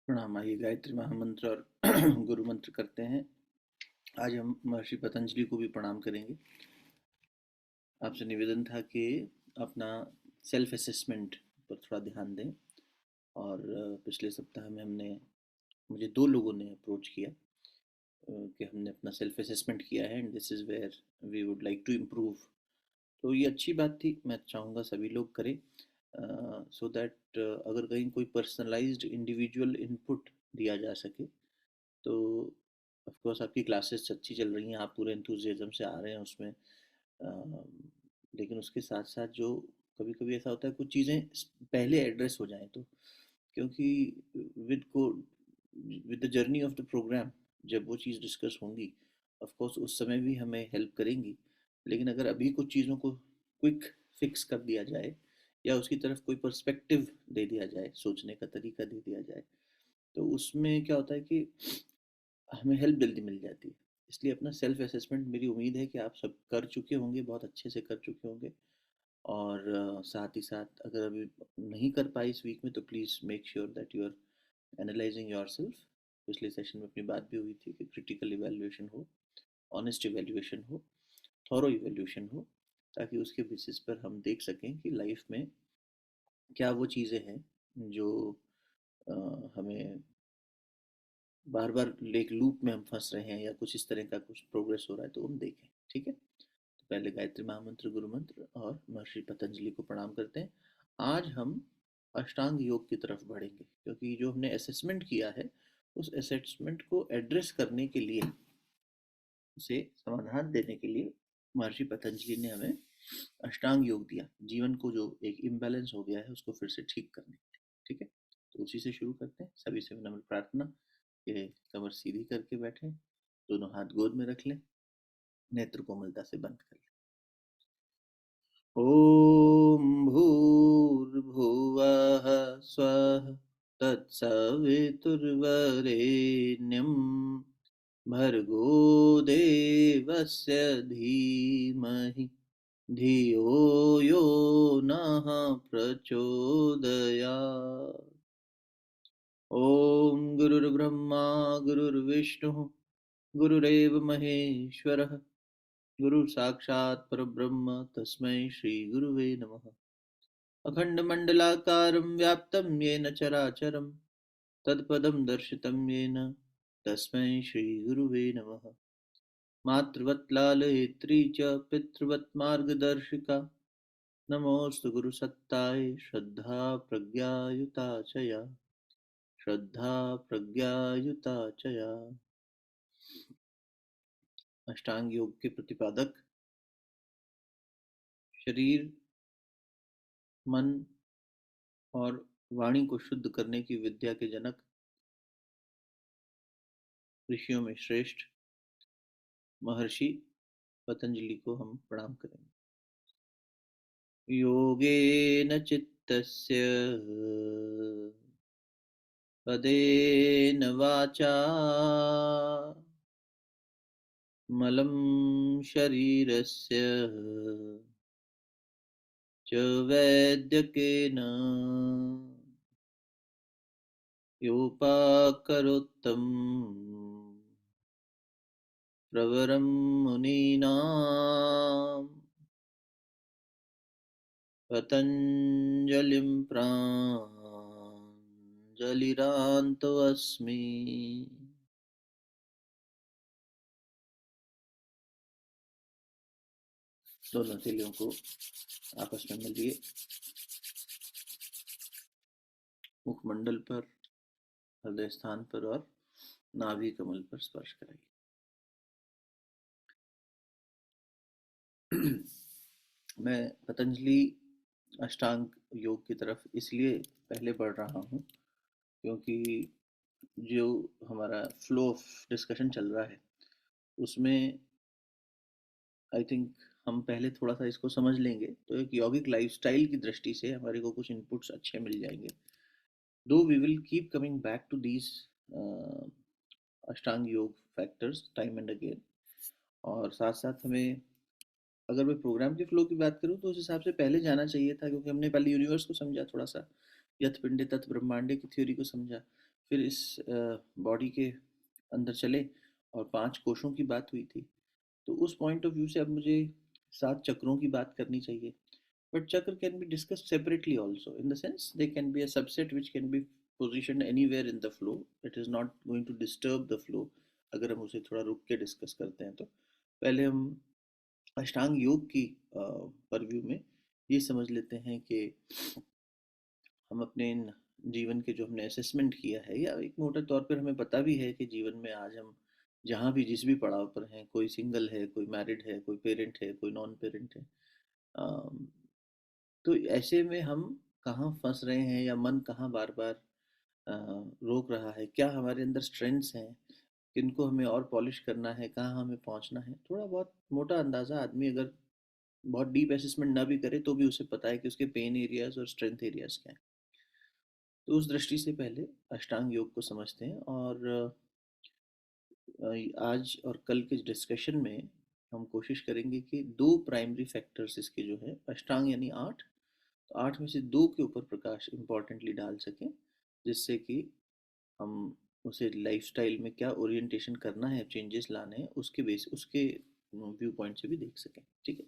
प्रणाम। आइए गायत्री महामंत्र और गुरु मंत्र करते हैं। आज हम महर्षि पतंजलि को भी प्रणाम करेंगे। आपसे निवेदन था कि अपना सेल्फ असेसमेंट पर थोड़ा ध्यान दें। और पिछले सप्ताह में हमने मुझे दो लोगों ने अप्रोच किया कि हमने अपना सेल्फ असेसमेंट किया है and this is where we would like to improve. तो ये अच्छी बात थी, मैं चाहूँगा सभी लोग करें सो दैट अगर कहीं कोई पर्सनलाइज्ड इंडिविजुअल इनपुट दिया जा सके तो ऑफ कोर्स आपकी क्लासेस अच्छी चल रही हैं, आप पूरे एंथुजियाज्म से आ रहे हैं उसमें। लेकिन उसके साथ साथ जो कभी कभी ऐसा होता है कुछ चीज़ें पहले एड्रेस हो जाएं तो, क्योंकि विद को with the journey of the programme जब वो चीज़ डिस्कस होंगी ऑफ कोर्स उस समय भी हमें हेल्प करेंगी। लेकिन अगर अभी कुछ चीज़ों को क्विक फिक्स कर दिया जाए या उसकी तरफ कोई पर्सपेक्टिव दे दिया जाए, सोचने का तरीका दे दिया जाए, तो उसमें क्या होता है कि हमें हेल्प जल्दी मिल जाती है। इसलिए अपना सेल्फ असेसमेंट मेरी उम्मीद है कि आप सब कर चुके होंगे, बहुत अच्छे से कर चुके होंगे। और साथ ही साथ अगर अभी नहीं कर पाए इस वीक में तो please make sure that you are analysing yourself. पिछले सेशन में अपनी बात भी हुई थी कि क्रिटिकल इवैल्यूएशन हो, ऑनेस्ट इवैल्यूएशन हो, थॉरो इवैल्यूएशन हो, ताकि उसके बेसिस पर हम देख सकें कि लाइफ में क्या वो चीज़ें हैं जो हमें बार बार एक लूप में हम फंस रहे हैं या कुछ इस तरह का कुछ प्रोग्रेस हो रहा है तो हम देखें। ठीक है, तो पहले गायत्री महामंत्र गुरु मंत्र और महर्षि पतंजलि को प्रणाम करते हैं। आज हम अष्टांग योग की तरफ बढ़ेंगे क्योंकि जो हमने असेसमेंट किया है उस असेसमेंट को एड्रेस करने के लिए, उसे समाधान देने के लिए महर्षि पतंजलि ने हमें अष्टांग योग दिया, जीवन को जो एक इम्बैलेंस हो गया है उसको फिर से ठीक करने के लिए। ठीक है, तो उसी से शुरू करते हैं। सभी से नम्र प्रार्थना कि कमर सीधी करके बैठें, दोनों हाथ गोद में रख लें, नेत्र कोमलता से बंद कर लें। ॐ भूर्भुवः स्वः तत्सवितुर्वरेण्यं भर्गो देवस्य धीमहि धियो यो नः प्रचोदयात्। ॐ गुरुर्ब्रह्मा गुरुर्विष्णुः गुरुरेव महेश्वरः गुरु साक्षात् परब्रह्म तस्मै श्री गुरुवे नमः। अखण्डमण्डलाकारं व्याप्तं येन चराचरं तत्पदं दर्शितं येन तस्मै श्रीगुरुवे नमः। मातृवत् लालयित्री च पितृवत् मार्गदर्शिका नमोऽस्तु गुरुसत्ताय श्रद्धा प्रज्ञायुता च या, श्रद्धा प्रज्ञायुता च या। अष्टांग योग के प्रतिपादक, शरीर, मन और वाणी को शुद्ध करने की विद्या के जनक, ऋषियों में श्रेष्ठ महर्षि पतंजलि को हम प्रणाम करेंगे। योगेन चित्तस्य पदेन वाचा मलं शरीरस्य च वैद्यकेन योपाकरोत्तम प्रवरं मुनीनां पतञ्जलिं प्राञ्जलिरान्तोऽस्मि। दोनों हथेलियों को आपस में मिलिए, मुखमंडल पर, हृदय स्थान पर और नाभि कमल पर स्पर्श कराइए। मैं पतंजलि अष्टांग योग की तरफ इसलिए पहले बढ़ रहा हूँ क्योंकि जो हमारा फ्लो ऑफ डिस्कशन चल रहा है उसमें आई थिंक हम पहले थोड़ा सा इसको समझ लेंगे तो एक यौगिक लाइफस्टाइल की दृष्टि से हमारे को कुछ इनपुट्स अच्छे मिल जाएंगे। दो we will keep coming back to these Ashtanga yoga factors time and again. और साथ साथ हमें, अगर मैं प्रोग्राम के फ्लो की बात करूँ तो उस हिसाब से पहले जाना चाहिए था क्योंकि हमने पहले यूनिवर्स को समझा, थोड़ा सा यथ पिंडे तथ ब्रह्मांडे की थ्योरी को समझा। फिर इस बॉडी के अंदर चले और 5 कोशों की बात हुई थी। तो उस पॉइंट ऑफ व्यू से अब मुझे 7 चक्रों की बात करनी चाहिए। But chakra can be discussed separately also, in the sense they can be a subset which can be positioned anywhere in the flow. It is not going to disturb the flow अगर हम उसे थोड़ा रुक के discuss करते हैं तो। पहले हम अष्टांग योग की परव्यू में ये समझ लेते हैं कि हम अपने इन जीवन के जो हमने असेसमेंट किया है, या एक मोटे तौर पर हमें पता भी है कि जीवन में आज हम जहाँ भी जिस भी पड़ाव पर हैं, कोई सिंगल है, कोई मैरिड है, कोई पेरेंट है, कोई नॉन पेरेंट है, अम, तो ऐसे में हम कहाँ फंस रहे हैं, या मन कहाँ बार बार रोक रहा है, क्या हमारे अंदर स्ट्रेंथ्स हैं, किनको हमें और पॉलिश करना है, कहाँ हमें पहुँचना है। थोड़ा बहुत मोटा अंदाज़ा आदमी अगर बहुत डीप असेसमेंट ना भी करे तो भी उसे पता है कि उसके पेन एरियाज और स्ट्रेंथ एरियाज क्या हैं। तो उस दृष्टि से पहले अष्टांग योग को समझते हैं, और आज और कल के डिस्कशन में हम कोशिश करेंगे कि दो प्राइमरी फैक्टर्स इसके जो है, अष्टांग यानी 8, तो 8 में से 2 के ऊपर प्रकाश इम्पॉर्टेंटली डाल सकें, जिससे कि हम उसे लाइफस्टाइल में क्या ओरिएंटेशन करना है, चेंजेस लाने हैं, उसके व्यू पॉइंट से भी देख सकें। ठीक है,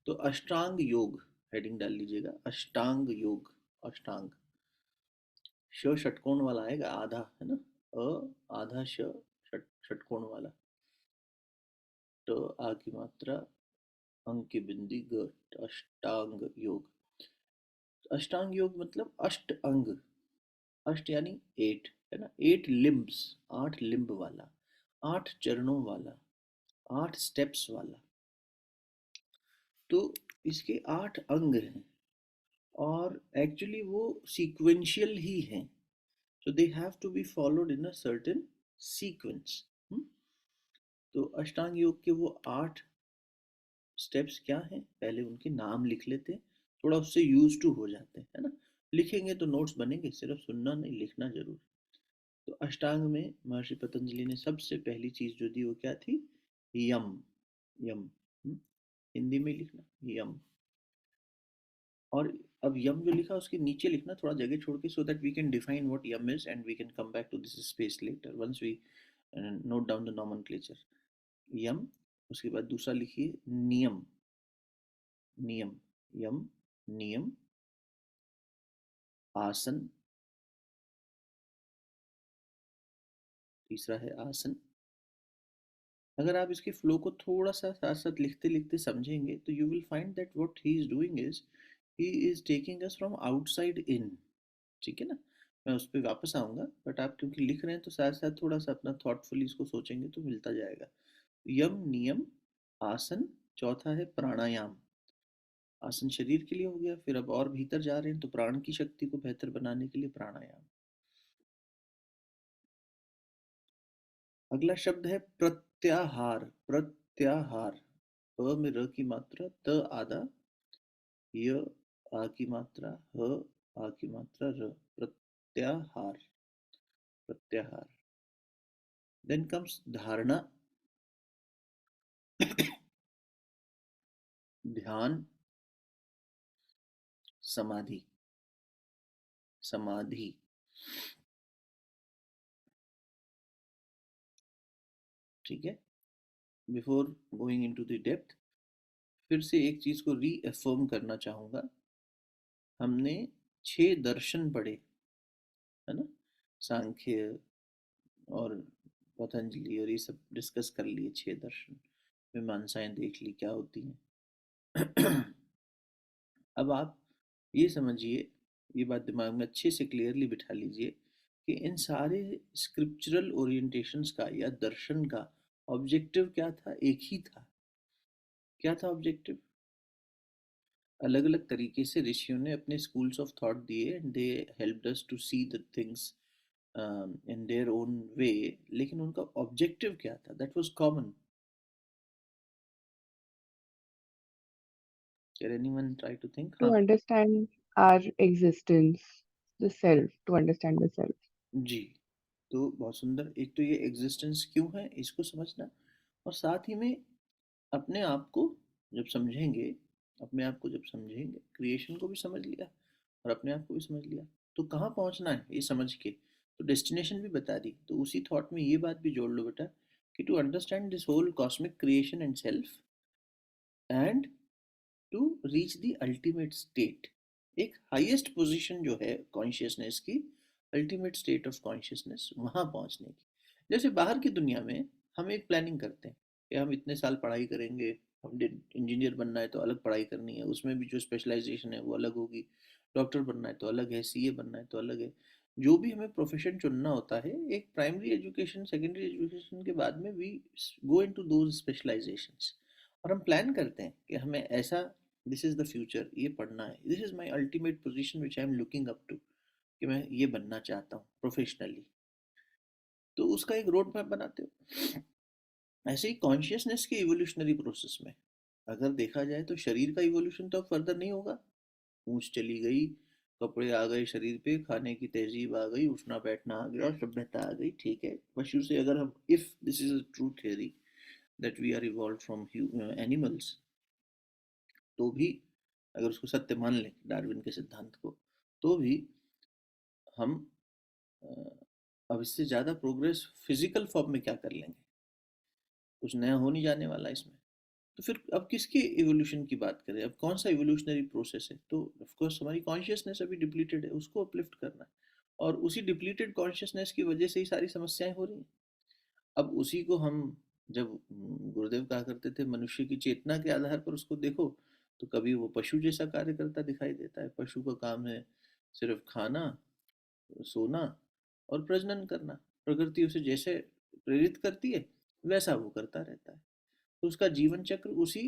तो अष्टांग योग हेडिंग डाल लीजिएगा, अष्टांग योग। अष्टांग, श षटकोण वाला आएगा आधा, है ना, आधा श, षटकोण वाला। तो आ की मात्रा, अंक की बिंदी, ग, अष्टांग योग। अष्टांग योग मतलब अष्ट अंग, अष्ट यानी 8, है ना, 8 लिम्ब्स, 8 लिम्ब वाला, 8 चरणों वाला, 8 स्टेप्स वाला। तो इसके 8 अंग हैं, और एक्चुअली वो सीक्वेंशियल ही हैं, so they have to be followed in a certain sequence। तो अष्टांग योग के वो 8 स्टेप्स क्या हैं, पहले उनके नाम लिख लेते हैं, थोड़ा उससे यूज टू हो जाते हैं, है ना। लिखेंगे तो नोट्स बनेंगे, सिर्फ सुनना नहीं, लिखना जरूर। तो अष्टांग में महर्षि पतंजलि ने सबसे पहली चीज जो दी वो क्या थी, यम। यम, हिंदी में लिखना यम। और अब यम जो लिखा उसके नीचे लिखना थोड़ा जगह छोड़ के, so that we can define what yama is and we can come back to this space later once we note down the nomenclature. Yama, उसके बाद दूसरा लिखिए नियम। नियम, यम, नियम, आसन, तीसरा है आसन। अगर आप इसके फ्लो को थोड़ा सा साथ साथ लिखते लिखते समझेंगे तो you will find that what he is doing is, he is taking us from outside in. ठीक है ना, मैं उस पर वापस आऊंगा, बट आप क्योंकि लिख रहे हैं तो साथ साथ थोड़ा सा अपना थॉटफुली इसको सोचेंगे तो मिलता जाएगा। यम, नियम, आसन, चौथा है प्राणायाम। आसन शरीर के लिए हो गया, फिर अब और भीतर जा रहे हैं तो प्राण की शक्ति को बेहतर बनाने के लिए प्राणायाम। अगला शब्द है प्रत्याहार। प्रत्याहार, अ में र की मात्रा, त आधा, य आ की मात्रा, ह आ की मात्रा, र, प्रत्याहार। प्रत्याहार। देन कम्स धारणा, ध्यान, समाधि। समाधि, ठीक है। Before going into the depth, फिर से एक चीज को रीअफर्म करना चाहूंगा। हमने 6 दर्शन पढ़े, है ना, सांख्य और पतंजलि और ये सब डिस्कस कर लिए, 6 दर्शन, मीमांसाएं देख ली क्या होती हैं। अब आप ये समझिए, ये बात दिमाग में अच्छे से क्लियरली बिठा लीजिए कि इन सारे स्क्रिप्चरल ओरिएंटेशंस का या दर्शन का ऑब्जेक्टिव क्या था, एक ही था। क्या था ऑब्जेक्टिव? अलग अलग तरीके से ऋषियों ने अपने स्कूल्स ऑफ थॉट दिए, and they helped us to see the things in their own way, लेकिन उनका ऑब्जेक्टिव क्या था, that was common. Can anyone try to think? To हाँ understand our existence, the self, to understand the self. जी, तो बहुत सुंदर, एक तो ये एग्जिस्टेंस क्यों है इसको समझना, और साथ ही में अपने आप को जब समझेंगे, अपने आप को जब समझेंगे, क्रिएशन को भी समझ लिया और अपने आप को भी समझ लिया, तो कहाँ पहुँचना है ये समझ के, तो डेस्टिनेशन भी बता दी। तो उसी थॉट में ये बात भी जोड़ लो बेटा कि to understand this whole cosmic creation and self and to reach the ultimate state, एक हाईएस्ट पोजीशन जो है कॉन्शियसनेस की, अल्टीमेट स्टेट ऑफ कॉन्शियसनेस, वहां पहुंचने की। जैसे बाहर की दुनिया में हम एक प्लानिंग करते हैं कि हम इतने साल पढ़ाई करेंगे, हम इंजीनियर बनना है तो अलग पढ़ाई करनी है, उसमें भी जो स्पेशलाइजेशन है वो अलग होगी, डॉक्टर बनना है तो अलग है, सीए बनना है तो अलग है। जो भी हमें प्रोफेशन चुनना होता है, एक प्राइमरी एजुकेशन सेकेंडरी एजुकेशन के बाद में we go into those specialisations, और हम प्लान करते हैं कि हमें ऐसा, दिस इज द फ्यूचर, ये पढ़ना है, this is my ultimate position which I am looking up to, कि मैं ये बनना चाहता हूँ प्रोफेशनली। तो उसका एक रोड मैप बनाते हो। ऐसे ही कॉन्शियसनेस के इवोल्यूशनरी प्रोसेस में अगर देखा जाए तो शरीर का इवोल्यूशन तो अब फर्दर नहीं होगा। पूंछ चली गई, कपड़े आ गए शरीर पे, खाने की तहजीब आ गई, उठना बैठना आ गया, सभ्यता आ गई, ठीक है। पशु से अगर हम, if this is a true theory that we are evolve from animals, तो भी अगर उसको सत्य मान लें डार्विन के सिद्धांत को, तो भी हम अ, अब इससे ज़्यादा प्रोग्रेस फिजिकल फॉर्म में क्या कर लेंगे, कुछ नया हो नहीं जाने वाला इसमें। तो फिर अब किसके इवोल्यूशन की बात करें, अब कौन सा इवोल्यूशनरी प्रोसेस है? तो ऑफ कोर्स हमारी कॉन्शियसनेस अभी डिप्लीटेड है, उसको अपलिफ्ट करना है। और उसी डिप्लीटेड कॉन्शियसनेस की वजह से ही सारी समस्याएं हो रही हैं। अब उसी को हम, जब गुरुदेव कहा करते थे मनुष्य की चेतना के आधार पर उसको देखो, तो कभी वो पशु जैसा कार्य करता दिखाई देता है। पशु का काम है सिर्फ खाना, सोना और प्रजनन करना। प्रकृति उसे जैसे प्रेरित करती है वैसा वो करता रहता है। तो उसका जीवन चक्र उसी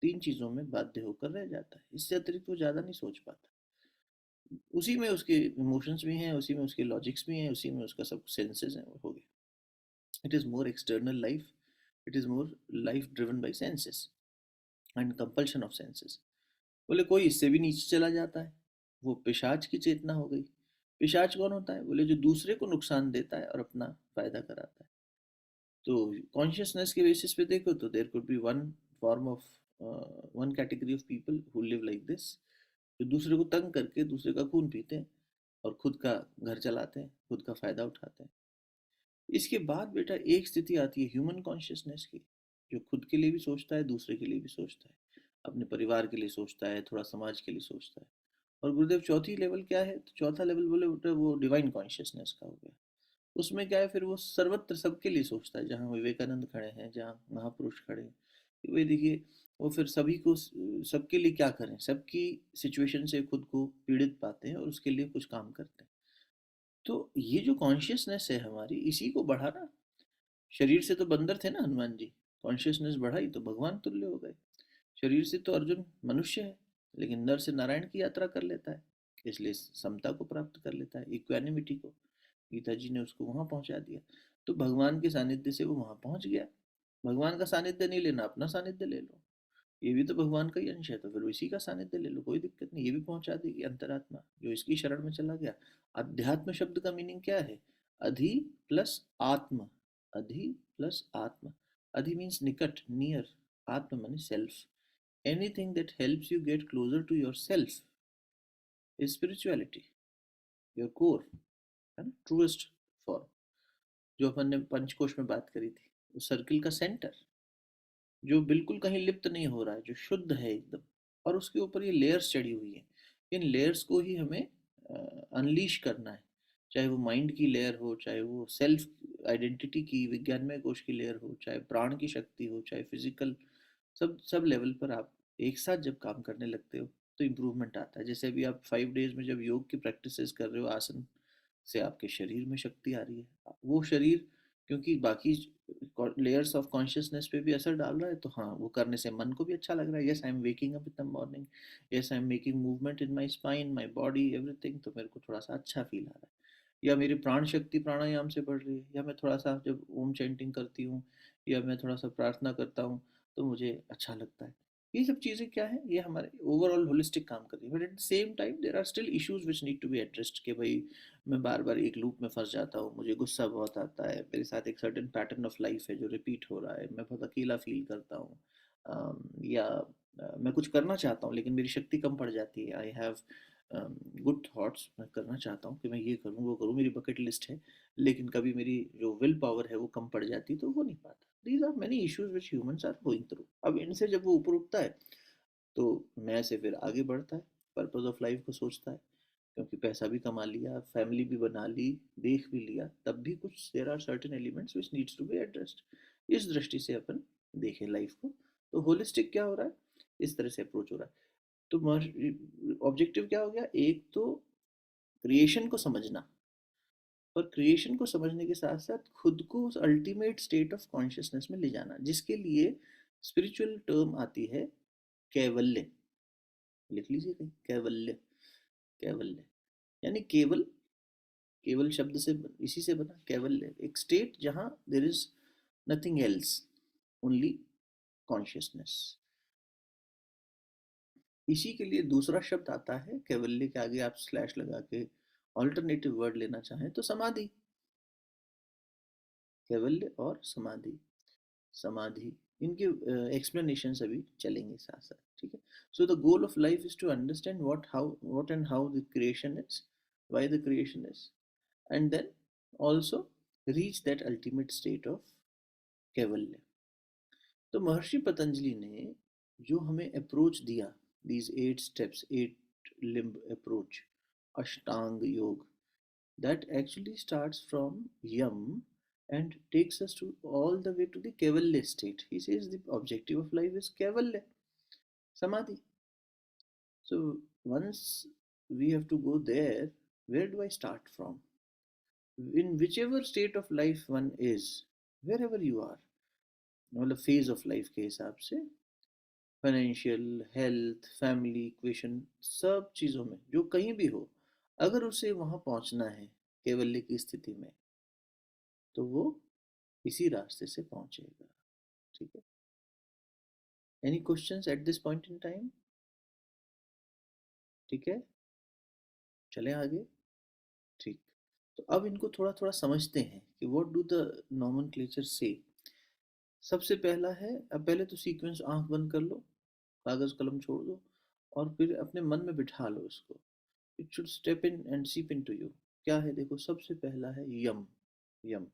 तीन चीजों में बाध्य होकर रह जाता है, इससे अतिरिक्त वो ज्यादा नहीं सोच पाता। उसी में उसके इमोशंस भी हैं, उसी में उसके लॉजिक्स भी हैं, उसी में उसका सब सेंसेस हैं, वो हो गया। It is more external life, it is more life driven by senses and compulsion of senses. बोले कोई इससे भी नीचे चला जाता है, वो पिशाच की चेतना हो गई। पिशाच कौन होता है? बोले जो दूसरे को नुकसान देता है और अपना फायदा कराता है। तो कॉन्शियसनेस के बेसिस पे देखो तो there could be one form of, one category of people who live like this, जो दूसरे को तंग करके दूसरे का खून पीते हैं और खुद का घर चलाते हैं, खुद का फायदा उठाते हैं। इसके बाद बेटा एक स्थिति आती है ह्यूमन कॉन्शियसनेस की, जो खुद के लिए भी सोचता है, दूसरे के लिए भी सोचता है, अपने परिवार के लिए सोचता है, थोड़ा समाज के लिए सोचता है। और गुरुदेव चौथी लेवल क्या है? तो चौथा लेवल बोले बेटा वो डिवाइन कॉन्शियसनेस का हो गया। उसमें क्या है, फिर वो सर्वत्र सबके लिए सोचता है, जहाँ विवेकानंद खड़े हैं, जहाँ महापुरुष खड़े हैं, वही देखिए, वो फिर सभी को, सबके लिए क्या करें, सबकी सिचुएशन से खुद को पीड़ित पाते हैं और उसके लिए कुछ काम करते हैं। तो ये जो कॉन्शियसनेस है हमारी, इसी को बढ़ाना। शरीर से तो बंदर थे ना हनुमान जी, कॉन्शियसनेस बढ़ाई तो भगवान तुल्य हो गए। शरीर से तो अर्जुन मनुष्य है, लेकिन नर से नारायण की यात्रा कर लेता है, इसलिए समता को प्राप्त कर लेता है, इक्वानिमिटी को। गीता जी ने उसको वहां पहुंचा दिया। तो भगवान के सानिध्य से वो वहां पहुंच गया। भगवान का सानिध्य नहीं लेना, अपना सानिध्य ले लो, ये भी तो भगवान का ही अंश है, तो फिर इसी का सानिध्य ले लो, कोई दिक्कत नहीं, ये भी पहुंचा देगी अंतरात्मा जो इसकी शरण में चला गया। अध्यात्म शब्द का मीनिंग क्या है? अधि प्लस आत्म, अधि प्लस आत्म। अधि मीन्स निकट, नियर, आत्म माने self. Anything that helps you get closer to your self is spirituality, your core, है ना, ट्रूएस्ट फॉर्म। जो अपन ने पंचकोश में बात करी थी, उस सर्किल का सेंटर जो बिल्कुल कहीं लिप्त नहीं हो रहा है, जो शुद्ध है एकदम, और उसके ऊपर ये लेयर्स चढ़ी हुई है। इन लेयर्स को ही हमें अनलीश करना है। चाहे वो माइंड की लेयर हो, चाहे वो सेल्फ आइडेंटिटी की विज्ञानमय कोश की लेयर हो, चाहे प्राण की शक्ति हो, चाहे फिजिकल, सब सब लेवल पर आप एक साथ जब काम करने लगते हो तो इम्प्रूवमेंट आता है। जैसे अभी आप 5 डेज में जब योग की प्रैक्टिसेस कर रहे हो, आसन से आपके शरीर में शक्ति आ रही है, वो शरीर क्योंकि बाकी लेयर्स ऑफ कॉन्शियसनेस पे भी असर डाल रहा है, तो हाँ वो करने से मन को भी अच्छा लग रहा है। Yes I am waking up in the morning, yes I am making movement in my spine, my body, everything, तो मेरे को थोड़ा सा अच्छा फील आ रहा है। या मेरी प्राण शक्ति प्राणायाम से बढ़ रही है, या मैं थोड़ा सा जब ओम चैंटिंग करती हूँ, या मैं थोड़ा सा प्रार्थना करता हूँ, तो मुझे अच्छा लगता है। ये सब चीज़ें क्या है, ये हमारे ओवरऑल होलिस्टिक काम कर रही है। But at the same time there are still issues which need to be addressed, कि भाई मैं बार बार एक लूप में फंस जाता हूँ, मुझे गुस्सा बहुत आता है, मेरे साथ एक सर्टेन पैटर्न ऑफ लाइफ है जो रिपीट हो रहा है, मैं बहुत अकेला फील करता हूँ, या मैं कुछ करना चाहता हूँ लेकिन मेरी शक्ति कम पड़ जाती है, आई हैव गुड थॉट्स मैं करना चाहता हूँ कि मैं ये करूँ वो करूँ, मेरी बकेट लिस्ट है, लेकिन कभी मेरी जो विल पावर है वो कम पड़ जाती है तो हो नहीं पाता। These are many issues which humans are going through. अब इनसे जब वो ऊपर उठता है तो मैं से फिर आगे बढ़ता है, पर्पज ऑफ लाइफ को सोचता है, क्योंकि पैसा भी कमा लिया, फैमिली भी बना ली, देख भी लिया, तब भी कुछ there are certain elements which needs to be addressed. इस दृष्टि से अपन देखें लाइफ को तो होलिस्टिक क्या हो रहा है, इस तरह से अप्रोच हो रहा है। तो ऑब्जेक्टिव क्या हो गया, एक तो क्रिएशन को समझना, और क्रिएशन को समझने के साथ साथ खुद को उस अल्टीमेट स्टेट ऑफ कॉन्शियसनेस में ले जाना, जिसके लिए स्पिरिचुअल टर्म आती है कैवल्य। लिख लीजिए कहीं, कैवल्य। कैवल्य यानी केवल, केवल शब्द से, इसी से बना कैवल्य, एक स्टेट जहां there is nothing else, only consciousness. इसी के लिए दूसरा शब्द आता है कैवल्य के आगे, आप स्लैश लगा के ऑल्टरनेटिव वर्ड लेना चाहें तो समाधि। कैवल्य और समाधि, समाधि, इनके एक्सप्लेनेशन अभी चलेंगे साथ साथ, ठीक है। So the goal of life is to understand what and how the creation is, why the creation is, and then also reach that ultimate state of kaivalya. तो महर्षि पतंजलि ने जो हमें अप्रोच दिया, दीज 8 स्टेप्स, 8 लिम्ब अप्रोच, अष्टांग योग, that actually starts from yam and takes us to all the way to the kevalya state. He says the objective of life is kevalya, samadhi. So once we have to go there, where do I start from? In whichever state of life one is, wherever you are, मतलब phase of life के हिसाब से, financial, health, family equation, सब चीज़ों में जो कहीं भी हो, अगर उसे वहाँ पहुँचना है कैवल्य की स्थिति में, तो वो इसी रास्ते से पहुंचेगा, ठीक है। Any questions at this point in time? ठीक है, चले आगे, ठीक। तो अब इनको थोड़ा थोड़ा समझते हैं कि व्हाट डू द नॉमेनक्लेचर से। सबसे पहला है, अब पहले तो सीक्वेंस आंख बंद कर लो, कागज कलम छोड़ दो, और फिर अपने मन में बिठा लो इसको। It should step in and सीप इन टू यू। क्या है, देखो, सबसे पहला है यम। यम,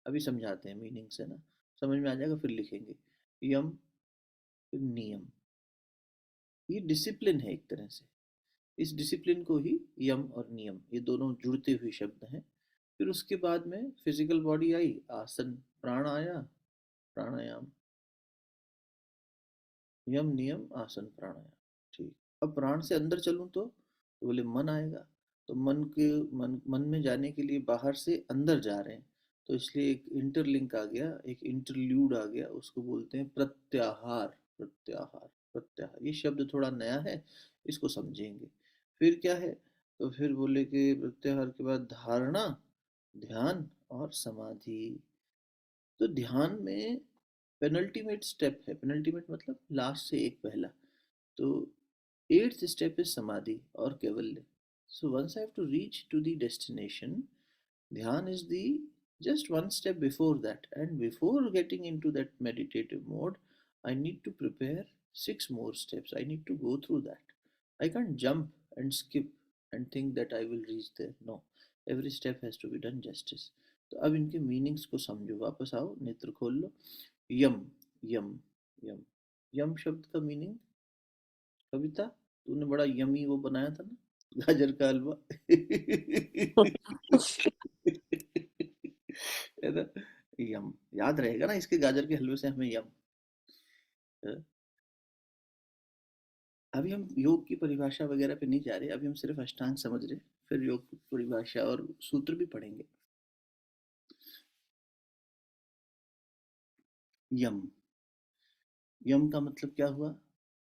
अभी समझाते हैं मीनिंग से ना, समझ में आ जाएगा फिर लिखेंगे। यम, फिर नियम, ये डिसिप्लिन है एक तरह से। इस डिसिप्लिन को ही यम और नियम, ये दोनों जुड़ते हुए शब्द हैं। फिर उसके बाद में फिजिकल बॉडी आई, आसन, प्राण आया, प्राणायाम, यम नियम आसन प्राणायाम, ठीक। अब प्राण से अंदर चलूं तो बोले मन आएगा। तो मन में जाने के लिए बाहर से अंदर जा रहे हैं, तो इसलिए एक इंटरलिंक आ गया, एक इंटरल्यूड आ गया, उसको बोलते हैं प्रत्याहार। प्रत्याहार, प्रत्याहार, ये शब्द थोड़ा नया है, इसको समझेंगे। फिर क्या है, तो फिर बोले कि प्रत्याहार के बाद धारणा, ध्यान और समाधि। तो ध्यान में पेनल्टीमेट स्टेप है, पेनल्टीमेट मतलब लास्ट से एक पहला, तो एट्थ स्टेप इज समाधि और कैवल्य। So once I have to reach to the destination, dhyan is the just one step before that, and before getting into that meditative mode, I need to prepare 6 more steps. I need to go through that. I can't jump and skip and think that I will reach there. No, every step has to be done justice. तो अब इनके meanings को समझो, वापस आओ, नेत्र खोल लो। यम, यम, यम, यम शब्द का मीनिंग, कविता, तूने बड़ा यमी वो बनाया था ना, गाजर का हलवा। है ना, यम याद रहेगा ना, इसके गाजर के हलवे से हमें यम। अभी हम योग की परिभाषा वगैरह पे नहीं जा रहे, अभी हम सिर्फ अष्टांग समझ रहे, फिर योग की परिभाषा और सूत्र भी पढ़ेंगे। यम, यम का मतलब क्या हुआ,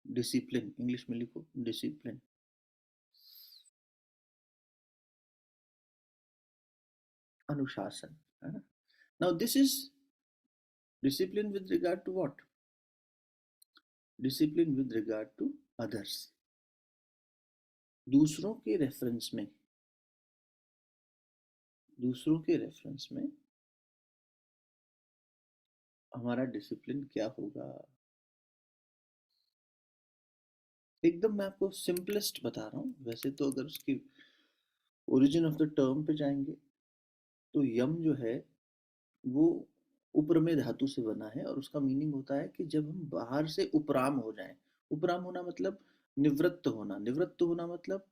डिसिप्लिन, इंग्लिश में लिखो डिसिप्लिन, अनुशासन, है ना। Now this is discipline with regard to what, discipline with regard to others, दूसरों के रेफरेंस में, दूसरों के रेफरेंस में हमारा डिसिप्लिन क्या होगा। एकदम मैं आपको सिंपलेस्ट बता रहा हूँ। वैसे तो अगर उसकी ओरिजिन ऑफ द टर्म पे जाएंगे तो यम जो है वो उपरमे धातु से बना है, और उसका मीनिंग होता है कि जब हम बाहर से उपराम हो जाएं। उपराम होना मतलब निवृत्त होना। निवृत्त होना मतलब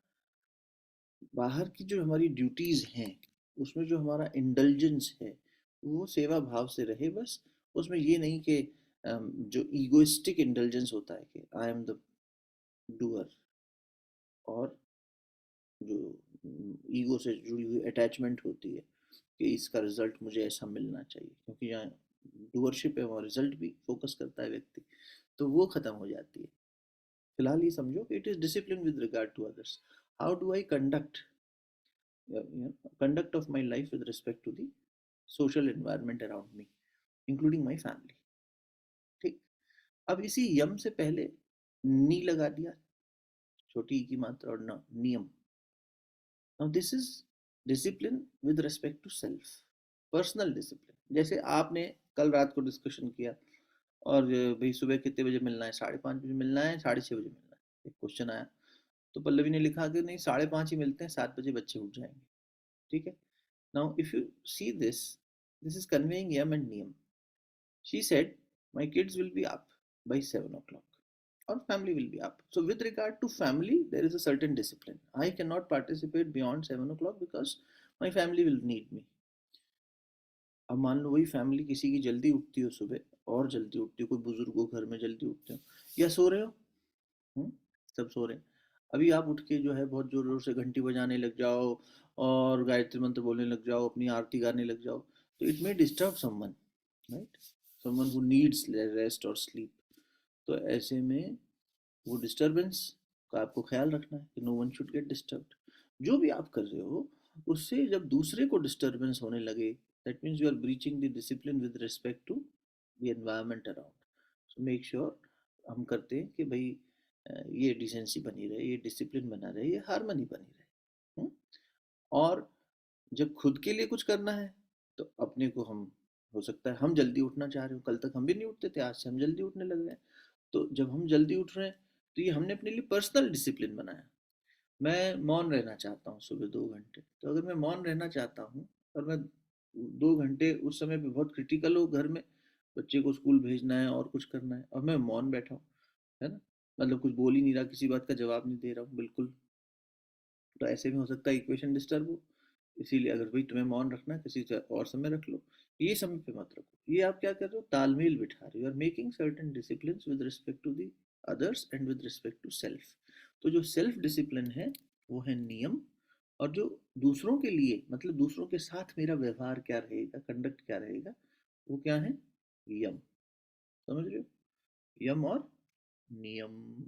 बाहर की जो हमारी ड्यूटीज हैं उसमें जो हमारा इंडल्जेंस है वो सेवा भाव से रहे बस। उसमें ये नहीं कि जो ईगोइस्टिक इंडल्जेंस होता है कि आई एम द डूअर, और जो ईगो से जुड़ी हुई अटैचमेंट होती है कि इसका रिजल्ट मुझे ऐसा मिलना चाहिए, क्योंकि यहाँ डूअरशिप है वहाँ रिजल्ट भी फोकस करता है व्यक्ति, तो वो खत्म हो जाती है। फिलहाल ये समझो कि it is discipline with regard to others. How do I conduct of my life with respect to the social environment around me, including my family। ठीक। अब इसी यम से पहले नी लगा दिया, छोटी ई की मात्रा, और न नियम। Now this is discipline with respect to self, personal discipline. जैसे आपने कल रात को डिस्कशन किया, और भाई सुबह कितने बजे मिलना है, 5:30 बजे मिलना है, 6:30 बजे मिलना है, एक क्वेश्चन आया। तो पल्लवी ने लिखा कि नहीं, 5:30 ही मिलते हैं, 7 बजे बच्चे उठ जाएंगे। ठीक है। Now, if you see this, this is conveying yam and niyam. She said, my kids will be up by 7 o'clock. Or family will be up. So, with regard to family, there is a certain discipline. I cannot participate beyond 7 o'clock because my family will need me. अब मान लो वही family किसी की जल्दी उठती हो सुबह, और जल्दी उठती हो, कोई बुजुर्ग हो घर में जल्दी उठते हो, या सो रहे हो। हम्म, सब सो रहे हैं। अभी आप उठ के जो है बहुत जोर जोर से घंटी बजाने लग जाओ और गायत्री मंत्र बोलने लग जाओ, अपनी आरती गाने लग जाओ, तो it may disturb someone, right, someone who needs rest और स्लीप। तो ऐसे में वो डिस्टरबेंस का आपको ख्याल रखना है कि no one should get disturbed. जो भी आप कर रहे हो उससे जब दूसरे को डिस्टरबेंस होने लगे, that means you are breaching the discipline with respect to the environment around. So make sure हम करते हैं कि भाई ये डिसेंसी बनी रहे, ये डिसिप्लिन बना रहे, ये हारमोनी बनी रहे। हुँ? और जब खुद के लिए कुछ करना है तो अपने को हम, हो सकता है हम जल्दी उठना चाह रहे हो, कल तक हम भी नहीं उठते थे, आज से हम जल्दी उठने लग गए हैं। तो जब हम जल्दी उठ रहे हैं तो ये हमने अपने लिए पर्सनल डिसिप्लिन बनाया। मैं मौन रहना चाहता हूँ सुबह 2 घंटे, तो अगर मैं मौन रहना चाहता हूँ और मैं 2 घंटे उस समय पे बहुत क्रिटिकल हो घर में, बच्चे को स्कूल भेजना है और कुछ करना है, और मैं मौन बैठा हूँ, है ना, मतलब कुछ बोल ही नहीं रहा, किसी बात का जवाब नहीं दे रहा हूँ बिल्कुल, तो ऐसे में हो सकता है इक्वेशन डिस्टर्ब हो। इसीलिए अगर भाई तुम्हें मौन रखना है किसी और समय रख लो, ये समय पे मत रखो। ये आप क्या कर रहे हो, तालमेल बिठा रहे हो, are making certain discipline with respect to the others and with respect to self. तो जो सेल्फ डिसिप्लिन है वो है नियम, और जो दूसरों के लिए मतलब दूसरों के साथ मेरा व्यवहार क्या रहेगा, कंडक्ट क्या रहेगा, वो क्या है, यम। समझ रहे हो, यम और नियम।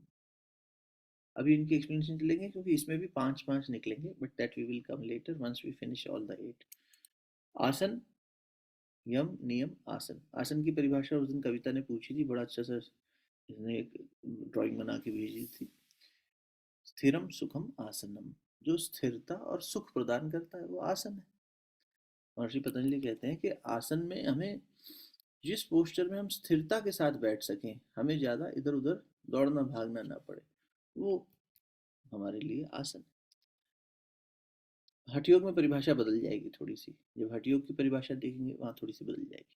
अभी इनकी एक्सप्लेनेशन चलेंगे क्योंकि इसमें भी पांच पांच निकलेंगे, but that we will come later once we finish all the 8। आसन, यम, नियम, आसन। आसन की परिभाषा उस दिन कविता ने पूछी थी, बड़ा अच्छा सा इसने एक ड्राइंग बना के भेजी थी। स्थिरम सुखम आसनम, जो स्थिरता और सुख प्रदान करता है वो आसन है। महर्षि पतंजलि कहते हैं कि आसन में हमें, जिस पोस्चर में हम स्थिरता के साथ बैठ सकें, हमें ज़्यादा इधर उधर दौड़ना भागना ना पड़े, वो हमारे लिए आसन। हठयोग में परिभाषा बदल जाएगी थोड़ी सी, जब हठयोग की परिभाषा देखेंगे वहाँ थोड़ी सी बदल जाएगी।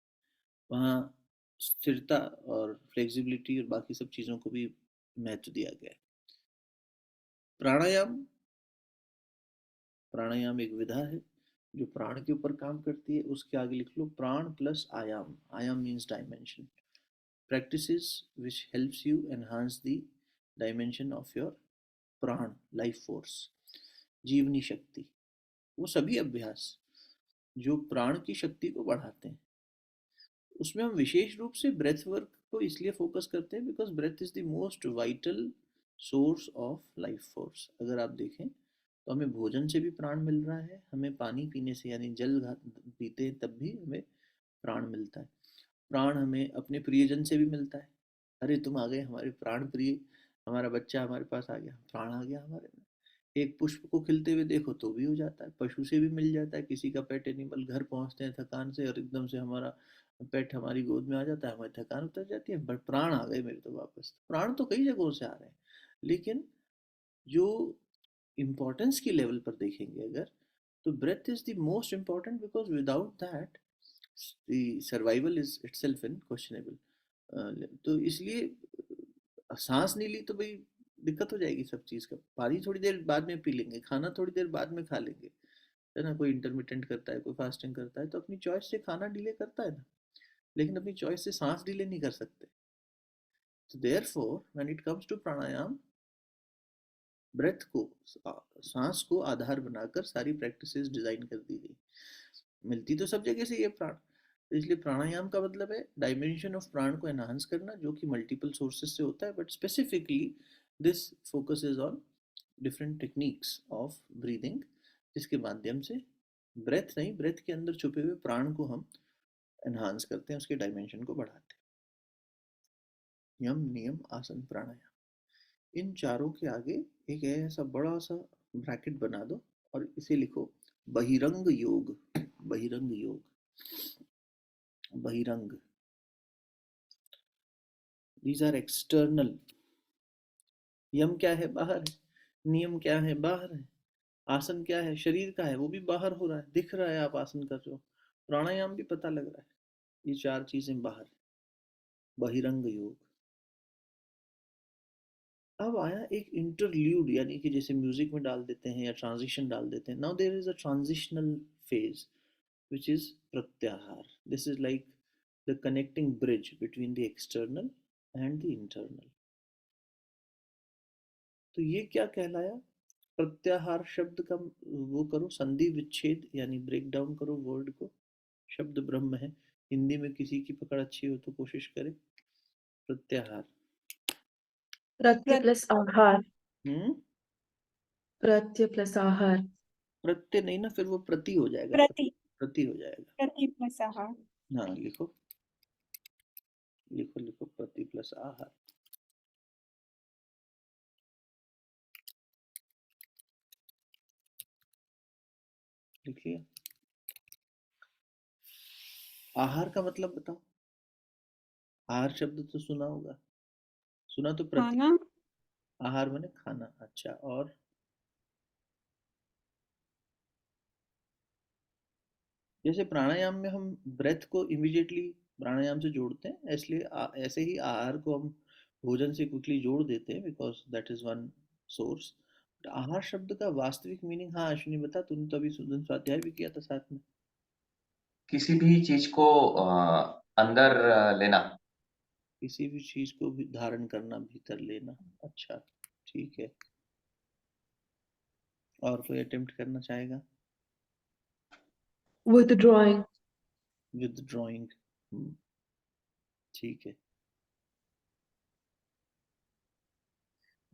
वहाँ स्थिरता और फ्लेक्सिबिलिटी और बाकी सब चीज़ों को भी महत्व दिया गया है। प्राणायाम, प्राणायाम एक विधा है जो प्राण के ऊपर काम करती है। उसके आगे लिख लो प्राण प्लस आयाम, आयाम means dimension. Practices which helps you enhance the dimension of your प्राण, लाइफ फोर्स, जीवनी शक्ति। वो सभी अभ्यास जो प्राण की शक्ति को बढ़ाते हैं, उसमें हम विशेष रूप से ब्रेथ वर्क को इसलिए फोकस करते हैं because breath is the most vital source of life force. अगर आप देखें तो हमें भोजन से भी प्राण मिल रहा है, हमें पानी पीने से यानी जल पीते हैं तब भी हमें प्राण मिलता है। प्राण हमें अपने प्रियजन से भी मिलता है। अरे तुम आ गए हमारे प्राण प्रिय, हमारा बच्चा हमारे पास आ गया, प्राण आ गया हमारे में। एक पुष्प को खिलते हुए देखो तो भी हो जाता है, पशु से भी मिल जाता है, किसी का पेट एनिमल घर पहुंचते हैं थकान से और एकदम से हमारा पेट हमारी गोद में आ जाता है, हमारी थकान उतर जाती है, बट प्राण आ गए मेरे तो वापस। प्राण तो कई जगहों से आ रहे हैं, लेकिन जो इम्पोर्टेंस की लेवल पर देखेंगे अगर, तो breath is the most important, because without that the survival is itself in questionable. तो इसलिए सांस नहीं ली तो भाई दिक्कत हो जाएगी सब चीज़ का। पानी थोड़ी देर बाद में पी लेंगे, खाना थोड़ी देर बाद में खा लेंगे, है ना। कोई इंटरमिटेंट करता है, कोई फास्टिंग करता है, तो अपनी चॉइस से खाना डिले करता है ना, लेकिन अपनी चॉइस से सांस डिले नहीं कर सकते। तो therefore when it comes to pranayama, breath को, सांस को आधार बनाकर सारी प्रैक्टिसेस डिजाइन कर दी गई। मिलती तो सब जगह से ये प्राण, तो इसलिए प्राणायाम का मतलब है डायमेंशन ऑफ प्राण को एनहांस करना, जो कि मल्टीपल सोर्सेज से होता है, but specifically this focus is on different techniques of breathing, जिसके माध्यम से ब्रेथ नहीं, ब्रेथ के अंदर छुपे हुए प्राण को हम एनहांस करते हैं, उसके डायमेंशन को बढ़ाते हैं। यम, नियम, आसन, प्राणायाम, इन चारों के आगे एक ऐसा बड़ा सा ब्रैकेट बना दो और इसे लिखो बहिरंग योग। बहिरंग योग, बहिरंग, दीज आर एक्सटर्नल। यम क्या है? बाहर है। नियम क्या है? बाहर है। आसन क्या है? शरीर का है, वो भी बाहर हो रहा है, दिख रहा है आप आसन कर रहे हो। प्राणायाम भी पता लग रहा है। ये चार चीजें बाहर है, बहिरंग योग। अब आया एक इंटरल्यूड, यानी कि जैसे म्यूजिक में डाल देते हैं या ट्रांजिशन डाल देते हैं। Now there is a transitional phase which is pratyahar. This is like the connecting bridge between the external and the internal. तो ये क्या कहलाया? प्रत्याहार शब्द का वो करो संधि विच्छेद, यानी ब्रेक डाउन करो वर्ड को। शब्द ब्रह्म है, हिंदी में किसी की पकड़ अच्छी हो तो कोशिश करें। प्रत्याहार, प्रत्यय प्लस आहार। हम्म, प्रत्यय प्लस आहार। प्रत्यय नहीं ना, फिर वो प्रति हो जाएगा, प्रति, प्रति हो जाएगा। प्रति प्लस आहार। हाँ लिखो, लिखो लिखो, प्रति प्लस आहार। लिखिए। आहार का मतलब बताओ। आहार शब्द तो सुना होगा, सुना तो प्रति। खाना, आहार माने खाना, अच्छा। और जैसे प्राणायाम में हम ब्रेथ को इमिडिएटली प्राणायाम से जोड़ते हैं, इसलिए ऐसे ही आहार को हम भोजन से क्विकली जोड़ देते हैं, because that is one source. आहार शब्द का वास्तविक मीनिंग, हाँ अश्विनी बता, तूने तो अभी सुदन स्वाध्याय भी किया था साथ में। किसी भी चीज को अंदर लेना। किसी भी चीज को भी धारण करना, भीतर लेना, अच्छा ठीक है। और कोई अटेम्प्ट करना चाहेगा? Withdrawing. विदड्रॉइंग, ठीक है।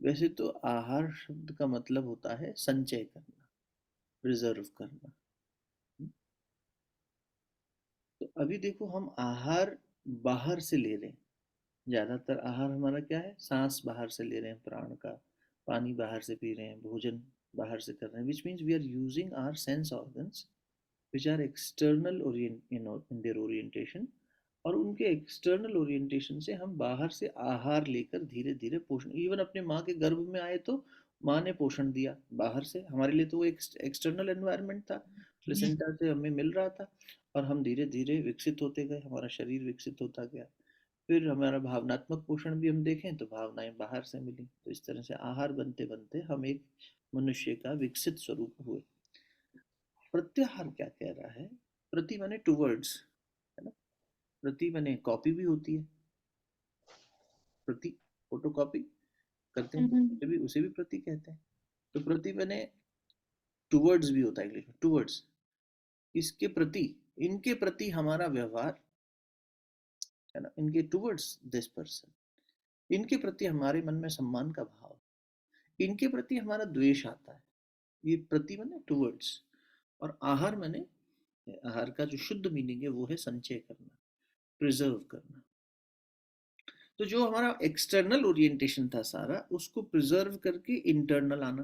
वैसे तो आहार शब्द का मतलब होता है संचय करना, प्रिजर्व करना। तो अभी देखो, हम आहार बाहर से ले रहे हैं। ज्यादातर आहार हमारा क्या है? सांस बाहर से ले रहे हैं प्राण का, पानी बाहर से पी रहे हैं, भोजन बाहर से कर रहे हैं, which means we are using our sense organs which are external in their orientation. और उनके एक्सटर्नल ओरिएंटेशन से हम बाहर से आहार लेकर धीरे धीरे पोषण, इवन अपने माँ के गर्भ में आए तो माँ ने पोषण दिया बाहर से, हमारे लिए तो वो एक्सटर्नल एनवायरनमेंट था, प्लेसेंटा से हमें मिल रहा था। और हम धीरे धीरे विकसित होते गए, हमारा शरीर विकसित होता गया। फिर हमारा भावनात्मक पोषण भी हम देखें तो भावनाएं बाहर से मिली। तो इस तरह से आहार बनते बनते हम एक मनुष्य का विकसित स्वरूप हुए। प्रत्याहार क्या कह रहा है? प्रति माने टूवर्ड्स, है ना। प्रति माने कॉपी भी होती है, प्रति फोटो कॉपी करते हैं तो उसे भी प्रति कहते हैं। तो प्रति माने टूवर्ड्स भी होता है इंग्लिश में, टूवर्ड्स, इसके प्रति, इनके प्रति हमारा व्यवहार, है ना, इनके टूवर्ड्स दिस पर्सन, इनके प्रति हमारे मन में सम्मान का भाव, इनके प्रति हमारा द्वेष आता है। ये प्रति माने टूवर्ड्स। और आहार माने, आहार का जो शुद्ध मीनिंग है वो है संचय करना, प्रिजर्व करना। तो जो हमारा एक्सटर्नल ओरिएंटेशन था सारा, उसको प्रिजर्व करके इंटरनल आना,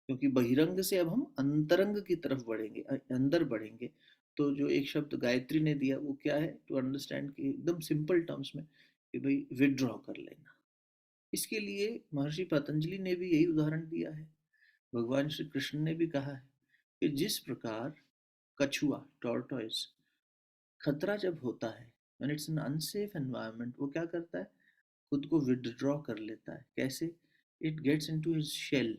क्योंकि बहिरंग से अब हम अंतरंग की तरफ बढ़ेंगे, अंदर बढ़ेंगे। तो जो एक शब्द गायत्री ने दिया वो क्या है, टू अंडरस्टैंड कि एकदम सिंपल टर्म्स में, कि भाई विड्रॉ कर लेना, इसके लिए महर्षि पतंजलि ने भी यही उदाहरण दिया है, भगवान श्री कृष्ण ने भी कहा है कि जिस प्रकार कछुआ टॉर्टोइस खतरा जब होता है, when it's an unsafe environment, वो क्या करता है, खुद को विदड्रॉ कर लेता है। कैसे? It gets into his shell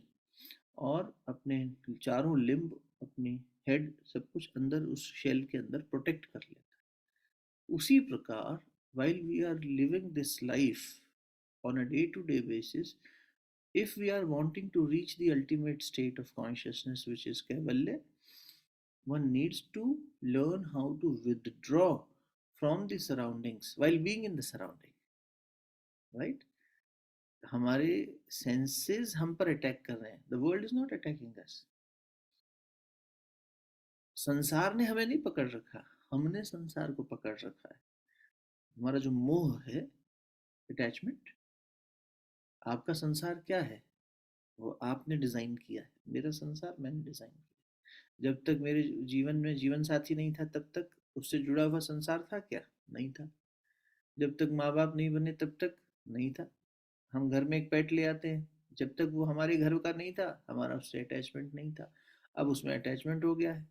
और अपने चारों लिम्ब, अपनी हेड, सब कुछ अंदर उस शेल के अंदर प्रोटेक्ट कर लेता है। उसी प्रकार while we are living this life on a day to day basis, if we are wanting to reach the ultimate state of consciousness, which is kaivalya, one needs to learn how to withdraw from the surroundings while being in the surrounding, right? हमारे senses हम पर attack कर रहे हैं, the world is not attacking us. संसार ने हमें नहीं पकड़ रखा, हमने संसार को पकड़ रखा है। हमारा जो मोह है, अटैचमेंट, आपका संसार क्या है, वो आपने डिजाइन किया है। मेरा संसार मैंने डिजाइन किया। जब तक मेरे जीवन में जीवन साथी नहीं था, तब तक उससे जुड़ा हुआ संसार था क्या? नहीं था। जब तक माँ बाप नहीं बने, तब तक नहीं था। हम घर में एक पेट ले आते हैं, जब तक वो हमारे घर का नहीं था, हमारा उससे अटैचमेंट नहीं था। अब उसमें अटैचमेंट हो गया है,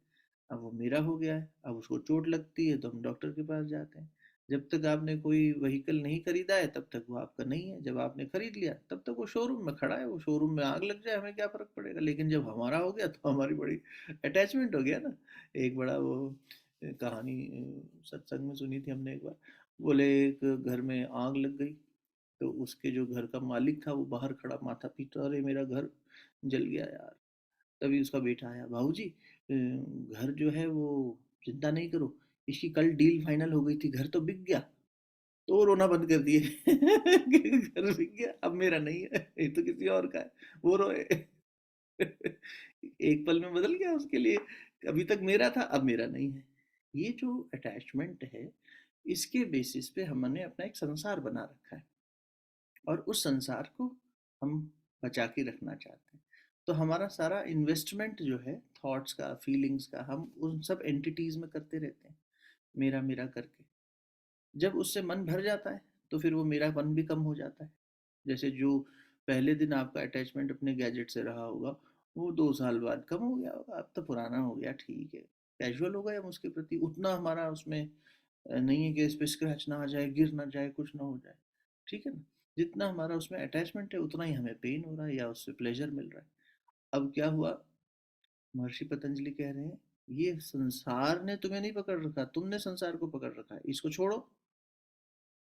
अब वो मेरा हो गया है। अब उसको चोट लगती है तो हम डॉक्टर के पास जाते हैं। जब तक आपने कोई व्हीकल नहीं खरीदा है, तब तक वो आपका नहीं है। जब आपने खरीद लिया, तब तक वो शोरूम में खड़ा है। वो शोरूम में आग लग जाए, हमें क्या फर्क पड़ेगा। लेकिन जब हमारा हो गया, तो हमारी बड़ी अटैचमेंट हो गया ना। एक बड़ा वो कहानी सत्संग में सुनी थी हमने एक बार। बोले एक घर में आग लग गई, तो उसके जो घर का मालिक था, वो बाहर खड़ा माथा पीटा, अरे मेरा घर जल गया यार। तभी उसका बेटा आया, भाऊजी घर जो है वो, चिंता नहीं करो, इसकी कल डील फाइनल हो गई थी, घर तो बिक गया। तो वो रोना बंद कर दिए कि घर बिक गया, अब मेरा नहीं है, ये तो किसी और का है। वो रोए एक पल में बदल गया उसके लिए। अभी तक मेरा था, अब मेरा नहीं है। ये जो अटैचमेंट है, इसके बेसिस पे हमने अपना एक संसार बना रखा है, और उस संसार को हम बचा के रखना चाहते हैं। तो हमारा सारा इन्वेस्टमेंट जो है, थॉट्स का, फीलिंग्स का, हम उन सब एंटिटीज में करते रहते हैं, मेरा मेरा करके। जब उससे मन भर जाता है, तो फिर वो मेरापन भी कम हो जाता है। जैसे जो पहले दिन आपका अटैचमेंट अपने गैजेट से रहा होगा, वो 2 साल बाद कम हो गया होगा। अब तो पुराना हो गया, ठीक है, कैजुअल हो गए हम उसके प्रति। उतना हमारा उसमें नहीं है कि इस पे स्क्रैच ना आ जाए, गिर ना जाए, कुछ ना हो जाए, ठीक है ना। जितना हमारा उसमें अटैचमेंट है, उतना ही हमें पेन हो रहा है या उससे प्लेजर मिल रहा है। अब क्या हुआ, महर्षि पतंजलि कह रहे हैं, ये संसार ने तुम्हें नहीं पकड़ रखा, तुमने संसार को पकड़ रखा है, इसको छोड़ो।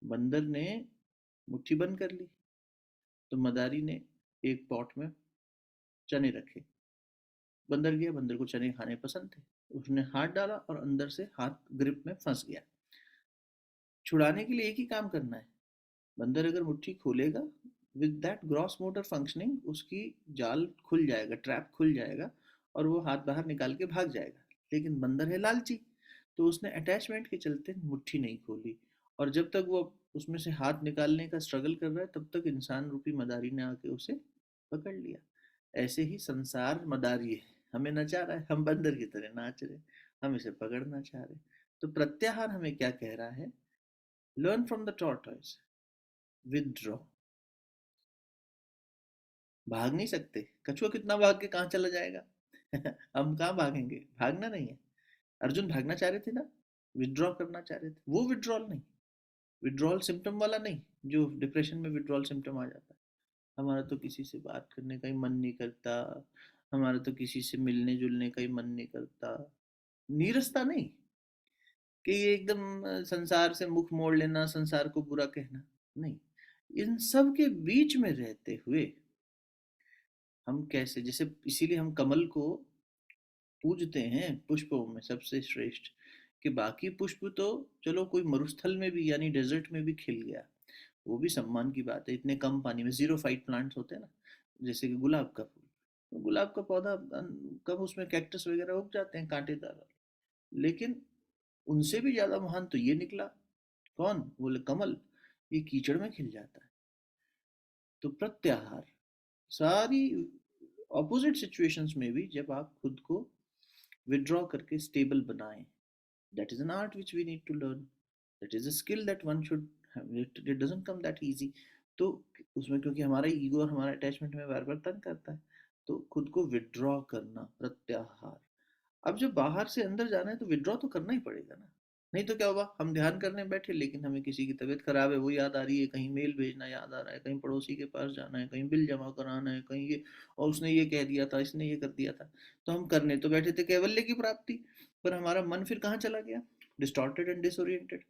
बंदर ने मुट्ठी बंद कर ली, तो मदारी ने एक पॉट में चने रखे। बंदर गया, बंदर को चने खाने पसंद थे, उसने हाथ डाला और अंदर से हाथ ग्रिप में फंस गया। छुड़ाने के लिए एक ही काम करना है, बंदर अगर मुट्ठी खोलेगा, with that gross motor functioning, उसकी जाल खुल जाएगा, ट्रैप खुल जाएगा, और वो हाथ बाहर निकाल के भाग जाएगा। लेकिन बंदर है लालची, तो उसने अटैचमेंट के चलते मुट्ठी नहीं खोली, और जब तक वो उसमें से हाथ निकालने का स्ट्रगल कर रहा है, तब तक इंसान रूपी मदारी ने आके उसे पकड़ लिया। ऐसे ही संसार मदारी है, हमें नचा रहा है, हम बंदर की तरह नाच रहे, हम इसे पकड़ना चाह रहे। तो प्रत्याहार हमें क्या कह रहा है, learn from the tortoise, withdraw. भाग नहीं सकते, कछुआ कितना भाग के कहाँ चला जाएगा हम कहाँ भागेंगे, भागना नहीं है। अर्जुन भागना चाह रहे थे ना, विड्रॉ करना चाह रहे थे, वो विड्रॉल नहीं, विड्रॉल सिम्टम वाला नहीं, जो डिप्रेशन में विड्रॉल सिम्टम आ जाता है। हमारा तो किसी से बात करने का ही मन नहीं करता, हमारा तो किसी से मिलने जुलने का ही मन नहीं करता। नीरसता नहीं कि ये एकदम संसार से मुख मोड़ लेना, संसार को बुरा कहना, नहीं। इन सब के बीच में रहते हुए हम कैसे, जैसे इसीलिए हम कमल को पूजते हैं पुष्पों में सबसे श्रेष्ठ, कि बाकी पुष्प तो चलो कोई मरुस्थल में भी यानी डेजर्ट में भी खिल गया, वो भी सम्मान की बात है। इतने कम पानी में जीरो फाइट प्लांट्स होते हैं ना, जैसे कि गुलाब का फूल, तो गुलाब का पौधा कब उसमें कैक्टस वगैरह उग जाते हैं कांटेदार, लेकिन उनसे भी ज्यादा महान तो ये निकला। कौन? बोले कमल, ये कीचड़ में खिल जाता है। तो प्रत्याहार, सारी ऑपोजिट सिचुएशंस में भी जब आप खुद को विड्रॉ करके स्टेबल बनाएं, that is an art which we need to learn, that is a skill that one should have, it doesn't come that easy। तो उसमें क्योंकि हमारा ईगो और हमारा अटैचमेंट हमें बार बार तंग करता है, तो खुद को विड्रॉ करना, प्रत्याहार। अब जब बाहर से अंदर जाना है तो विड्रॉ तो करना ही पड़ेगा ना, नहीं तो क्या होगा, हम ध्यान करने बैठे लेकिन हमें किसी की तबीयत खराब है वो याद आ रही है, कहीं मेल भेजना याद आ रहा है, कहीं पड़ोसी के पास जाना है, कहीं बिल जमा कराना है, कहीं ये, और उसने ये कह दिया था, इसने ये कर दिया था। तो हम करने तो बैठे थे कैवल्य की प्राप्ति, पर हमारा मन फिर कहाँ चला गया, डिस्टॉर्टेड एंड डिसोरिएंटेड।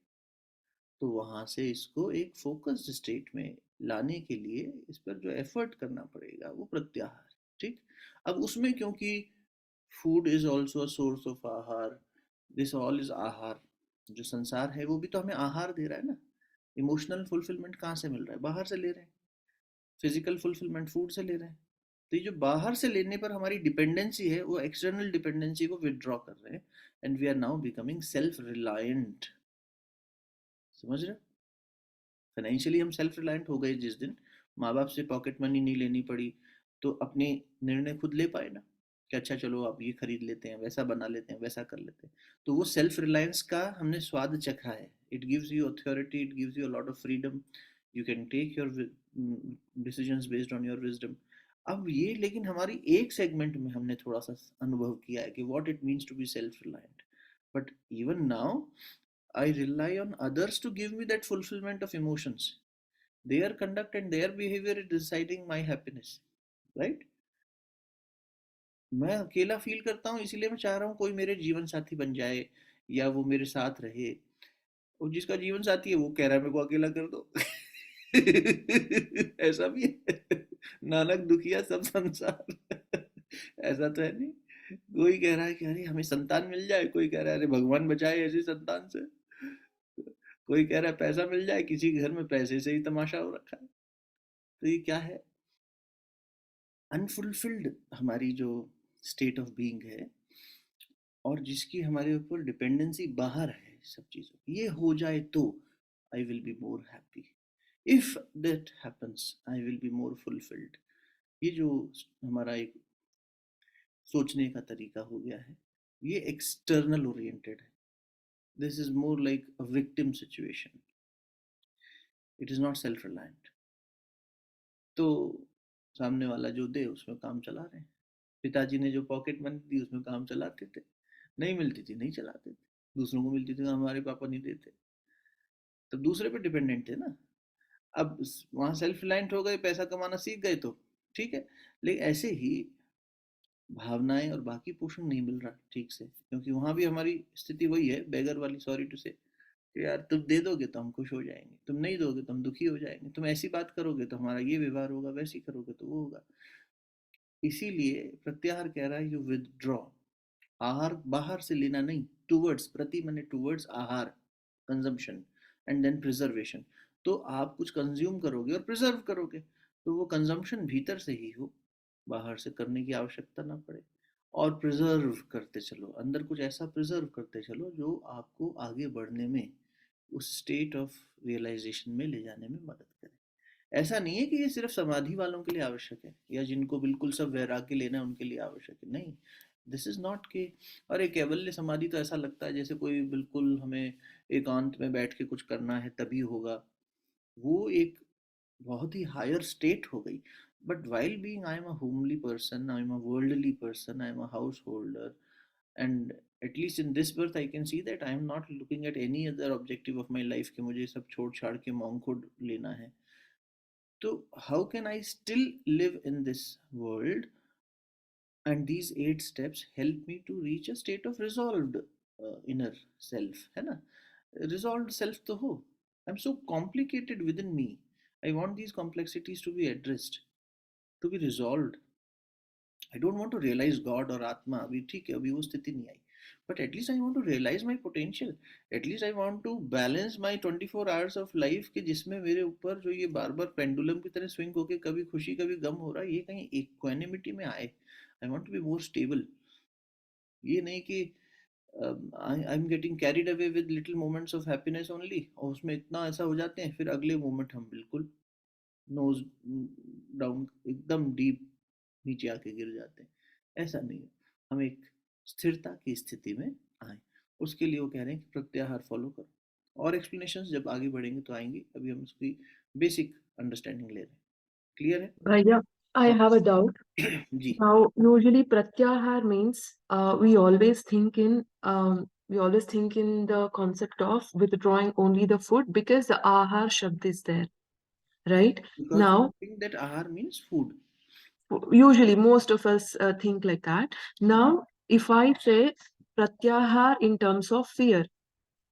तो वहां से इसको एक फोकस्ड स्टेट में लाने के लिए इस पर जो एफर्ट करना पड़ेगा वो प्रत्याहार। ठीक। अब उसमें क्योंकि food is also a source of आहार, दिस ऑल इज आहार, जो संसार है वो भी तो हमें आहार दे रहा है ना। इमोशनल फुलफिलमेंट कहाँ से मिल रहा है, बाहर से ले रहे हैं। फिजिकल फुलफिलमेंट फूड से ले रहे हैं। तो ये जो बाहर से लेने पर हमारी डिपेंडेंसी है वो एक्सटर्नल डिपेंडेंसी को विदड्रॉ कर रहे हैं, and we are now becoming self reliant. समझ रहे हो? फाइनेंशियली हम सेल्फ रिलायंट हो गए जिस दिन माँ बाप से पॉकेट मनी नहीं लेनी पड़ी, तो अपने निर्णय खुद ले पाए ना, कि अच्छा चलो आप ये खरीद लेते हैं, वैसा बना लेते हैं, वैसा कर लेते हैं। तो वो सेल्फ रिलायंस का हमने स्वाद चखा है। It gives you authority, it gives you a lot of freedom, you can take your decisions based on your wisdom. अब ये लेकिन हमारी एक सेगमेंट में हमने थोड़ा सा अनुभव किया है कि what it means to be self reliant, but even now I rely on others to give me that fulfillment of emotions. Their conduct and their behavior is deciding my happiness, right? मैं अकेला feel करता हूँ इसीलिए मैं चाह रहा हूँ कोई मेरे जीवन साथी बन जाए या वो मेरे साथ रहे। और जिसका जीवन साथी है वो कह रहा है मेरे को अकेला कर दो। ऐसा भी है। नानक दुखिया सब संसार। ऐसा तो है नहीं। कोई कह रहा है कि अरे हमें संतान मिल जाए, कोई कह रहा है अरे भगवान बचाए ऐसी संतान से, कोई कह रहा है पैसा मिल जाए, किसी के घर में पैसे से ही तमाशा हो रखा है। तो ये क्या है, अनफुलफिल्ड हमारी जो स्टेट ऑफ बीइंग है, और जिसकी हमारे ऊपर डिपेंडेंसी बाहर है सब चीज़ों की। ये हो जाए तो I will be more happy, if that happens I will be more fulfilled. ये जो हमारा एक सोचने का तरीका हो गया है, ये एक्सटर्नल ओरिएंटेड है। This is more like a victim situation, it is not self reliant. तो सामने वाला जो दे उसमें काम चला रहे हैं। पिताजी ने जो पॉकेट मनी दी उसमें काम चलाते थे, नहीं मिलती थी नहीं चलाते थे, दूसरों को मिलती थी तो हमारे पापा नहीं देते, तो दूसरे पे डिपेंडेंट थे ना। अब वहां सेल्फ रिलायंट हो गए, पैसा कमाना सीख गए तो ठीक है। लेकिन ऐसे ही भावनाएं और बाकी पोषण नहीं मिल रहा ठीक से, क्योंकि वहां भी हमारी स्थिति वही है बेगर वाली, सॉरी टू से, यार तुम दे दोगे तो हम खुश हो जाएंगे, तुम नहीं दोगे तो हम दुखी हो जाएंगे, तुम ऐसी बात करोगे तो हमारा ये व्यवहार होगा, वैसी करोगे तो वो होगा। इसीलिए प्रत्याहार कह रहा है यू विदड्रॉ। आहार बाहर से लेना नहीं, टूवर्ड्स, प्रति मने टूवर्ड्स आहार, कंजम्पशन एंड देन प्रिजर्वेशन। तो आप कुछ कंज्यूम करोगे और प्रिजर्व करोगे, तो वो कंजम्पशन भीतर से ही हो, बाहर से करने की आवश्यकता ना पड़े। और प्रिजर्व करते चलो, अंदर कुछ ऐसा प्रिजर्व करते चलो जो आपको आगे बढ़ने में, उस स्टेट ऑफ रियलाइजेशन में ले जाने में मदद करे। ऐसा नहीं है कि ये सिर्फ समाधि वालों के लिए आवश्यक है या जिनको बिल्कुल सब वैराग्य लेना है उनके लिए आवश्यक है, नहीं। दिस इज नॉट कि अरे कैवल्य समाधि तो ऐसा लगता है जैसे कोई बिल्कुल हमें एकांत में बैठ के कुछ करना है तभी होगा। वो एक बहुत ही हायर स्टेट हो गई। But while being I am a homely person, I am a worldly person, I am a house holder, and at least in this birth I can see that I am not looking at any other objective of my life कि मुझे सब छोड़ छाड़ के monk लेना है। तो how can I still live in this world, and these 8 steps help me to reach a state of resolved inner self, है ना। resolved self तो हो, I'm so complicated within me, I want these complexities to be addressed, to be resolved। I don't want to realise God और आत्मा, अभी ठीक है अभी वो स्थिति नहीं आई, but at least I want to realise my potential. At least I want to balance my 24 hours of life के, जिसमें मेरे ऊपर जो ये बार बार पेंडुलम की तरह स्विंग होके कभी खुशी कभी गम हो रहा है, ये कहीं इक्वानिमिटी में आए। I want to be more stable. ये नहीं कि I am getting carried away with little moments of happiness only, और उसमें इतना ऐसा हो जाते हैं फिर अगले मोमेंट हम बिल्कुल नोज डाउन एकदम डीप नीचे आके गिर जाते हैं। ऐसा नहीं है, हम एक स्थिरता की स्थिति में आए। उसके लिए वो कह रहे हैं कि प्रत्याहार फॉलो करो। और एक्सप्लेनेशन जब आगे बढ़ेंगे तो आएंगी, अभी हम उसकी बेसिक अंडरस्टैंडिंग ले रहे हैं. क्लियर है? Bhaiya, I हाँ. have a doubt. Ji. Now, usually pratyahar means we always think in the concept of withdrawing only the food because the ahar shabd is there, right? Because we Now, think that ahar means food. usually most of us think like that. Now, if I say pratyahar in terms of fear,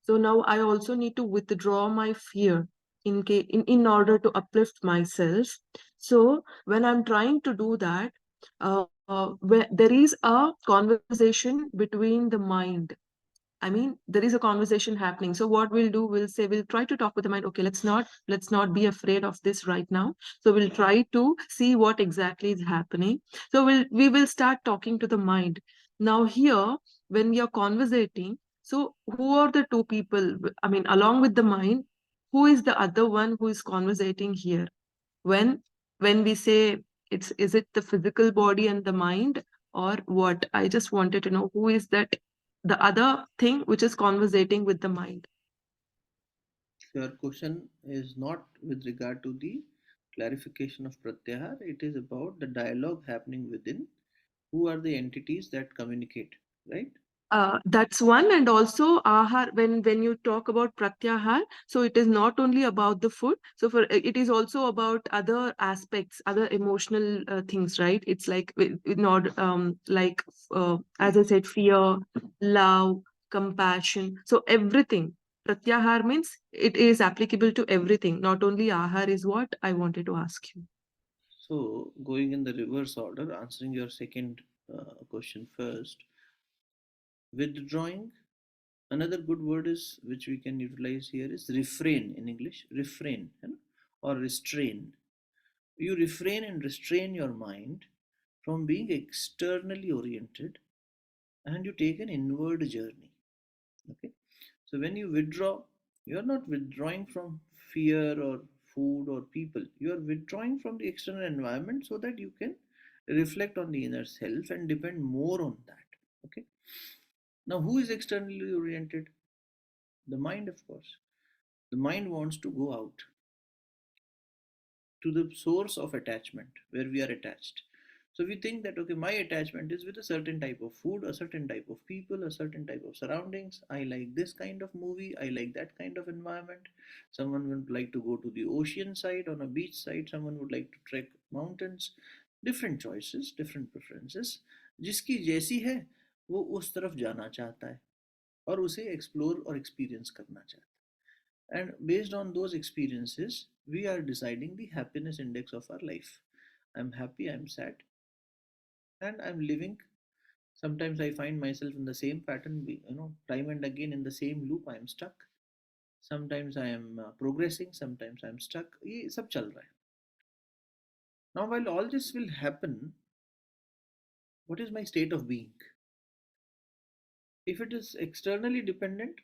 so now I also need to withdraw my fear in order to uplift myself. So when I'm trying to do that, where there is a conversation between the mind. I mean, there is a conversation happening. So what we'll do, we'll say, we'll try to talk with the mind. Okay, let's not be afraid of this right now. So we'll try to see what exactly is happening. So we will start talking to the mind. Now here, when we are conversating, so who are the two people? I mean, along with the mind, who is the other one who is conversating here? When we say it's is it the physical body and the mind or what? I just wanted to know who is that the other thing which is conversating with the mind. Your question is not with regard to the clarification of pratyahar, it is about the dialogue happening within. Who are the entities that communicate, right? That's one, and also ahar. When you talk about pratyahar, so it is not only about the food. So for it is also about other aspects, other emotional things, right? It's like not like as I said, fear, love, compassion. So everything. Pratyahar means it is applicable to everything. Not only ahar is what I wanted to ask you. So, going in the reverse order, answering your second question first, withdrawing. Another good word is which we can utilize here is refrain in English. Refrain, है ना? Or restrain. You refrain and restrain your mind from being externally oriented, and you take an inward journey. Okay. So when you withdraw, you are not withdrawing from fear or food or people. You are withdrawing from the external environment so that you can reflect on the inner self and depend more on that. Okay. Now, who is externally oriented? The mind, of course. The mind wants to go out to the source of attachment where we are attached. So we think that okay, my attachment is with a certain type of food, a certain type of people, a certain type of surroundings. I like this kind of movie, I like that kind of environment. Someone would like to go to the ocean side, on a beach side, someone would like to trek mountains. Different choices, different preferences. जिसकी जैसी है वो उस तरफ जाना चाहता है और उसे एक्सप्लोर और एक्सपीरियंस करना चाहता है. And based on those experiences, we are deciding the happiness index of our life. I'm happy, I'm sad, and I'm living. Sometimes I find myself in the same pattern, time and again in the same loop. I'm stuck. Sometimes I am progressing, sometimes I'm stuck. ये सब चल रहा है. Now, while all this will happen, what is my state of being? If it is externally dependent,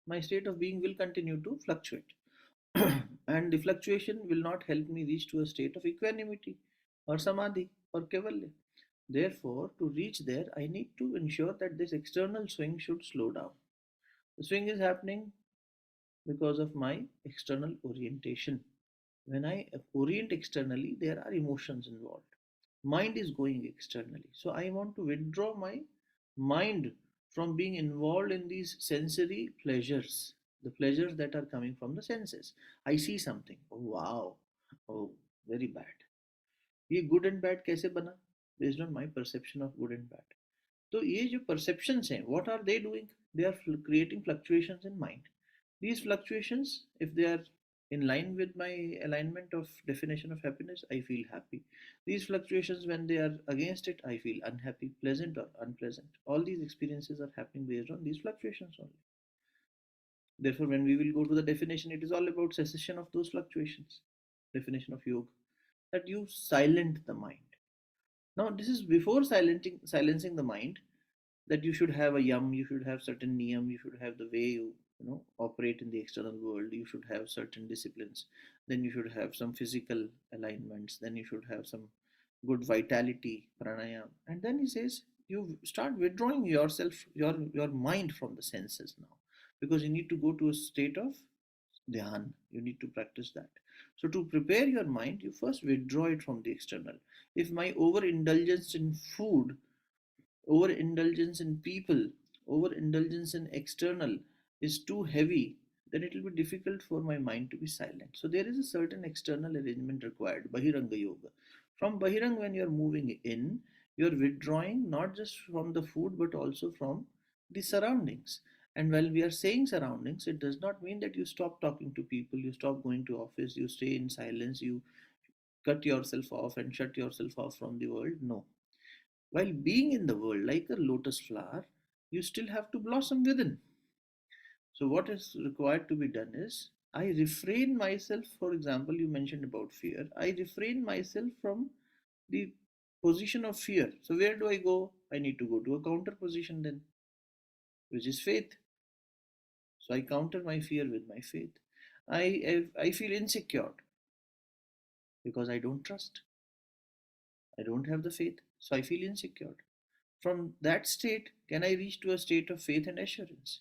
my state of being will continue to fluctuate. And the fluctuation will not help me reach to a state of equanimity or samadhi or kevalya. Therefore, to reach there, I need to ensure that this external swing should slow down. The swing is happening because of my external orientation. When I orient externally, there are emotions involved. Mind is going externally. So I want to withdraw my mind from being involved in these sensory pleasures, the pleasures that are coming from the senses. I see something. Oh, wow. Oh, very bad. ये good and bad कैसे बना? Based on my perception of good and bad. तो ये जो perceptions हैं, what are they doing? They are creating fluctuations in mind. These fluctuations, if they are in line with my alignment of definition of happiness, I feel happy. These fluctuations, when they are against it, I feel unhappy, pleasant or unpleasant. All these experiences are happening based on these fluctuations only. Therefore, when we will go to the definition, it is all about cessation of those fluctuations. Definition of yoga, that you silent the mind. Now, this is before silencing the mind, that you should have a yum, you should have certain niyam, you should have the way you operate in the external world, you should have certain disciplines, then you should have some physical alignments, then you should have some good vitality, pranayam, and then he says you start withdrawing yourself, your mind from the senses now, because you need to go to a state of dhyan, you need to practice that. So to prepare your mind, you first withdraw it from the external. If my overindulgence in food, overindulgence in people, overindulgence in external is too heavy, then it will be difficult for my mind to be silent. So there is a certain external arrangement required, Bahiranga Yoga. From Bahirang, when you are moving in, you are withdrawing not just from the food but also from the surroundings. And while we are saying surroundings, it does not mean that you stop talking to people, you stop going to office, you stay in silence, you cut yourself off and shut yourself off from the world. No, while being in the world like a lotus flower, you still have to blossom within. So, what is required to be done is I refrain myself. For example, you mentioned about fear. I refrain myself from the position of fear. So, where do I go? I need to go to a counter position then, which is faith. So, I counter my fear with my faith. I feel insecure because I don't trust. I don't have the faith. So, I feel insecure. From that state, can I reach to a state of faith and assurance?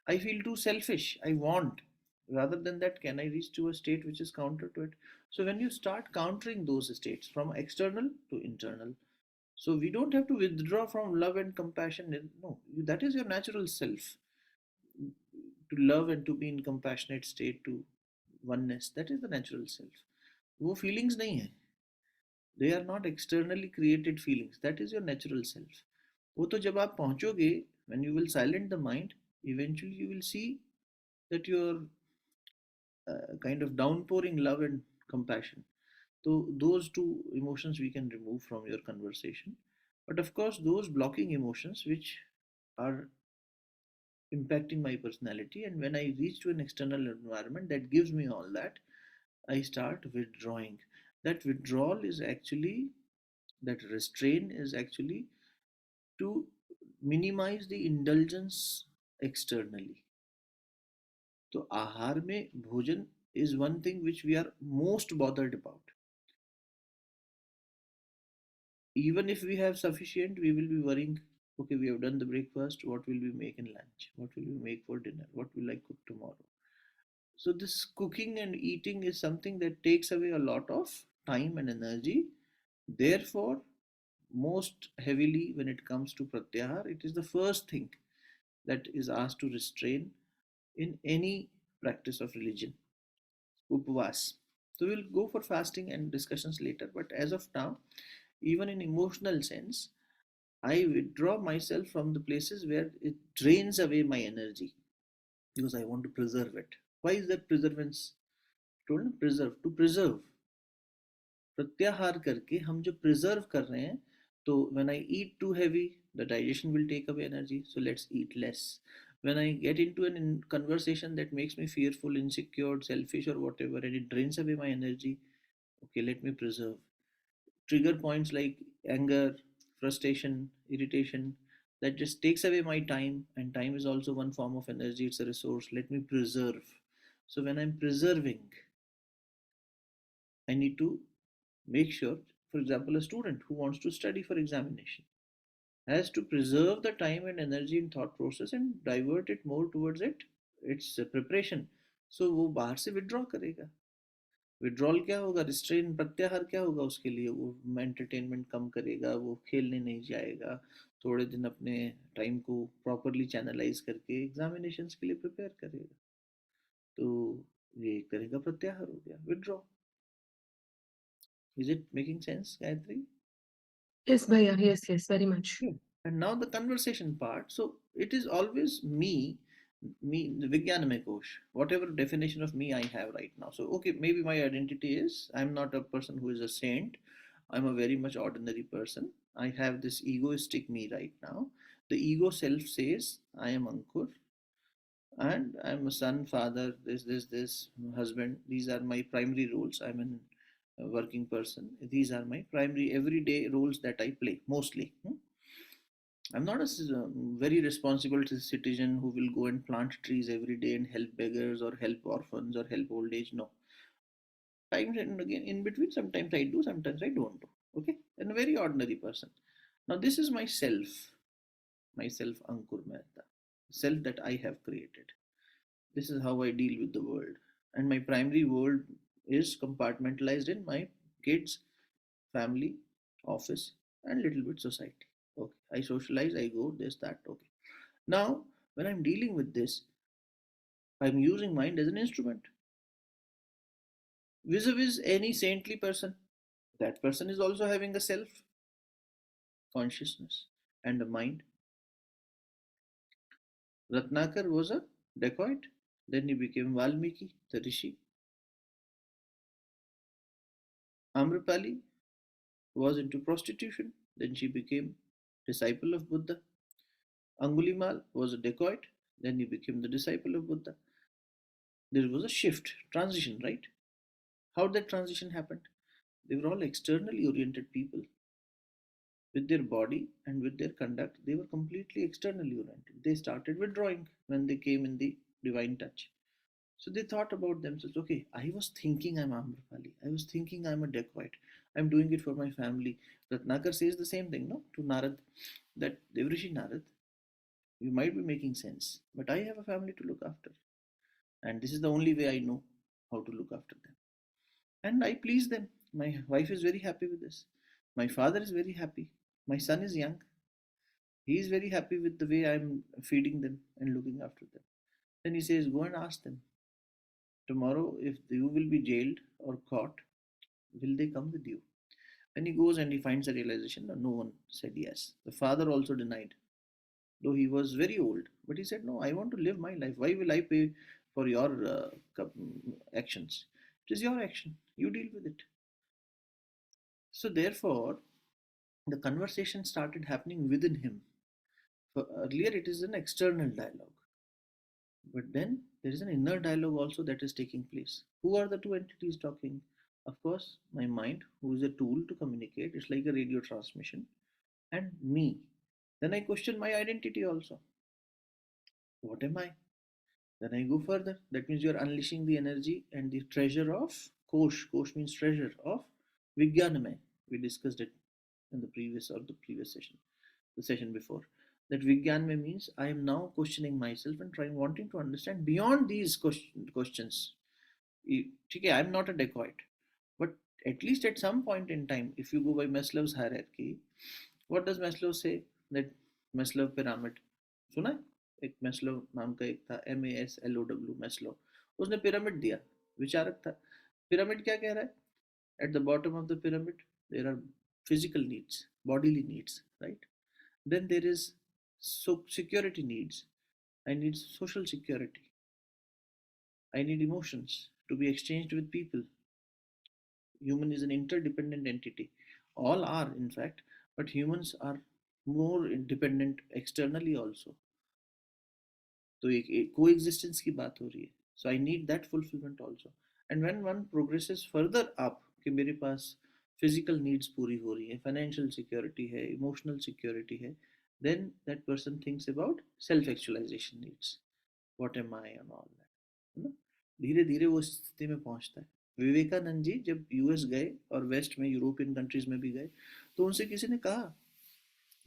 I feel too selfish. I want. Rather than that, can I reach to a state which is counter to it? So when you start countering those states from external to internal, so we don't have to withdraw from love and compassion. No, that is your natural self. To love and to be in compassionate state, to oneness, that is the natural self. वो feelings नहीं है. They are not externally created feelings. That is your natural self. वो तो जब आप पहुंचोगे, when you will silent the mind, eventually you will see that you are kind of downpouring love and compassion. So those two emotions we can remove from your conversation. But of course, those blocking emotions which are impacting my personality, and when I reach to an external environment that gives me all that, I start withdrawing. That withdrawal is actually, that restraint is actually to minimize the indulgence externally. तो आहार में भोजन is one thing which we are most bothered about. Even if we have sufficient, we will be worrying, okay, we have done the breakfast, what will we make in lunch, what will we make for dinner, what will I cook tomorrow? So this cooking and eating is something that takes away a lot of time and energy. Therefore, most heavily when it comes to pratyahar, it is the first thing that is asked to restrain in any practice of religion, upvas. So we'll go for fasting and discussions later, but as of now, even in emotional sense, I withdraw myself from the places where it drains away my energy because I want to preserve it. Why is that preservance? Told preserve, to preserve. प्रत्याहार करके हम जो preserve कर रहे हैं, तो when I eat too heavy, the digestion will take away energy, so let's eat less. When I get into an conversation that makes me fearful, insecure, selfish or whatever, and it drains away my energy, okay, let me preserve. Trigger points like anger, frustration, irritation, that just takes away my time, and time is also one form of energy, it's a resource, let me preserve. So when I'm preserving, I need to make sure, for example, a student who wants to study for examination has to preserve the time and energy in thought process and divert it more towards its preparation. So वो बाहर से withdraw करेगा. Withdrawal क्या होगा, restrain, प्रत्याहार क्या होगा उसके लिए, वो एंटरटेनमेंट कम करेगा, वो खेलने नहीं जाएगा, थोड़े दिन अपने टाइम को प्रॉपरली चैनलाइज करके एग्जामिनेशंस के लिए प्रिपेयर करेगा. तो ये एक तरह का प्रत्याहार हो गया, withdraw. Is it making sense, Gayatri? Yes, Bhaiya. Yes, very much. Good. And now the conversation part. So it is always the Vijnanamay Kosh, whatever definition of me I have right now. So, okay, maybe my identity is I'm not a person who is a saint. I'm a very much ordinary person. I have this egoistic me right now. The ego self says I am Ankur and I'm a son, father, this, husband. These are my primary roles. I'm a working person. These are my primary everyday roles that I play mostly. I'm not a very responsible citizen who will go and plant trees every day and help beggars or help orphans or help old age. No. Times and again in between, sometimes I do, sometimes I don't do. Okay? And a very ordinary person. Now, this is myself Ankur Mehta, self that I have created. This is how I deal with the world. And my primary world is compartmentalized in my kids, family, office, and little bit society. Okay, I socialize, I go this, that. Okay. Now, when I'm dealing with this, I'm using mind as an instrument vis-a-vis any saintly person. That person is also having a self consciousness and a mind. Ratnakar was a dacoit, then he became Valmiki, the rishi. Amrapali was into prostitution, then she became disciple of Buddha. Angulimal was a dacoit, then he became the disciple of Buddha. There was a shift, transition, right? How that transition happened? They were all externally oriented people. With their body and with their conduct, they were completely externally oriented. They started withdrawing when they came in the divine touch. So they thought about themselves, okay, I was thinking I'm Amrapali. I was thinking I'm a dacoit. I'm doing it for my family. Ratnakar says the same thing, no, to Narad, that Devrishi Narad, you might be making sense, but I have a family to look after. And this is the only way I know how to look after them. And I please them. My wife is very happy with this. My father is very happy. My son is young. He is very happy with the way I'm feeding them and looking after them. Then he says, go and ask them. Tomorrow, if you will be jailed or caught, will they come with you? When he goes and he finds a realization, no one said yes. The father also denied, though he was very old. But he said, no, I want to live my life. Why will I pay for your actions? It is your action. You deal with it. So, therefore, the conversation started happening within him. For earlier, it is an external dialogue. But then there is an inner dialogue also that is taking place. Who are the two entities talking? Of course, my mind, who is a tool to communicate, it's like a radio transmission, and me. Then I question my identity also. What am I? Then I go further. That means you are unleashing the energy and the treasure of Kosh. Kosh means treasure of Vijnanamay. We discussed it in the previous session, the session before. That Vijnanamay means I am now questioning myself and trying, wanting to understand beyond these questions. Okay, I'm not a dacoit, but at least at some point in time, if you go by Maslow's hierarchy, what does Maslow say? That Maslow pyramid, सुना है? एक Maslow नाम का एक था, MASLOW, Maslow. उसने pyramid दिया, विचारक था. पिरामिड क्या कह रहा है? At the bottom of the pyramid, there are physical needs, bodily needs, right? Then there is security needs. I need social security. I need emotions to be exchanged with people. Human is an interdependent entity. All are, in fact, but humans are more independent externally also. तो एक coexistence की बात हो रही है. So I need that fulfillment also. And when one progresses further up, कि मेरे पास physical needs पूरी हो रही है, financial security है, emotional security है, then that person thinks about self-actualization needs. What am I and all that. है ना? धीरे धीरे वो स्थिति में पहुंचता है. विवेकानंद जी जब यूएस गए और वेस्ट में यूरोपियन कंट्रीज में भी गए, तो उनसे किसी ने कहा,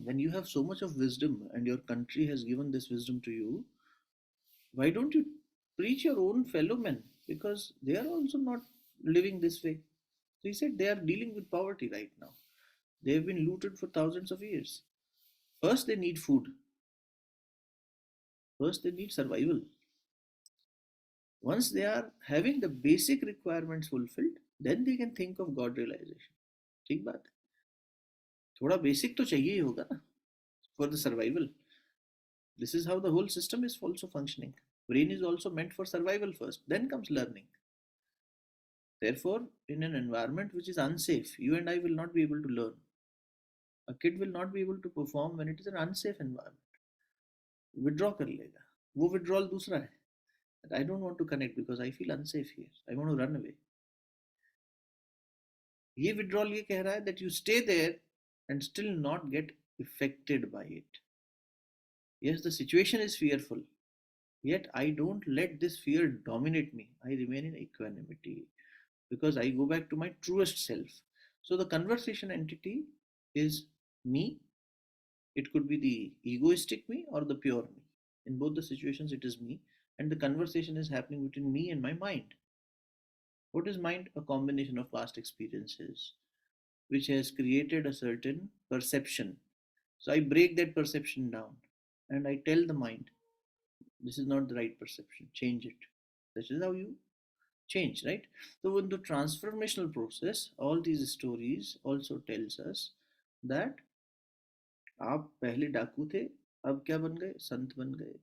when you have so much of wisdom and your country has given this wisdom to you, why don't you preach your own fellow men, because they are also not living this way. So he said they are dealing with poverty right now. They have been looted for thousands of years. First they need food, first they need survival. Once they are having the basic requirements fulfilled, then they can think of God realization. ठीक बात है. थोड़ा basic तो चाहिए ही होगा ना for the survival. This is how the whole system is also functioning. Brain is also meant for survival first, then comes learning. Therefore, in an environment which is unsafe, you and I will not be able to learn. A kid will not be able to perform when it is an unsafe environment. Withdraw कर लेगा. वो withdrawal दूसरा है. That I don't want to connect because I feel unsafe here. I want to run away. ये withdrawal ये कह रहा है that you stay there and still not get affected by it. Yes, the situation is fearful. Yet I don't let this fear dominate me. I remain in equanimity because I go back to my truest self. So the conversation entity is me. It could be the egoistic me or the pure me. In both the situations, it is me, and the conversation is happening between me and my mind. What is mind? A combination of past experiences which has created a certain perception. So I break that perception down and I tell the mind, this is not the right perception, change it. This is how you change, right? So in the transformational process, all these stories also tells us that आप पहले डाकू थे, अब क्या बन गए? संत बन गए.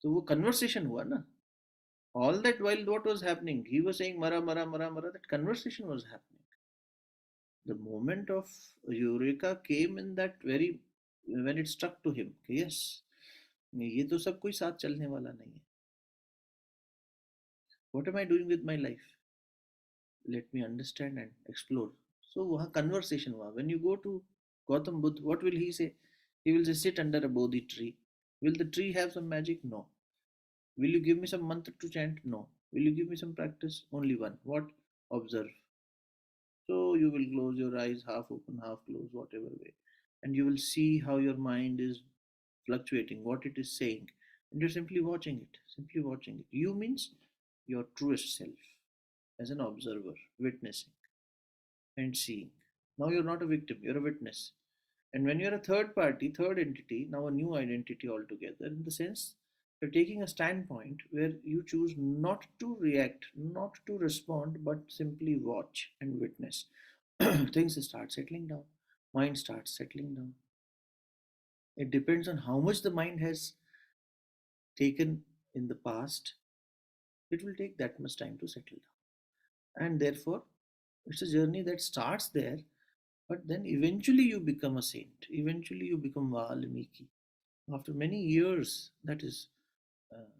तो वो कन्वर्सेशन हुआ ना. All that while what was happening, he was saying mara mara mara mara. That conversation was happening. The moment of eureka came in that very when it struck to him. Yes, ये तो सब कोई साथ चलने वाला नहीं है. What am I doing with my life? Let me understand and explore. So वहाँ conversation हुआ. When you go to Gautam Buddha, what will he say? He will say, sit under a Bodhi tree. Will the tree have some magic? No. Will you give me some mantra to chant? No. Will you give me some practice? Only one. What? Observe. So you will close your eyes, half open, half closed, whatever way. And you will see how your mind is fluctuating, what it is saying. And you're simply watching it, simply watching it. You means your truest self as an observer, witnessing and seeing. Now you're not a victim, you're a witness. And when you're a third party, third entity, now a new identity altogether, in the sense you're taking a standpoint where you choose not to react, not to respond, but simply watch and witness. Things start settling down. Mind starts settling down. It depends on how much the mind has taken in the past. It will take that much time to settle down. And therefore, it's a journey that starts there, but then eventually you become a saint. Eventually you become Valmiki. After many years, that is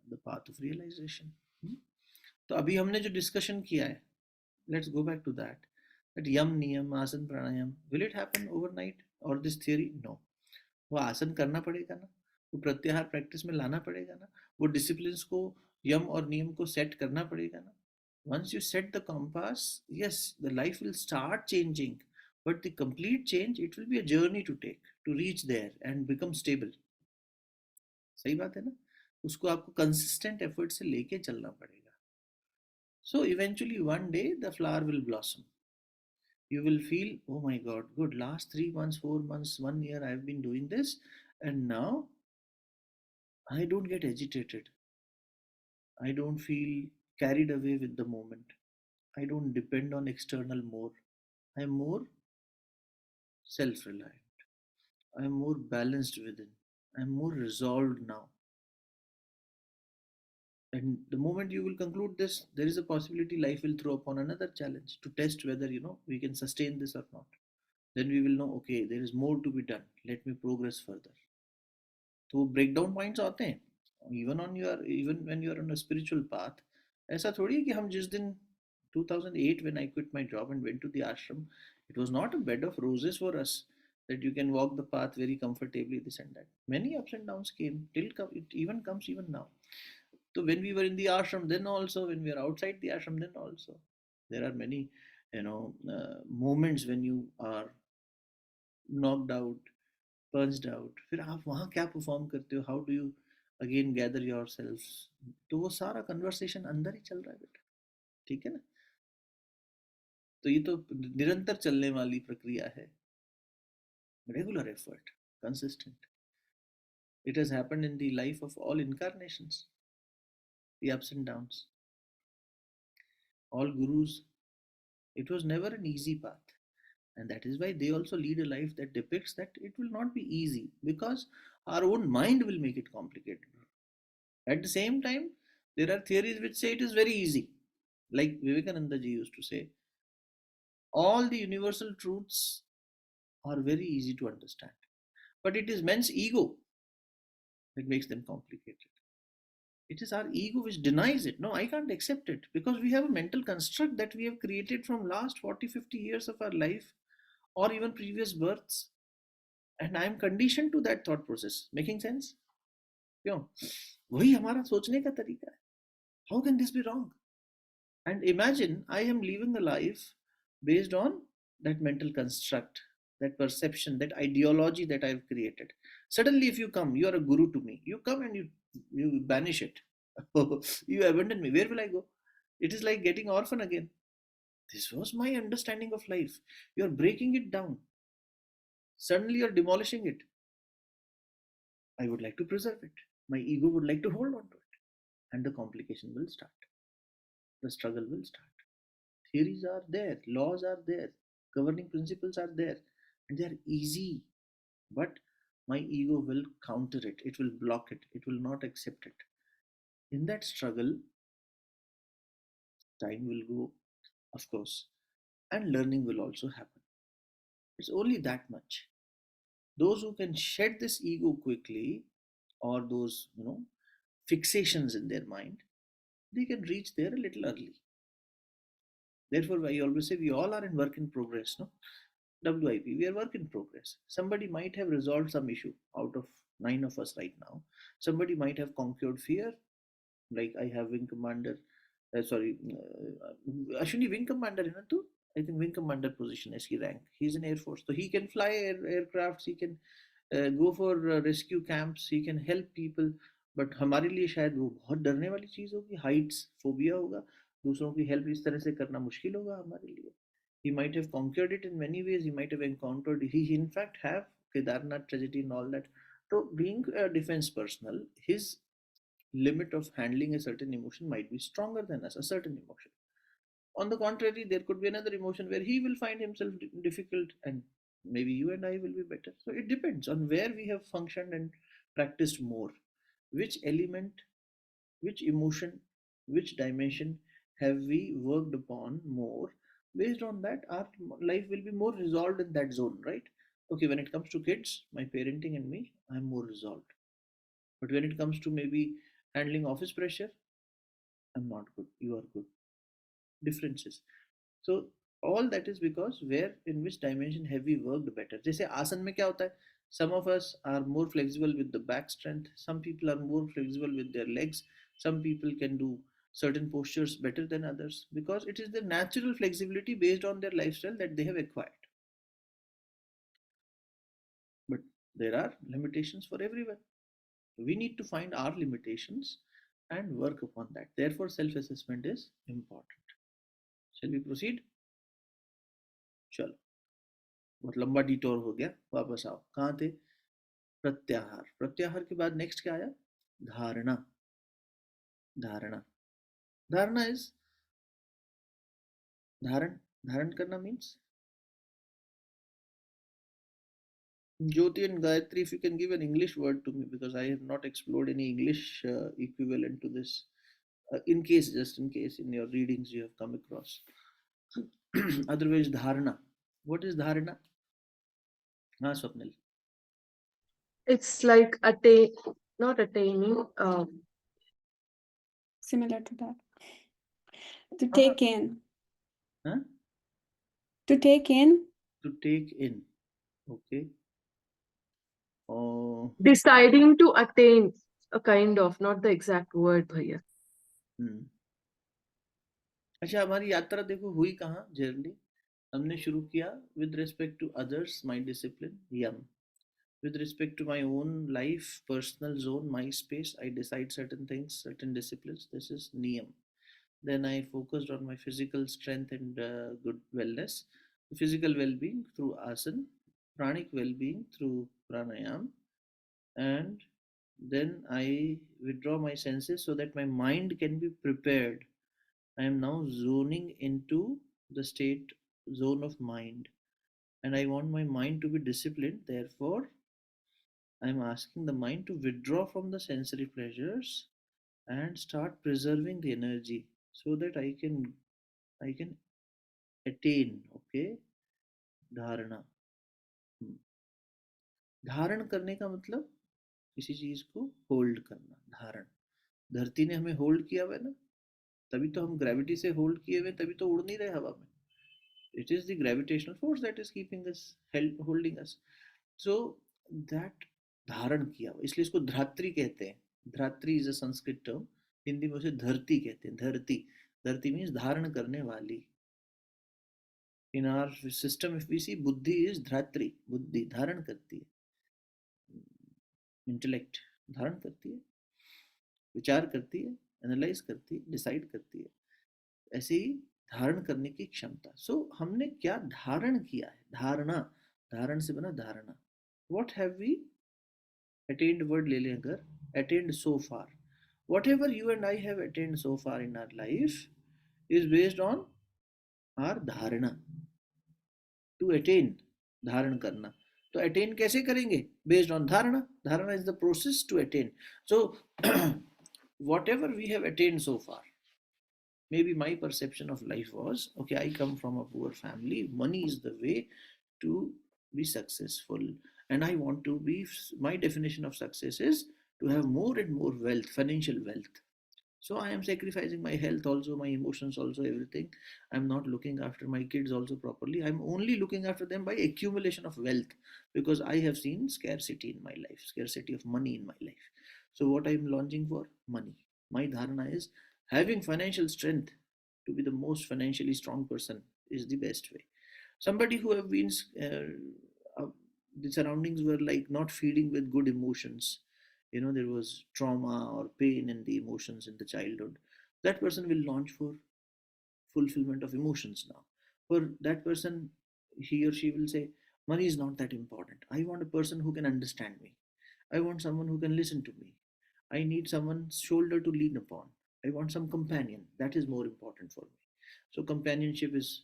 the path of realization. तो अभी हमने जो discussion किया है, let's go back to that yam niyam आसन प्राणायाम, will it happen overnight or this theory? No. वो आसन करना पड़ेगा ना, वो प्रत्याहार प्रैक्टिस में लाना पड़ेगा ना, वो डिसिप्लिन को यम और नियम को सेट करना पड़ेगा ना. Once you set the compass, yes, the life will start changing, but the complete change, it will be a journey to take to reach there and become stable. सही बात है ना. उसको आपको कंसिस्टेंट एफर्ट से लेके चलना पड़ेगा. So eventually one day the flower will blossom. You will feel, oh my god, good, last 3 months, 4 months, 1 year I've been doing this, and now I don't get agitated. I don't feel carried away with the moment. I don't depend on external more. I'm more self reliant. I'm more balanced within. I'm more resolved now. And the moment you will conclude this, there is a possibility life will throw upon another challenge to test whether we can sustain this or not. Then we will know, okay, there is more to be done. Let me progress further. तो breakdown points आते हैं. Even when you are on a spiritual path, ऐसा थोड़ी है कि हम जिस दिन 2008 when I quit my job and went to the ashram, it was not a bed of roses for us that you can walk the path very comfortably, this and that. Many ups and downs came till it even comes even now. So when we were in the ashram, then also when we are outside the ashram, then also there are many moments when you are knocked out, punched out. फिर आप वहाँ क्या perform करते हो? How do you again gather your self? तो वो सारा conversation अंदर ही चल रहा है बेटा. ठीक है ना. तो ये तो निरंतर चलने वाली प्रक्रिया है. Regular effort, consistent. It has happened in the life of all incarnations, the ups and downs. All gurus, it was never an easy path. And that is why they also lead a life that depicts that it will not be easy, because our own mind will make it complicated. At the same time, there are theories which say it is very easy. Like Vivekananda ji used to say, all the universal truths are very easy to understand. But it is men's ego that makes them complicated. It is our ego which denies it. No, I can't accept it, because we have a mental construct that we have created from last 40, 50 years of our life, or even previous births. And I am conditioned to that thought process. Making sense? क्यों? वही हमारा सोचने का तरीका है. How can this be wrong? And imagine I am living a life based on that mental construct, that perception, that ideology that I've created. Suddenly, if you come, you are a guru to me. You come and you banish it. You abandon me. Where will I go? It is like getting orphan again. This was my understanding of life. You're breaking it down. Suddenly you're demolishing it. I would like to preserve it. My ego would like to hold on to it. And the complication will start. The struggle will start. Theories are there, laws are there, governing principles are there, and they are easy. But my ego will counter it, it will block it, it will not accept it. In that struggle, time will go, of course, and learning will also happen. It's only that much. Those who can shed this ego quickly, or those, fixations in their mind, they can reach there a little early. Therefore, I always say we all are in work in progress, no? WIP, we are work in progress. Somebody might have resolved some issue out of nine of us right now. Somebody might have conquered fear, like I have Wing Commander. Ashwini Wing Commander, too. I think Wing Commander position is he rank. He's in Air Force, so he can fly aircrafts. He can go for rescue camps. He can help people. But हमारे लिए शायद वो बहुत डरने वाली चीज़ होगी, Heights phobia होगा, दूसरों की हेल्प इस तरह से करना मुश्किल होगा हमारे लिए. He might have conquered it in many ways. He might have encountered. He in fact have Kedarnath tragedy and all that. So being a defense personnel, his limit of handling a certain emotion might be stronger than us. A certain emotion. On the contrary, there could be another emotion where he will find himself difficult, and maybe you and I will be better. So it depends on where we have functioned and practiced more. Which element, which emotion, which dimension have we worked upon more? Based on that, our life will be more resolved in that zone, right? Okay, when it comes to kids, my parenting and me, I'm more resolved. But when it comes to maybe handling office pressure, I'm not good. You are good. Differences. So all that is because where in which dimension have we worked better. जैसे आसन में क्या होता है? Some of us are more flexible with the back strength. Some people are more flexible with their legs. Some people can do certain postures better than others because it is the natural flexibility based on their lifestyle that they have acquired. But there are limitations for everyone. We need to find our limitations and work upon that. Therefore, self-assessment is important. Shall we proceed? चलो, बहुत लंबा detour हो गया. वापस आओ. कहाँ थे? प्रत्याहार. प्रत्याहार के बाद नेक्स्ट क्या आया? धारणा. धारणा. धारणा इज धारण. धारण करना means Jyoti and Gayatri, if you can give an English word to me, because I have not explored any English equivalent to this. In case, just in case, in your readings you have come across. Otherwise, dharana. What is dharana? Ah, Swapnil. It's like not attaining. Similar to that. To take in. Huh? To take in. To take in. Okay. Oh. Deciding to attain a kind of, not the exact word, भैया. अच्छा, हमारी यात्रा देखो हुई कहाँ journey. हमने शुरू किया with respect to others, my discipline, yam. With respect to my own life, personal zone, my space, I decide certain things, certain disciplines. This is niyam. Then I focused on my physical strength and good wellness, physical well-being through asana, pranic well-being through pranayam, and then I withdraw my senses so that my mind can be prepared. I am now zoning into the state zone of mind, and I want my mind to be disciplined. Therefore, I am asking the mind to withdraw from the sensory pleasures and start preserving the energy so that I can attain. Okay, dharana. धारण करने का मतलब किसी चीज को hold करना. धारण. धरती ने हमें होल्ड किया हुआ है ना, तभी तो हम ग्रेविटी से होल्ड किए हुए, तभी तो उड़ नहीं रहे हवा में. It is the gravitational force that is keeping us holding us. So that धारण किया हुआ, इसलिए इसको धात्री कहते हैं. धात्री is a Sanskrit term. Hindi में उसे धरती कहते हैं. धरती. धरती मीन्स धारण करने वाली. In our system, if we see, बुद्धि is धात्री. बुद्धि धारण करती है. इंटेलेक्ट धारण करती है, विचार करती है, एनालाइज करती है, डिसाइड करती है. ऐसे ही धारण करने की क्षमता. सो हमने क्या धारण किया है? धारणा, धारण से बना धारणा. What have we attend? Word ले लें अगर, attend so far. Whatever you and I have attained so far in our life is based on our dharana. To attain, धारण करना. तो attain कैसे करेंगे? Based on dharana. Dharana is the process to attain. So whatever we have attained so far, maybe my perception of life was, okay, I come from a poor family, money is the way to be successful, and I want to be, my definition of success is to have more and more wealth, financial wealth. So I am sacrificing my health also, my emotions also, everything. I'm not looking after my kids also properly. I'm only looking after them by accumulation of wealth, because I have seen scarcity in my life, scarcity of money in my life. So what I'm launching for? Money. My dharana is having financial strength to be the most financially strong person is the best way. Somebody who have been, the surroundings were like not feeding with good emotions, there was trauma or pain in the emotions in the childhood, that person will launch for fulfillment of emotions now. For that person, he or she will say, money is not that important. I want a person who can understand me. I want someone who can listen to me. I need someone's shoulder to lean upon. I want some companion. That is more important for me. So companionship is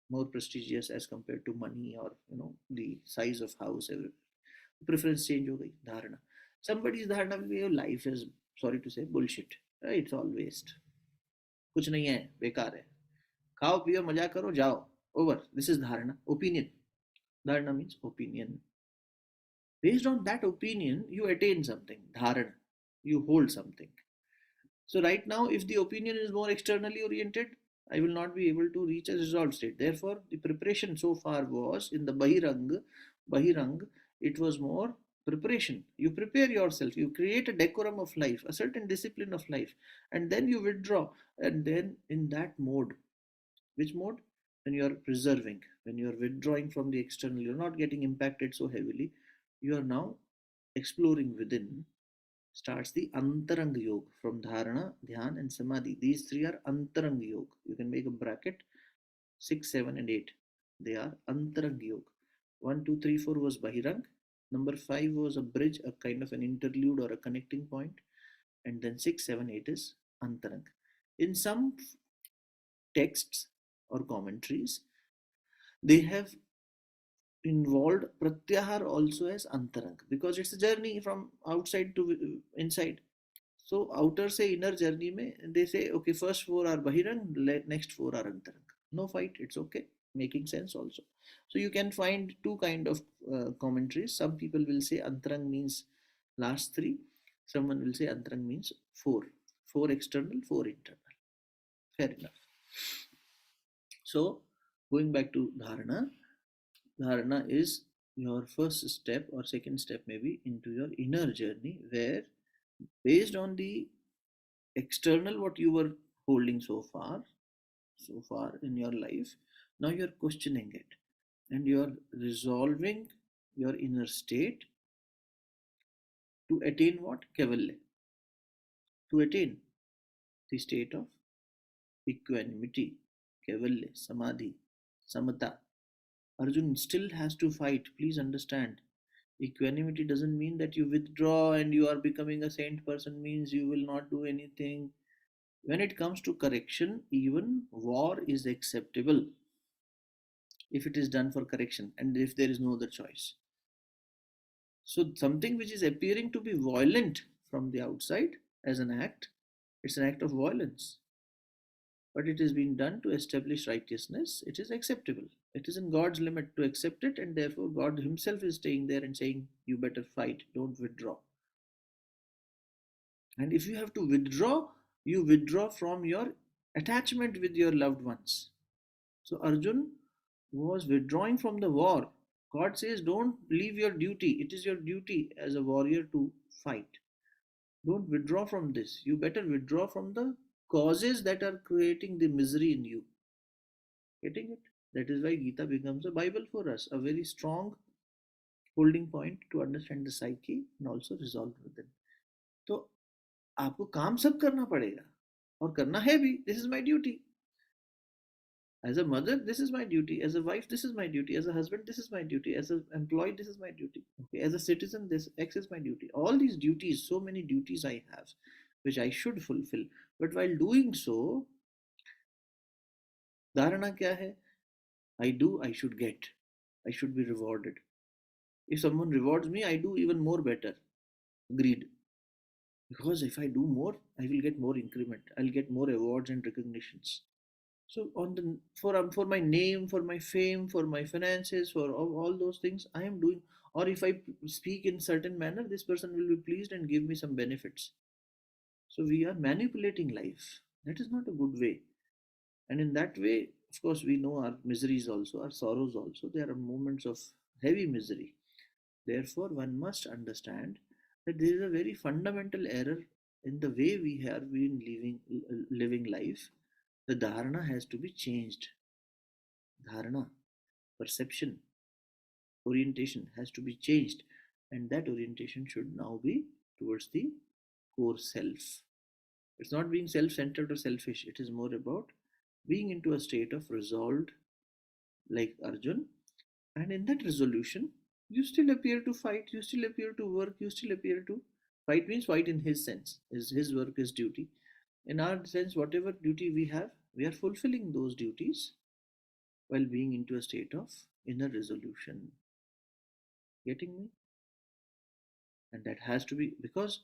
more prestigious as compared to money or the size of house. Preference change हो गई. Dharana. Somebody's dharana will be, your life is, sorry to say, bullshit. It's all waste. कुछ नहीं है, बेकार है. खाओ पियो मजा करो जाओ. Over. This is dharana. Opinion. Dharana means opinion. Based on that opinion, you attain something. Dharana. You hold something. So right now, if the opinion is more externally oriented, I will not be able to reach a resolved state. Therefore, the preparation so far was in the Bahirang, it was more preparation. You prepare yourself, you create a decorum of life, a certain discipline of life, and then you withdraw. And then in that mode, which mode? When you are preserving, when you are withdrawing from the external, you're not getting impacted so heavily, you are now exploring within, starts the Antarang Yoga from Dharana, Dhyan, and Samadhi. These three are Antarang Yoga. You can make a bracket 6, 7, and 8. They are Antarang Yoga. 1, 2, 3, 4 was Bahirang. Number 5 was a bridge, a kind of an interlude or a connecting point. And then 6, 7, 8 is Antarang. In some texts or commentaries, they have involved Pratyahar also as Antarang, because it's a journey from outside to inside. So outer say inner journey में they say, okay, first 4 are Bahirang, next 4 are Antarang. No fight, it's okay, making sense also. So you can find two kind of commentaries. Some people will say Antarang means last 3. Someone will say Antarang means 4. 4 external, 4 internal. Fair enough. So going back to Dharana, Dharana is your first step or second step maybe into your inner journey, where based on the external what you were holding so far in your life, now you're questioning it and you're resolving your inner state to attain what? Kaivalya. To attain the state of equanimity, Kaivalya, Samadhi, Samata. Arjun still has to fight, please understand. Equanimity doesn't mean that you withdraw and you are becoming a saint person, means you will not do anything. When it comes to correction, even war is acceptable if it is done for correction and if there is no other choice. So something which is appearing to be violent from the outside as an act, it's an act of violence. But it is being done to establish righteousness, it is acceptable. It is in God's limit to accept it, and therefore God Himself is staying there and saying, you better fight, don't withdraw. And if you have to withdraw, you withdraw from your attachment with your loved ones. So Arjun was withdrawing from the war. God says, don't leave your duty. It is your duty as a warrior to fight. Don't withdraw from this. You better withdraw from the causes that are creating the misery in you. Getting it? That is why Gita becomes a Bible for us, a very strong holding point to understand the psyche and also resolve within. तो आपको काम सब करना पड़ेगा और करना है भी. This is my duty. As a mother, this is my duty. As a wife, this is my duty. As a husband, this is my duty. As an employee, this is my duty. Okay. As a citizen, this X is my duty. All these duties, so many duties I have, which I should fulfill. But while doing so, dharana kya hai? I do, I should get. I should be rewarded. If someone rewards me, I do even more better. Greed. Because if I do more, I will get more increment. I'll get more awards and recognitions. So on the for my name, for my fame, for my finances, for all those things, I am doing. Or if I speak in certain manner, this person will be pleased and give me some benefits. So we are manipulating life. That is not a good way. And in that way, of course, we know our miseries also, our sorrows also. There are moments of heavy misery. Therefore, one must understand that there is a very fundamental error in the way we have been living life. The dharana has to be changed. Dharana, perception, orientation has to be changed, and that orientation should now be towards the core self. It's not being self-centered or selfish. It is more about being into a state of resolved, like Arjun, and in that resolution, you still appear to fight, you still appear to work, you still appear to fight. Means fight in his sense, is his work, his duty. In our sense, whatever duty we have, we are fulfilling those duties while being into a state of inner resolution. Getting me? And that has to be because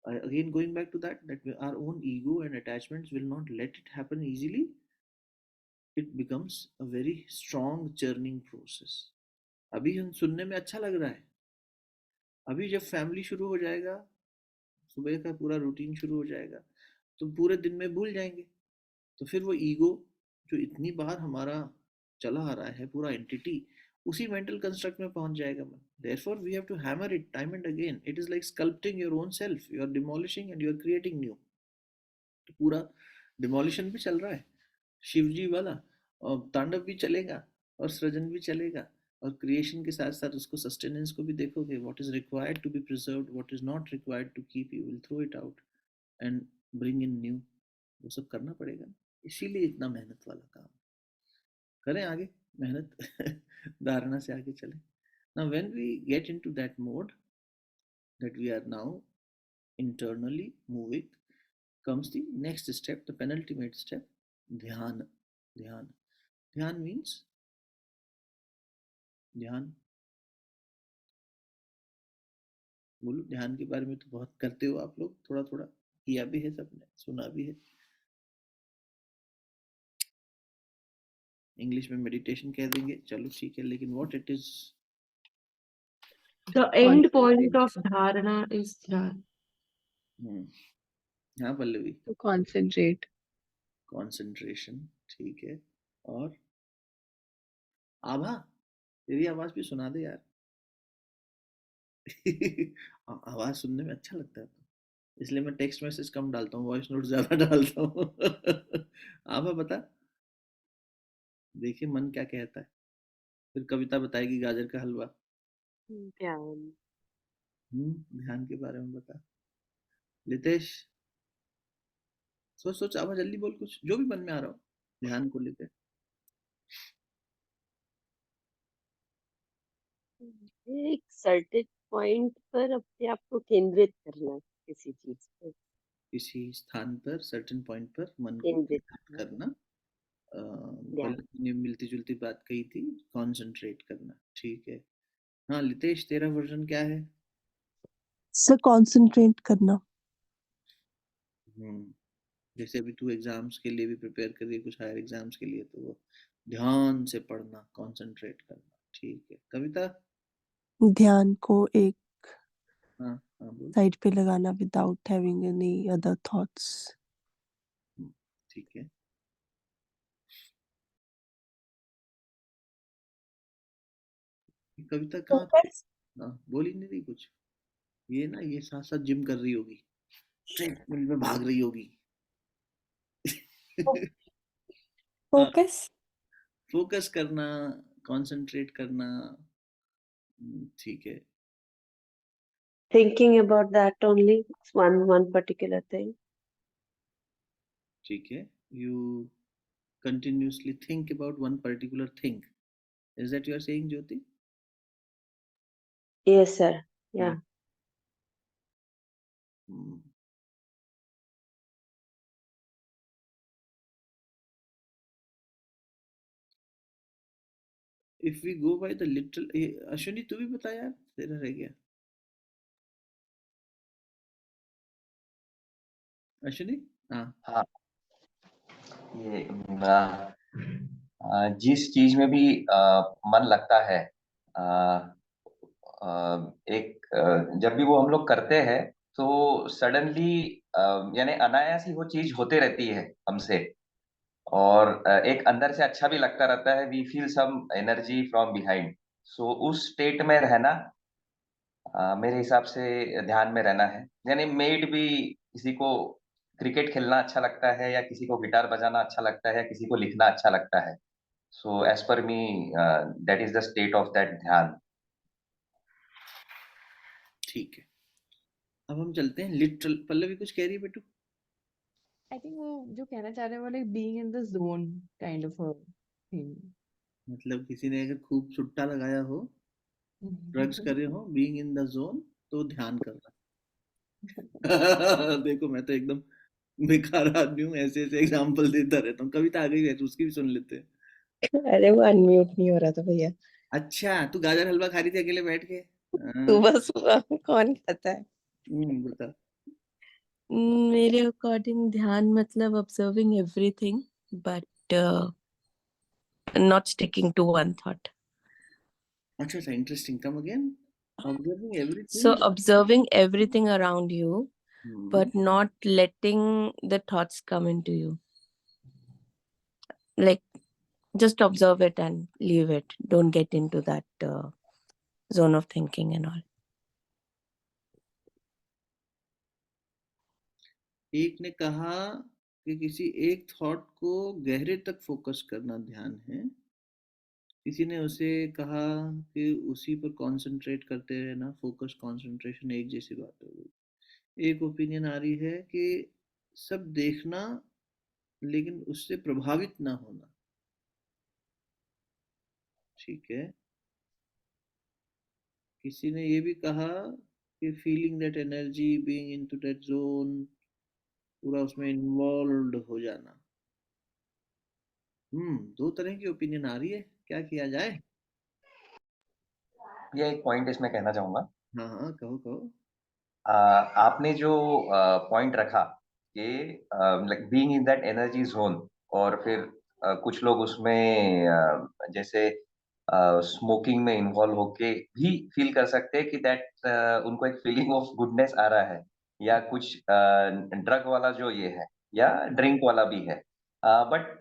again going back to that our own ego and attachments will not let it happen easily. It becomes a very strong churning process. अभी हम सुनने में अच्छा लग रहा है. अभी जब फैमिली शुरू हो जाएगा, सुबह का पूरा रूटीन शुरू हो जाएगा, तो पूरे दिन में भूल जाएंगे. तो फिर वो ईगो जो इतनी बार हमारा चला आ रहा है, पूरा एंटिटी उसी मेंटल कंस्ट्रक्ट में पहुंच जाएगा मन. Therefore we have to hammer it time and again. It is like sculpting your own self. You are demolishing and you are creating new. तो पूरा डिमोलिशन भी चल रहा है, शिवजी वाला, और तांडव भी चलेगा, और सृजन भी चलेगा, और क्रिएशन के साथ साथ उसको सस्टेनेंस को भी देखोगे. What is required to be preserved, what is not required to keep, you will throw it out and bring in new. वो सब करना पड़ेगा. इसीलिए इतना मेहनत वाला काम. करें आगे मेहनत. धारणा से आगे चलें. Now when we get into that mode that we are now internally moving, comes the next step, the penultimate step, ध्यान. ध्यान. ध्यान means ध्यान. बोलो, ध्यान के बारे में तो बहुत करते हो आप लोग, थोड़ा थोड़ा किया भी है, सबने सुना भी है. इंग्लिश में मेडिटेशन कह देंगे, चलो ठीक है, लेकिन what it is. The end point Concentration. of dharana is dhyan. हाँ पल्लवी. To concentrate. कंसंट्रेशन. ठीक है. और आभा, तेरी आवाज भी सुना दे यार. आवाज सुनने में अच्छा लगता है, तो इसलिए मैं टेक्स्ट मैसेज कम डालता हूँ, वॉइस नोट ज्यादा डालता हूँ. आभा बता, देखिए मन क्या कहता है. फिर कविता बताएगी गाजर का हलवा. ध्यान. ध्यान के बारे में बता. लितेश, सोच सोच आभा, जल्दी बोल कुछ जो भी मन में आ रहा हो ध्यान को लेकर. एक सर्टेन पॉइंट पर अपने आप को केंद्रित करना किसी चीज पे. किसी स्थान पर, सर्टेन पॉइंट पर मन को केंद्रित केंद्रित करना. ध्यान. पल्लवी ने मिलती जुलती बात कही थी, कंसंट्रेट करना. ठीक है. हाँ लितेश, तेरा वर्जन क्या है? सर कंसंट्रेट करना. जैसे अभी तू एग्जाम्स के लिए भी प्रिपेयर कर रही है, कुछ हायर एग्जाम्स के लिए, तो वो ध्यान से पढ़ना, कंसंट्रेट करना. ठीक है. कविता? ध्यान को एक हाँ हाँ बोल. साइड पे लगाना without having any other thoughts. ठीक है. कविता कहाँ? हाँ बोल ही नहीं रही कुछ. ये ना, ये साथ साथ जिम कर रही होगी, ट्रेडमिल में भाग रही होगी. फोकस. फोकस करना, कंसंट्रेट करना. ठीक है. Thinking about that only. One particular thing. ठीक है. You continuously think about one particular thing. Is that you are saying, Jyoti? Yes, sir. Yeah. Hmm. If we go by the literal, Ashwini तू भी बता यार, तेरा रह गया. अश्विनी, हाँ. हाँ, ये जिस चीज में भी मन लगता है, अ, जब भी वो हम लोग करते हैं तो सडनली यानी अनायास ही वो चीज होते रहती है हमसे, और एक अंदर से अच्छा भी लगता रहता है, we feel some energy from behind. So उस स्टेट में रहना मेरे हिसाब से ध्यान में रहना है। यानी मेड भी किसी को क्रिकेट खेलना अच्छा लगता है, या किसी को गिटार बजाना अच्छा लगता है, या किसी को लिखना अच्छा लगता है। So as per me that is the state of that dhyan. ठीक है, अब हम चलते हैं लिटरल. पल्लवी कुछ कह रही है बेटू? आई थिंक वो जो कहना चाह रहे हैं वो like being in the zone kind of a thing. मतलब किसी ने अगर खूब सुट्टा लगाया हो, ड्रग्स कर रहे हो, बीइंग इन द जोन, तो ध्यान करना. देखो मैं तो एकदम बेकार आदमी हूँ, ऐसे ऐसे एग्जांपल देता रहता हूँ. कविता आ गई है तो उसकी भी सुन लेते हैं. अरे वो अनम्यूट नहीं हो रहा था भैया. अच्छा, तू गाजर हलवा खा रही थी अकेले बैठ के? हाँ. सुबह सुबह कौन खाता है? बता. मेरे अकॉर्डिंग ध्यान मतलब observing everything but not sticking to one thought. अच्छा अच्छा, interesting. Come again. Observing So everything. observing everything around you, hmm. but not letting the thoughts come into you. Like just observe it and leave it. Don't get into that zone of thinking and all. एक ने कहा कि किसी एक thought को गहरे तक focus करना ध्यान है. किसी ने उसे कहा कि उसी पर कंसंट्रेट करते रहना. फोकस कंसंट्रेशन एक जैसी बात हो गई. एक ओपिनियन आ रही है कि सब देखना लेकिन उससे प्रभावित ना होना. ठीक है. किसी ने ये भी कहा कि feeling that energy, being into that zone, पूरा उसमें इन्वॉल्व हो जाना. दो तरह की ओपिनियन आ रही है. क्या किया जाए? ये एक पॉइंट इसमें कहना चाहूंगा। हाँ हाँ, कहो कहो. आपने जो पॉइंट रखा कि like being in that energy zone, और फिर कुछ लोग उसमें जैसे स्मोकिंग में इन्वॉल्व होके भी फील कर सकते हैं कि दैट उनको एक फीलिंग ऑफ गुडनेस आ रहा है, या कुछ ड्रग वाला जो ये है, या ड्रिंक वाला भी है। बट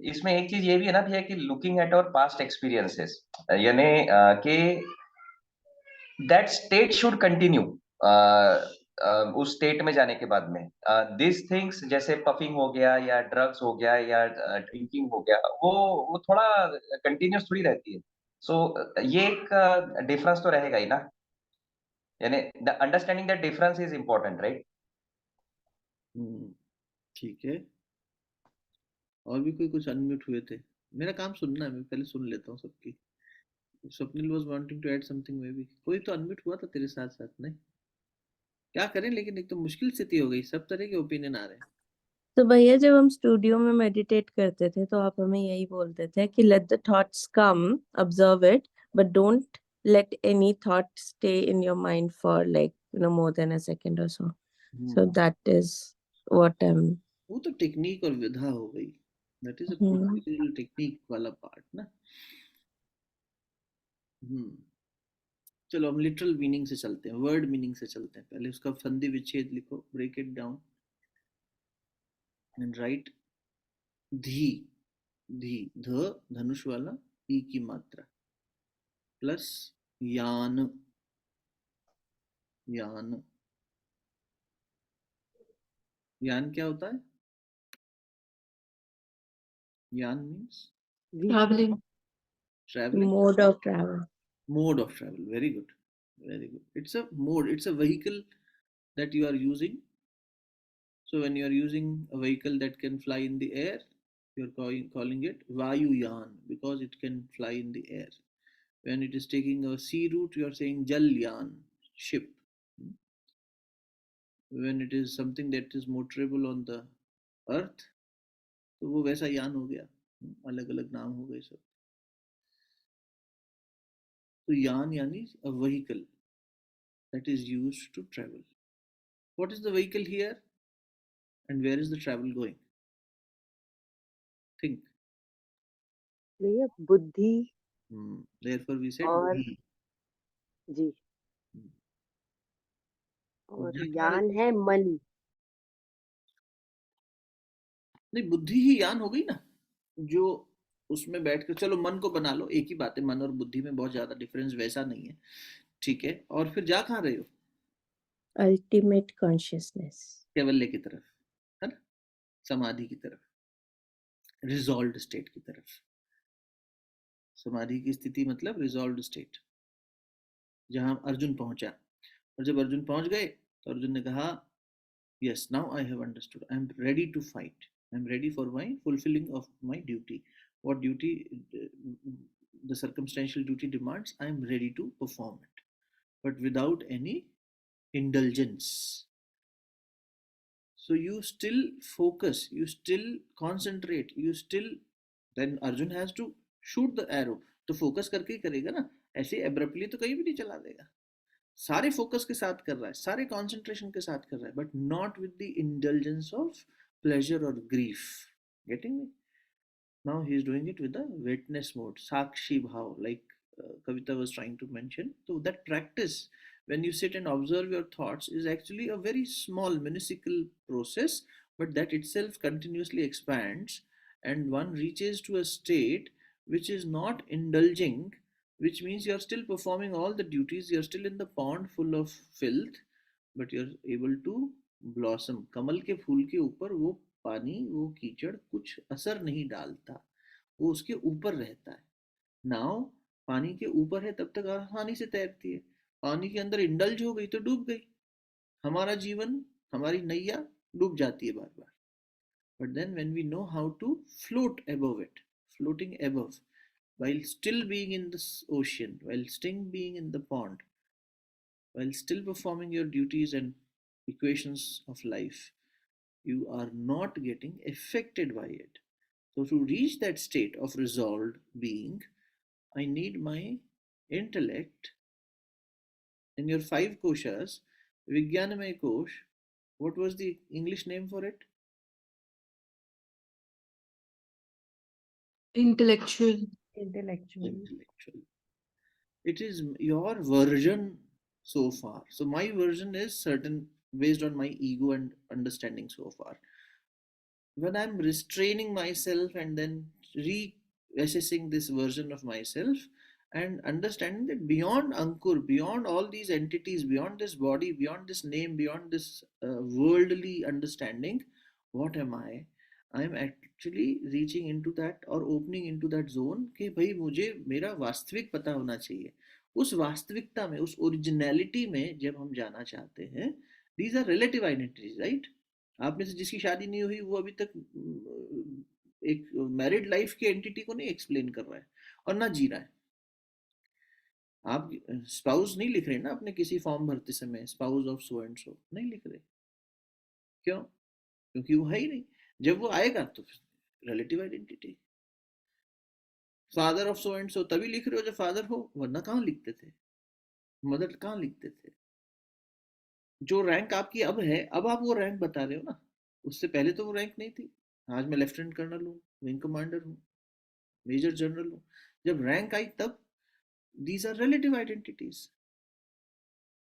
इसमें एक चीज ये भी है ना भैया, कि looking at our past experiences, यानी कि दैट स्टेट शुड कंटिन्यू उस स्टेट में जाने के बाद में। दिस थिंग्स जैसे पफिंग हो गया, या ड्रग्स हो गया, या ड्रिंकिंग हो गया, वो थोड़ा कंटिन्यूस थोड़ी रहती है। सो ये एक डिफरेंस तो रहेगा ही ना, यानी the understanding that difference is important, right? Hmm, ठीक है. और भी कोई कुछ अनम्यूट हुए थे? मेरा काम सुनना है, मैं पहले सुन लेता हूँ सबकी. Swapnil was wanting to add something. Maybe कोई तो अनम्यूट हुआ था तेरे साथ साथ. नहीं, क्या करें, लेकिन एक तो मुश्किल स्थिति हो गई, सब तरह के ओपिनियन आ रहे हैं. तो भैया जब हम स्टूडियो में मेडिटेट करते थे तो आप हमें यही बोलते थे कि let the thoughts come, observe it, but don't let any thought stay in your mind for like more than a second or so. So hmm, that is what I'm. वो तो टेक्निक और विधा हो गई. That is a Hmm. Crucial technique वाला part ना. हम्म. चलो हम लिटरल मीनिंग से चलते हैं, वर्ड मीनिंग से चलते हैं. पहले उसका संधि विच्छेद लिखो, break it down and write. धी. धी, ध धनुष वाला, ई की मात्रा, प्लस यान. यान. यान क्या होता है? यान means Traveling. traveling. Mode of travel. Mode of travel. Very good. Very good. It's a mode, it's a vehicle that you are using. So when you are using a vehicle that can fly in the air, You're calling it Vayuyan because it can fly in the air. When it is taking a sea route, you are saying Jalyan, ship. When it is something that is motorable on the earth, तो वो वैसा यान हो गया. अलग अलग नाम हो गए सब. तो यान यानी a vehicle that is used to travel. What is the vehicle here and where is the travel going? Think. भैया बुद्धि Therefore we said और Buddhi. जी Hmm. और जा कहाँ रहे? यान है मन। नहीं, बुद्धि ही यान हो गई ना. जो उसमें बैठ कर, चलो मन को बना लो, एक ही बात है. मन और बुद्धि में बहुत ज्यादा डिफरेंस वैसा नहीं है. ठीक है. और फिर जा कहाँ रहे हो? Ultimate consciousness. कैवल्य की तरफ, है ना, समाधि की तरफ, रिजॉल्व्ड स्टेट की तरफ. समाधि की स्थिति मतलब रिजॉल्व्ड स्टेट, जहां अर्जुन पहुंचा. और जब अर्जुन पहुंच गए तो अर्जुन ने कहा, yes, now I have understood, I am ready to fight, I am ready for my fulfilling of my duty. what duty the circumstantial duty demands, I am ready to perform it, but without any indulgence. So you still focus, you still concentrate, you still, then Arjun has to shoot the arrow. तो focus करके ही करेगा ना. ऐसे abruptly तो कहीं भी नहीं चला देगा. सारे फोकस के साथ कर रहा है, सारे कंसंट्रेशन के साथ कर रहा है, but not with the indulgence of pleasure और grief. Getting me? Now he is doing it with the witness mode, sakshi bhav, like Kavita was trying to mention. So that practice, when you sit and observe your thoughts, is actually a very small minuscule process, but that itself continuously expands, and one reaches to a state which is not indulging, which means you are still performing all the duties, you are still in the pond full of filth, but you are able to blossom. कमल के फूल के ऊपर वो पानी, वो कीचड़ कुछ असर नहीं डालता, वो उसके ऊपर रहता है. नाव पानी के ऊपर है तब तक आसानी से तैरती है. पानी के अंदर इंडल्ज हो गई तो डूब गई. हमारा जीवन, हमारी नैया डूब जाती है बार बार. But then when we know how to float above it, floating above, while still being in this ocean, while still being in the pond, while still performing your duties and equations of life, you are not getting affected by it. So, to reach that state of resolved being, I need my intellect. In your five koshas, Vijnanamay Kosh, what was the English name for it? Intellectual. Intellectual. Intellectual. It is your version so far. So, my version is certain based on my ego and understanding so far. When I'm restraining myself and then reassessing this version of myself and understanding that beyond Ankur, beyond all these entities, beyond this body, beyond this name, beyond this worldly understanding, what am I? I am actually reaching into that or opening into that zone कि भाई मुझे मेरा वास्तविक पता होना चाहिए. उस वास्तविकता में, उस ओरिजिनलिटी में जब हम जाना चाहते हैं, these are relative identities, right? आप में से जिसकी शादी नहीं हुई वो अभी तक एक मैरिड लाइफ की एंटिटी को नहीं एक्सप्लेन कर रहा है और ना जी रहा है. आप स्पाउस नहीं लिख रहे ना अपने किसी फॉर्म भरते समय, spouse of so and so नहीं लिख रहे. क्यों? क्योंकि वो है ही नहीं. जब वो आएगा तो relative identity. Father of so and so तभी लिख रहे हो जब फादर हो, वरना कहाँ लिखते थे? मदर कहाँ लिखते थे? जो रैंक आपकी अब है, अब आप वो रैंक बता रहे हो ना, उससे पहले तो वो रैंक नहीं थी. आज मैं लेफ्टिनेंट कर्नल हूँ, विंग कमांडर हूँ, मेजर जनरल हूँ. जब रैंक आई तब दीज आर रिलेटिव आइडेंटिटीज.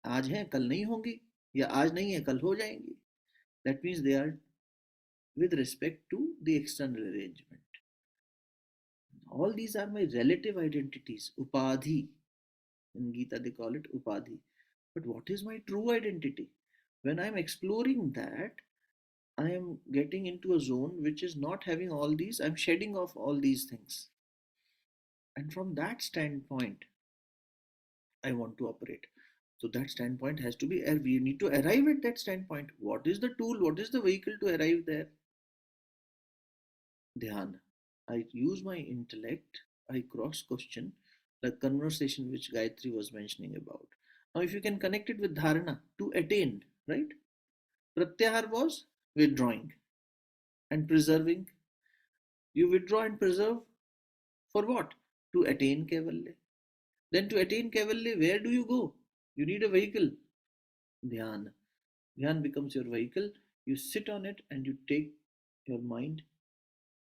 आज हैं कल नहीं होंगी, या आज नहीं है कल हो जाएंगी. That means they are with respect to the external arrangement. All these are my relative identities, upadhi. In Gita they call it upadhi. But what is my true identity? When I am exploring that, I am getting into a zone which is not having all these, I'm shedding off all these things. And from that standpoint, I want to operate. So that standpoint has to be, we need to arrive at that standpoint. What is the tool? What is the vehicle to arrive there? Dhyan. I use my intellect, I cross question the conversation which Gayatri was mentioning about. Now, if you can connect it with dharana, to attain, right? Pratyahar was withdrawing and preserving. You withdraw and preserve for what? To attain Kaivalya. Then to attain Kaivalya, where do you go? You need a vehicle. Dhyan. Dhyan becomes your vehicle. You sit on it and you take your mind.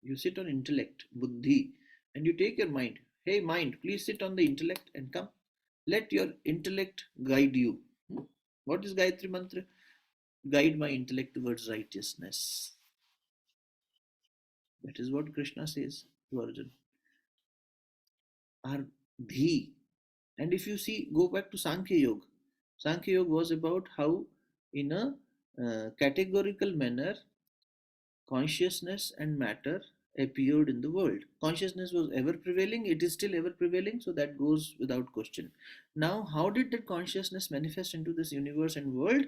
You sit on intellect, buddhi, and you take your mind. Hey, mind, please sit on the intellect and come. Let your intellect guide you. What is Gayatri Mantra? Guide my intellect towards righteousness. That is what Krishna says to Arjuna. Our dhi. And if you see, go back to Sankhya Yoga. Sankhya Yoga was about how, in a categorical manner, consciousness and matter appeared in the world. Consciousness was ever prevailing, it is still ever prevailing, so that goes without question. Now, how did that consciousness manifest into this universe and world?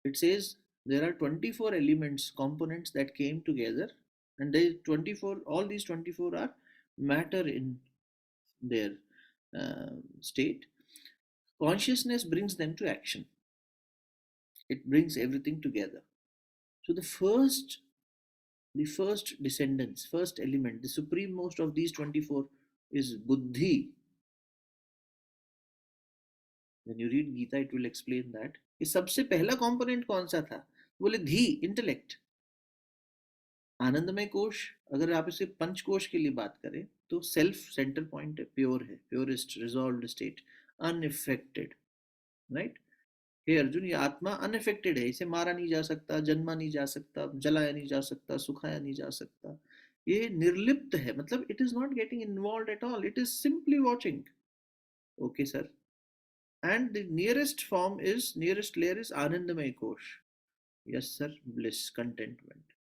It says there are 24 elements, components that came together, and they 24, all these 24 are matter in their state. Consciousness brings them to action, it brings everything together. So the first descendants, first element, the suprememost of these 24 is buddhi. When you read Gita, it will explain that. ये सबसे पहला component कौन सा था? बोले धी, intellect. आनंदमय कोश, अगर आप इसे पंचकोश के लिए बात करें तो सेल्फ सेंटर पॉइंट है, प्योर है, purest resolved state, unaffected, right? हे अर्जुन, ये आत्मा अनइफेक्टेड है, इसे मारा नहीं जा सकता, जन्मा नहीं जा सकता, जलाया नहीं जा सकता, सुखाया नहीं जा सकता. ये निर्लिप्त है, मतलब it is not getting involve at all, it is simply watching. Okay sir. And the nearest form is, nearest layer is Anandamay Kosh. Yes, sir, bliss, contentment.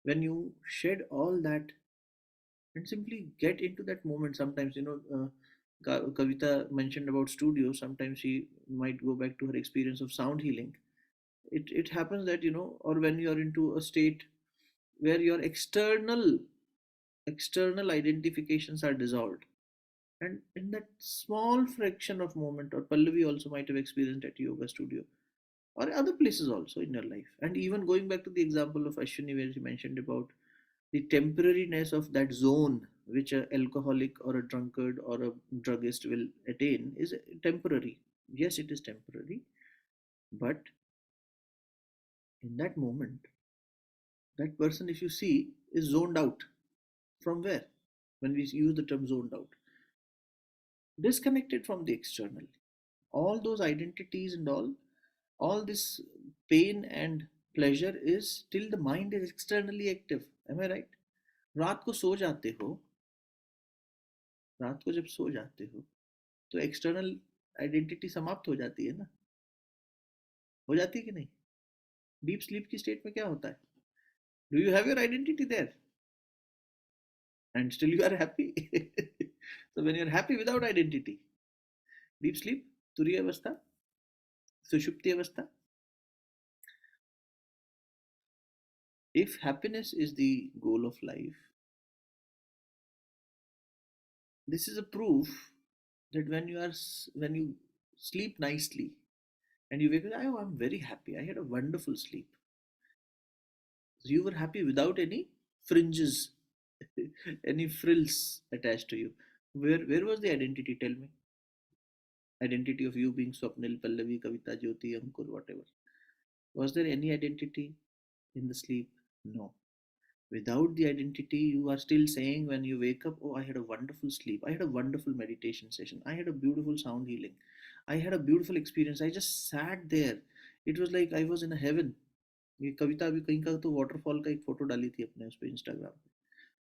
When you shed all that and simply get into that moment, sometimes, Kavita mentioned about studio, sometimes she might go back to her experience of sound healing. It happens that, or when you are into a state where your external identifications are dissolved, and in that small fraction of moment, or Pallavi also might have experienced at yoga studio or other places also in your life. And even going back to the example of Ashwini, where she mentioned about the temporariness of that zone which an alcoholic or a drunkard or a druggist will attain is temporary. Yes, it is temporary, but in that moment, that person, if you see, is zoned out. From where? When we use the term zoned out, disconnected from the external. All those identities and all this pain and pleasure is till the mind is externally active. Am I right? रात को सो जाते हो, रात को जब सो जाते हो तो एक्सटर्नल आइडेंटिटी समाप्त हो जाती है ना, हो जाती है कि नहीं? डीप स्लीप की स्टेट में क्या होता है? Do you have your identity there and still you are happy? So when you are happy without identity, deep sleep, तुरीय अवस्था, सुषुप्ति अवस्था. If happiness is the goal of life, this is a proof that when you sleep nicely and you wake up, oh, I'm very happy, I had a wonderful sleep. So you were happy without any fringes, any frills attached to you. Where was the identity? Tell me. Identity of you being Swapnil, Pallavi, Kavita, Jyoti, Ankur, whatever. Was there any identity in the sleep? No. Without the identity, you are still saying when you wake up, oh, I had a wonderful sleep, I had a wonderful meditation session, I had a beautiful sound healing, I had a beautiful experience, I just sat there, it was like I was in a heaven. ये कविता अभी कहीं का तो waterfall का एक photo डाली थी अपने उस पर इंस्टाग्राम पे,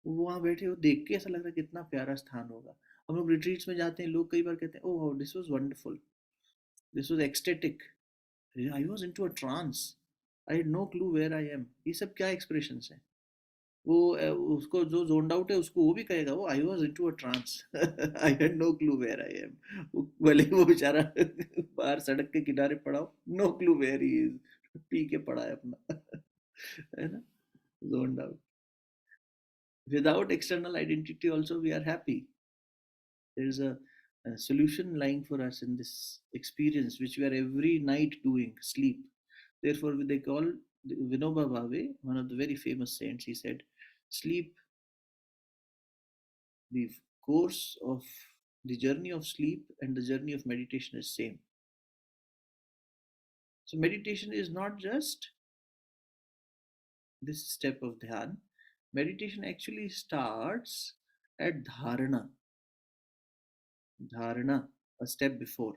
वो वहाँ बैठे हो देख के ऐसा लग रहा है कितना प्यारा स्थान होगा. हम लोग रिट्रीट्स में जाते हैं, लोग कई बार कहते हैं oh this was wonderful, this was ecstatic, I was into a trance, I had no clue where I am. ये सब क्या एक्सप्रेशंस हैं? वो उसको जो जोन्ड आउट है उसको वो भी कहेगा वो I was into a trance, I had no clue where I am. भले वो बेचारा बाहर सड़क के किनारे पड़ा हो, no clue where he is, पी के पड़ा है अपना. है ना, zoned out. Without external identity also we are happy. There is a solution lying for us in this experience which we are every night doing, sleep. Therefore they call Vinoba Bhave, one of the very famous saints, he said, sleep, the course of the journey of sleep and the journey of meditation is same. So meditation is not just this step of dhyan. Meditation actually starts at dharana, a step before.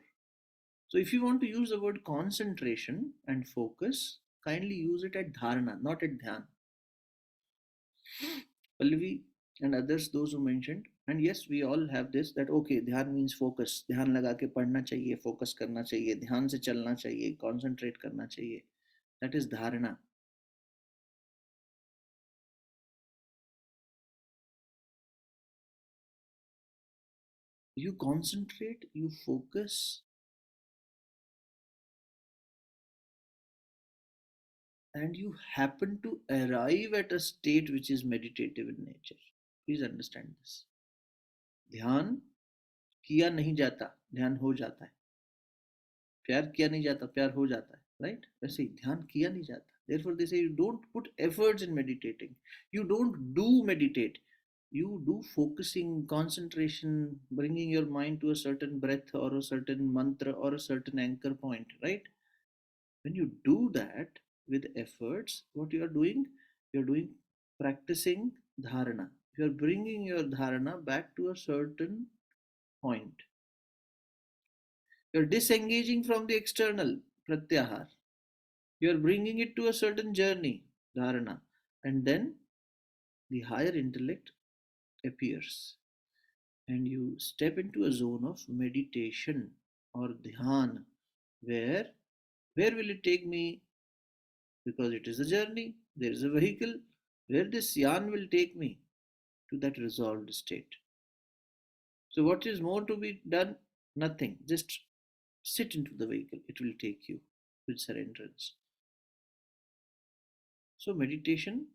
So if you want to use the word concentration and focus, kindly use it at dharana, not at dhyan. Pallavi and others, those who mentioned, and yes, we all have this, that okay, dhyan means focus. ध्यान लगा के पढ़ना चाहिए, focus करना चाहिए, ध्यान से चलना चाहिए, concentrate करना चाहिए. That is dharana. You concentrate, you focus, and you happen to arrive at a state which is meditative in nature. Please understand this. ध्यान किया नहीं जाता, ध्यान हो जाता है. प्यार किया नहीं जाता, प्यार हो जाता है. Right? वैसे ही ध्यान किया नहीं जाता. Therefore they say you don't put efforts in meditating. You don't do meditate. You do focusing, concentration, bringing your mind to a certain breath or a certain mantra or a certain anchor point, right? When you do that with efforts, what you are doing? You are doing practicing dharana. You are bringing your dharana back to a certain point. You are disengaging from the external pratyahar. You are bringing it to a certain journey, dharana, and then the higher intellect appears, and you step into a zone of meditation or dhyan, where will it take me? Because it is a journey, there is a vehicle where this yarn will take me to that resolved state. So what is more to be done? Nothing. Just sit into the vehicle, it will take you with surrenderance. So meditation,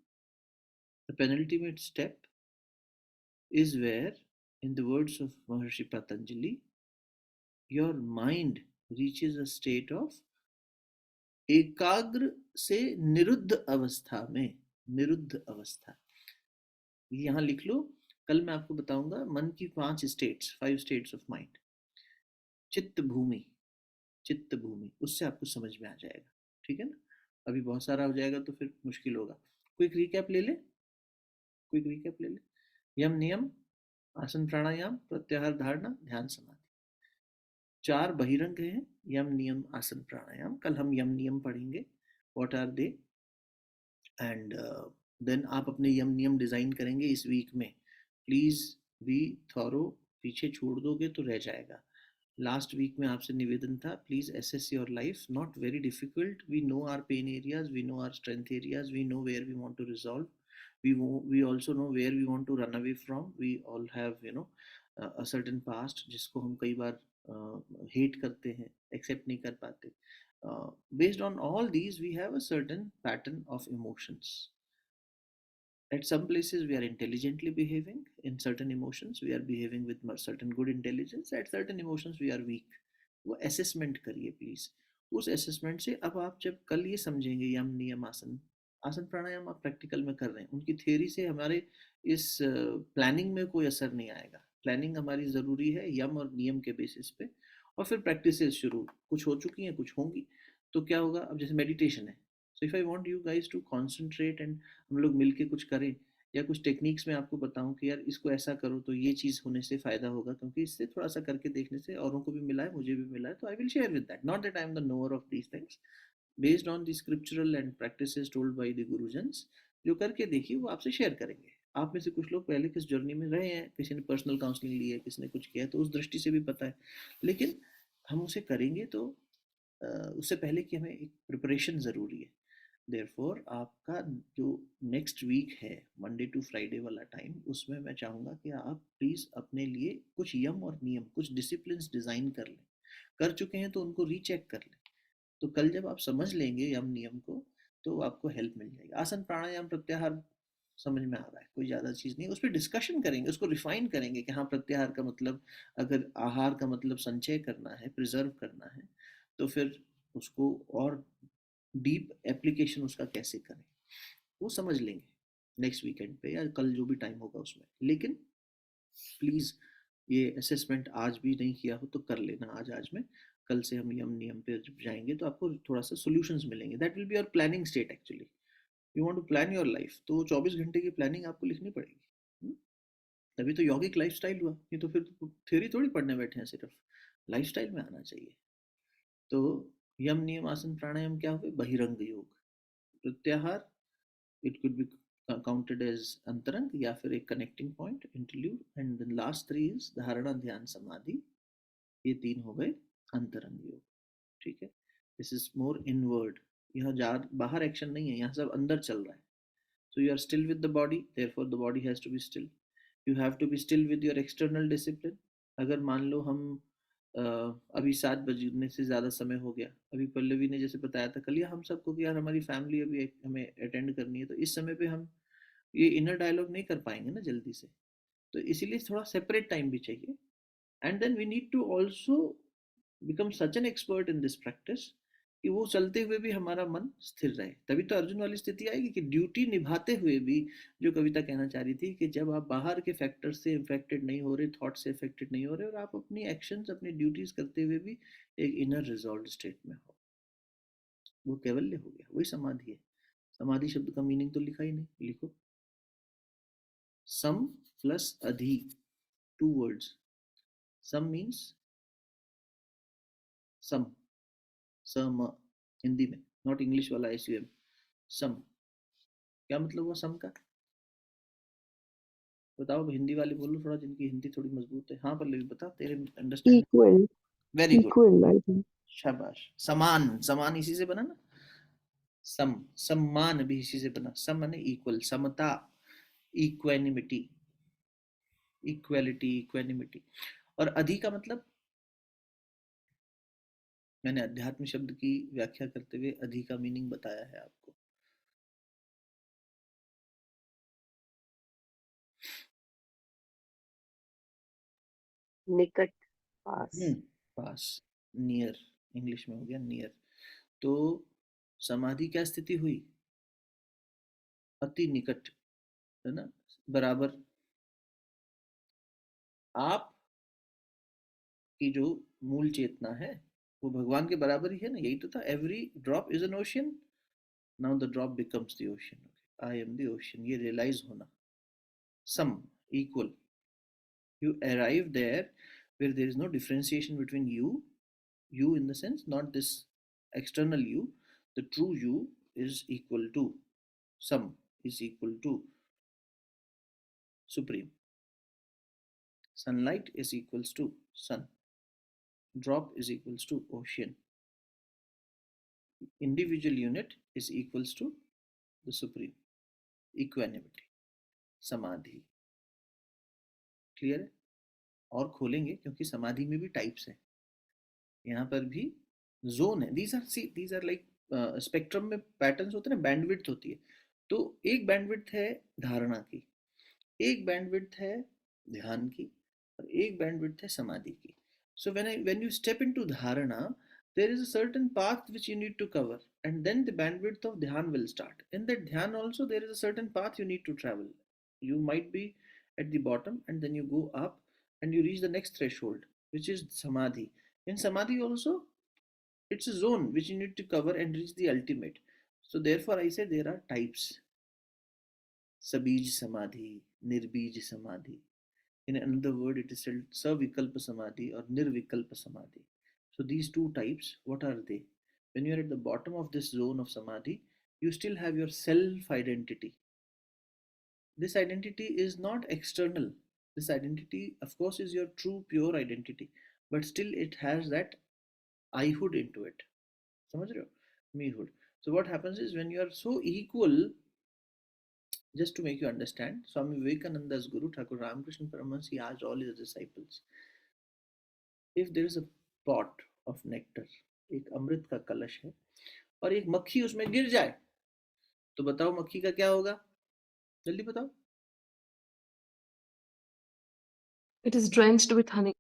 the penultimate step, is where, in the words of Maharshi Patanjali, your mind reaches a state of एकाग्र से निरुद्ध अवस्था में. निरुद्ध अवस्था, ये यहां लिख लो. कल मैं आपको बताऊंगा मन की 5 स्टेट्स, 5 स्टेट्स ऑफ माइंड. चित्त भूमि, चित्त भूमि, उससे आपको समझ में आ जाएगा. ठीक है ना? अभी बहुत सारा हो जाएगा तो फिर मुश्किल होगा. क्विक रिकैप ले ले, क्विक रिकैप ले ले. यम नियम, आसन प्राणायाम, प्रत्याहार धारणा, ध्यान समाधि. 4 बहिरंग हैं, यम नियम आसन प्राणायाम. कल हम यम नियम पढ़ेंगे, what are they, and then आप अपने यम नियम डिजाइन करेंगे इस वीक में. प्लीज बी थॉरो, पीछे छोड़ दोगे तो रह जाएगा. लास्ट वीक में आपसे निवेदन था, please assess your life. Not very difficult. We know our pain areas, we know our strength areas, we know where we want to resolve. We also know where we want to run away from. We all have a certain past जिसको हम कई बार hate करते हैं, accept नहीं कर पाते. Based on all these, we have a certain pattern of emotions. At some places we are intelligently behaving, in certain emotions we are behaving with certain good intelligence, at certain emotions we are weak. वो assessment करिए please. उस assessment से अब आप जब कल ये समझेंगे यम नियम आसन, आसन प्राणायाम आप प्रैक्टिकल में कर रहे हैं, उनकी थ्योरी से हमारे इस प्लानिंग में कोई असर नहीं आएगा. प्लानिंग हमारी ज़रूरी है यम और नियम के बेसिस पे, और फिर प्रैक्टिस शुरू, कुछ हो चुकी हैं, कुछ होंगी. तो क्या होगा? अब जैसे मेडिटेशन है, so if I want you guys to concentrate and हम लोग मिलके कुछ करें, या कुछ टेक्निक्स में आपको बताऊं कि यार इसको ऐसा करो तो ये चीज़ होने से फ़ायदा होगा, क्योंकि इससे थोड़ा सा करके देखने से औरों को भी मिला है, मुझे भी मिला है, तो I will share with that. Not that I am the knower of these things, based on the scriptural and practices told by the गुरुजन्स. जो करके देखिए वो आपसे शेयर करेंगे. आप में से कुछ लोग पहले किस जर्नी में रहे हैं, किसी ने पर्सनल काउंसलिंग ली है, किसी ने कुछ किया है, तो उस दृष्टि से भी पता है. लेकिन हम उसे करेंगे तो उससे पहले कि हमें एक प्रिपरेशन ज़रूरी है. देयरफॉर आपका जो नेक्स्ट वीक है, मंडे टू फ्राइडे वाला टाइम, उसमें मैं चाहूँगा कि आप प्लीज़ अपने लिए कुछ यम और नियम, कुछ डिसिप्लिन डिज़ाइन कर लें. कर चुके हैं तो उनको रीचेक कर लें. तो कल जब आप समझ लेंगे यम नियम को, तो आपको हेल्प मिल जाएगी. आसन प्राणायाम प्रत्याहार समझ में आ रहा है, कोई ज़्यादा चीज़ नहीं, उस पर डिस्कशन करेंगे, उसको रिफाइन करेंगे कि हाँ प्रत्याहार का मतलब, अगर आहार का मतलब संचय करना है, प्रिजर्व करना है, तो फिर उसको और डीप एप्लीकेशन उसका कैसे करें, वो समझ लेंगे नेक्स्ट वीकेंड पे या कल जो भी टाइम होगा उसमें। लेकिन प्लीज़ ये असेसमेंट आज भी नहीं किया हो तो कर लेना आज में। कल से हम यम नियम पे जब जाएंगे तो आपको थोड़ा सा सॉल्यूशंस मिलेंगे। That will be your planning state actually. You want to plan your life, तो 24 घंटे की प्लानिंग आपको लिखनी पड़ेगी। तभी तो यौगिक लाइफस्टाइल हुआ, ये तो फिर थ्योरी थोड़ी पढ़ने बैठे हैं, सिर्फ लाइफस्टाइल में आना चाहिए। तो यम नियम आसन प्राणायाम क्या हुए? बहिरंग योग। प्रत्याहार, it could be counted as antarang या फिर एक connecting point, interlude, and then last 3 is dharana dhyan समाधि। ये 3 हो गए अंतरंग योग। ठीक है, दिस इज मोर इनवर्ड। यहाँ जा बाहर एक्शन नहीं है, यहाँ सब अंदर चल रहा है। So you are still with the body, therefore the body has to be still. You have to be still with your external discipline. अगर मान लो हम अभी 7 बजने से ज़्यादा समय हो गया, अभी पल्लवी ने जैसे बताया था कल, या हम सबको कि यार हमारी फैमिली अभी हमें अटेंड करनी है, तो इस समय पे हम ये इनर डायलॉग नहीं कर पाएंगे ना जल्दी से, तो इसीलिए थोड़ा सेपरेट टाइम भी चाहिए। And then we need to also become such an expert in this practice कि वो चलते हुए भी हमारा मन स्थिर रहे। तभी तो अर्जुन वाली स्थिति आएगी कि ड्यूटी निभाते हुए भी, जो कविता कहना चाह रही थी, कि जब आप बाहर के फैक्टर से इफेक्टेड नहीं हो रहे, थॉट से इफेक्टेड नहीं हो रहे, और आप अपनी एक्शंस, अपनी ड्यूटीज करते हुए भी एक इनर रिजॉल्व स्टेट में हो, वो कैवल्य हो गया, वही समाधि है। समाधि शब्द का मीनिंग तो लिखा ही नहीं, लिखो सम प्लस अधि, 2 वर्ड्स। सम मीन्स सम, सम हिंदी में, नॉट इंग्लिश वाला एसयूएम। सम क्या मतलब हुआ सम का? बताओ, हिंदी वाले बोलो थोड़ा, जिनकी हिंदी थोड़ी मजबूत है। हाँ पल्लवी बता, तेरे understanding. Equal, very good, equal, I think. शाबाश। समान, समान इसी से बना ना। सम, सम्मान भी इसी से बना। सम माने इक्वल, समता, इक्वेनिमिटी, इक्वेलिटी, इक्वेनिमिटी। और अधि का मतलब, मैंने अध्यात्म शब्द की व्याख्या करते हुए अधि का मीनिंग बताया है आपको। निकट, पास. पास, नियर, इंग्लिश में हो गया नियर। तो समाधि क्या स्थिति हुई? अति निकट, है ना, बराबर। आप की जो मूल चेतना है वो भगवान के बराबर ही है ना, यही तो था। Every drop is an ocean, now the drop becomes the ocean. I am the ocean, ये रियलाइज होना। सम, equal, you arrive there where there is no differentiation between you in the sense, not this external you. The true you is equal to, sum is equal to supreme. Sunlight is equals to sun, drop is equals to ocean, individual unit is equals to the supreme, equanimity, samadhi। Clear है? और खोलेंगे क्योंकि समाधि में भी types है, यहाँ पर भी जोन है। These are, see these are like spectrum में पैटर्न्स होते हैं ना, बैंडविड्थ होती है। तो एक बैंडविड्थ है धारणा की, एक बैंडविड्थ है ध्यान की, और एक बैंडविड्थ है समाधि की। सो व्हेन यू स्टेप इनटू धारणा, there is a certain path which you need to cover, and then the bandwidth of dhyan will start. In that dhyan also there is a certain path you need to travel. You might be at the bottom and then you go up and you reach the next threshold, which is samadhi. In samadhi also, it's a zone which you need to cover and reach the ultimate. So therefore I say there are types: sabij samadhi, nirbij samadhi. In another word, it is called savikalpa samadhi or nirvikalpa samadhi. So these two types, what are they? When you are at the bottom of this zone of samadhi, you still have your self identity. This identity is not external. This identity, of course, is your true pure identity, but still it has that I-hood into it. समझ रहे हो? Me-hood. So what happens is, when you are so equal, just to make you understand, Swami Vivekananda's Guru Thakur Ramakrishna Paramahansa, he asked all his disciples, if there is a pot of nectar, एक अमृत का कलश है, और एक मक्खी उसमें गिर जाए, तो बताओ मक्खी का क्या होगा? जल्दी बताओ। It is drenched with honey.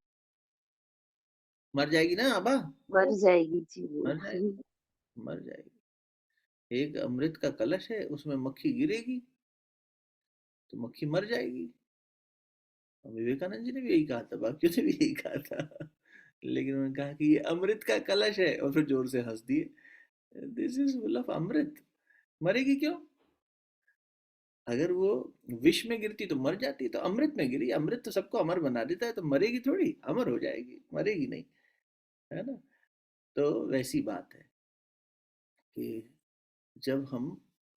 मर जाएगी ना आबा, मर जाएगी जी वो। मर जाएगी, मर जाएगी। एक अमृत का कलश है, उसमें मक्खी गिरेगी तो मक्खी मर जाएगी। और विवेकानंद जी ने भी यही कहा था, बाकियों ने भी यही कहा था। लेकिन उन्होंने कहा कि ये अमृत का कलश है, और फिर जोर से हंस दिए। दिस इज फुल ऑफ अमृत। मरेगी क्यों? अगर वो विष में गिरती तो मर जाती, तो अमृत में गिरी, अमृत तो सबको अमर बना देता है, तो मरेगी थोड़ी, अमर हो जाएगी, मरेगी नहीं, है ना। तो वैसी बात है कि जब हम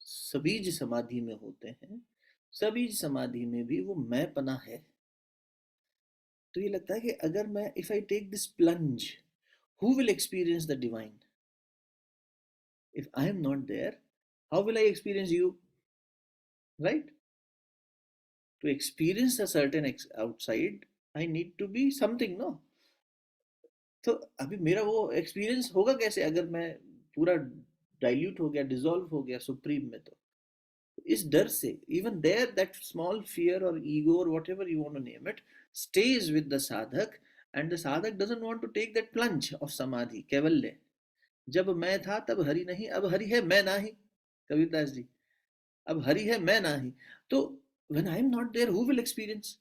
सबीज समाधि में होते हैं, सबीज समाधि में भी वो मैं पना है। तो ये लगता है कि अगर मैं, if I take this plunge, who will experience the divine? If I am not there, how will I experience you? Right? To experience a certain outside, I need to be something, no? तो अभी मेरा वो experience होगा कैसे अगर मैं पूरा dilute हो गया, डिसॉल्व हो गया सुप्रीम में? तो इस डर से, even there that small fear और ईगो और whatever you want to name it stays with the sadhak, and the sadhak doesn't want to take that plunge of samadhi, कैवल्य। जब मैं था तब हरि नहीं, अब हरि है मैं नाही, कबीरदास जी। अब हरि है मैं नाही। तो when I am not there, who will experience?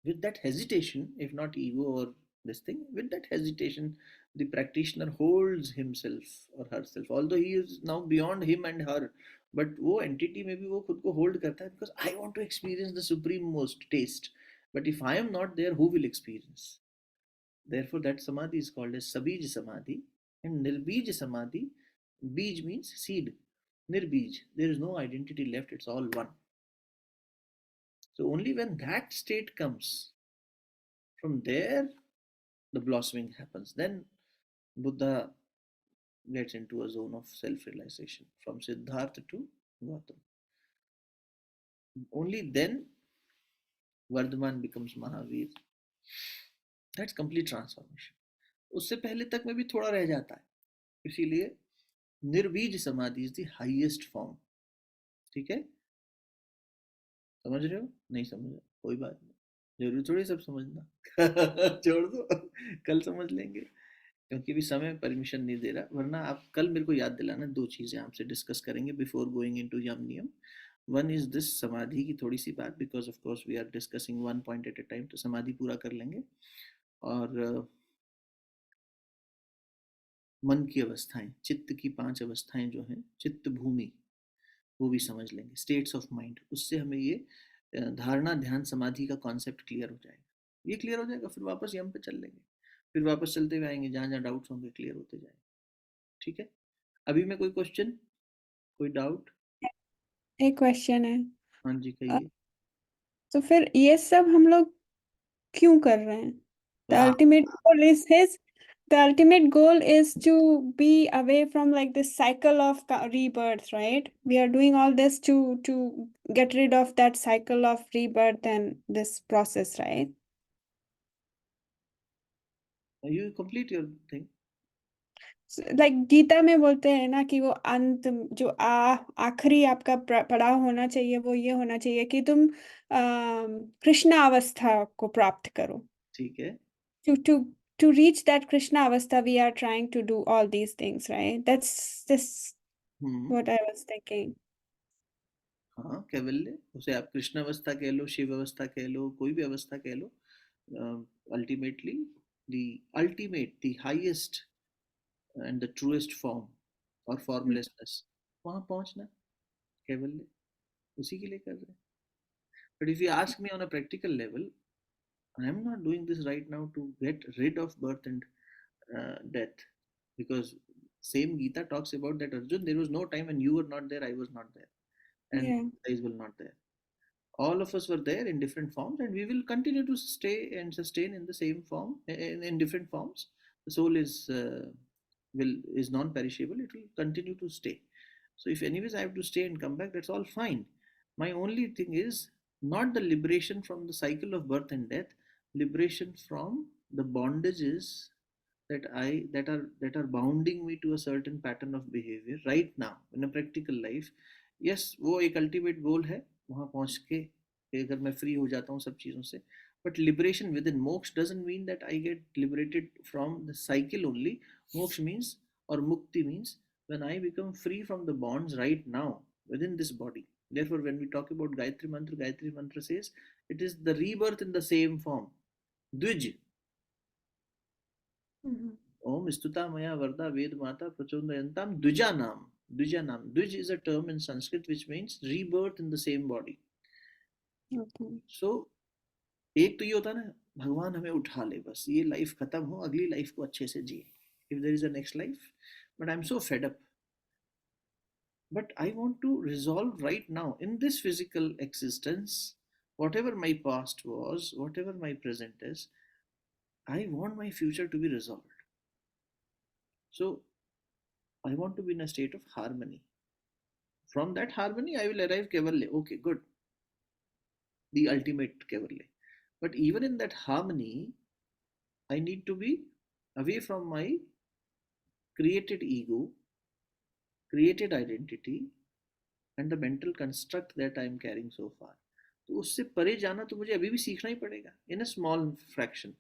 With that hesitation, if not ego or this thing, with that hesitation, the practitioner holds himself or herself, although he is now beyond him and her, but वो entity में भी वो खुद को hold करता है, because I want to experience the supreme most taste. But if I am not there, who will experience? Therefore that samadhi is called as sabij samadhi. And nirbij samadhi, bij means seed, nirbij, there is no identity left, it's all one. So only when that state comes, from there the blossoming happens. Then Buddha gets into a zone of self-realization, from Siddhartha to Gautam. Only then Vardhaman becomes Mahavir. That's complete transformation. उससे पहले तक में भी थोड़ा रह जाता है, इसीलिए निर्बीज समाधि इज द हाईएस्ट फॉर्म। ठीक है, समझ रहे हो? नहीं समझ रहे, कोई बात नहीं, जरूरी थोड़ी सब समझना। छोड़ दो, कल समझ लेंगे, क्योंकि अभी समय परमिशन नहीं दे रहा। वरना आप कल मेरे को याद दिलाना, दो चीज़ें आपसे डिस्कस करेंगे बिफोर गोइंग इनटू यम नियम। वन इज दिस समाधि की थोड़ी सी बात, because of course we are discussing one point at a time, तो समाधि पूरा कर लेंगे। और मन की अवस्थाएं, चित्त की 5 अवस्थाएं जो हैं, चित्त भूमि, वो भी समझ लेंगे, स्टेट्स ऑफ माइंड। उससे हमें ये धारणा ध्यान समाधि का कॉन्सेप्ट क्लियर हो जाएगा। ये क्लियर हो जाएगा, फिर वापस यम पे चल लेंगे, फिर वापस चलते हुए आएंगे, जहाँ जहाँ डाउट्स होंगे क्लियर होते जाएंगे। ठीक है, अभी में कोई क्वेश्चन, कोई डाउट? एक क्वेश्चन है। हाँ जी, अ, कहिए। तो फिर ये सब हम लोग क्यों कर रहे हैं? The वाह, ultimate goal is his. The ultimate goal is to be away from like this cycle of rebirth, right? We are doing all this to get rid of that cycle of rebirth and this process, right? You complete your thing. Like Gita में बोलते हैं ना कि वो अंत जो आखिरी आपका पड़ाव होना चाहिए, वो ये होना चाहिए कि तुम कृष्ण अवस्था को प्राप्त करो। ठीक है। To reach that Krishna avastha, we are trying to do all these things, right? That's just hmm, what I was thinking. हाँ, कैवल्य, उसे आप कृष्ण अवस्था कह लो, शिव अवस्था कह लो, कोई भी अवस्था कह लो, ultimately the ultimate, the highest and the truest form और Hmm. फॉर्मलेसनेस, वहां पहुंचना, कैवल्य, उसी के लिए कर रहे हैं। But if you ask me on a practical level, I am not doing this right now to get rid of birth and death, because same Gita talks about that, Arjun, there was no time when you were not there, I was not there, and Yeah. guys were not there. All of us were there in different forms, and we will continue to stay and sustain in the same form, in different forms. The soul is non-perishable, it will continue to stay. So if anyways I have to stay and come back, that's all fine. My only thing is not the liberation from the cycle of birth and death, liberation from the bondages that are bounding me to a certain pattern of behavior right now in a practical life. Yes, वो एक ultimate goal है, वहां पहुंच के अगर मैं free हो जाता हूँ सब चीजों से. But liberation within moksha doesn't mean that I get liberated from the cycle only. Moksha means, or mukti means, when I become free from the bonds right now within this body. Therefore, when we talk about Gayatri Mantra says it is the rebirth in the same form. Dvij. Om Stuta Maya Varda Ved Mata Prachondayantam Dvijanam. Dvijanam. Dvij is a term in Sanskrit which means rebirth in the same body. Okay. So, एक तो ये होता है ना, भगवान हमें उठा ले, बस ये लाइफ खत्म हो, अगली लाइफ को अच्छे से जिए. If there is a next life, but I'm so fed up. But I want to resolve right now in this physical existence, whatever my past was, whatever my present is, I want my future to be resolved. So I want to be in a state of harmony. From that harmony, I will arrive Kevalya. Okay, good. The ultimate Kevalya. But even in that harmony, I need to be away from my created ego, created identity, and the mental construct that I am carrying so far. तो उससे परे जाना तो मुझे अभी भी सीखना ही पड़ेगा इन अ स्मॉल फ्रैक्शन.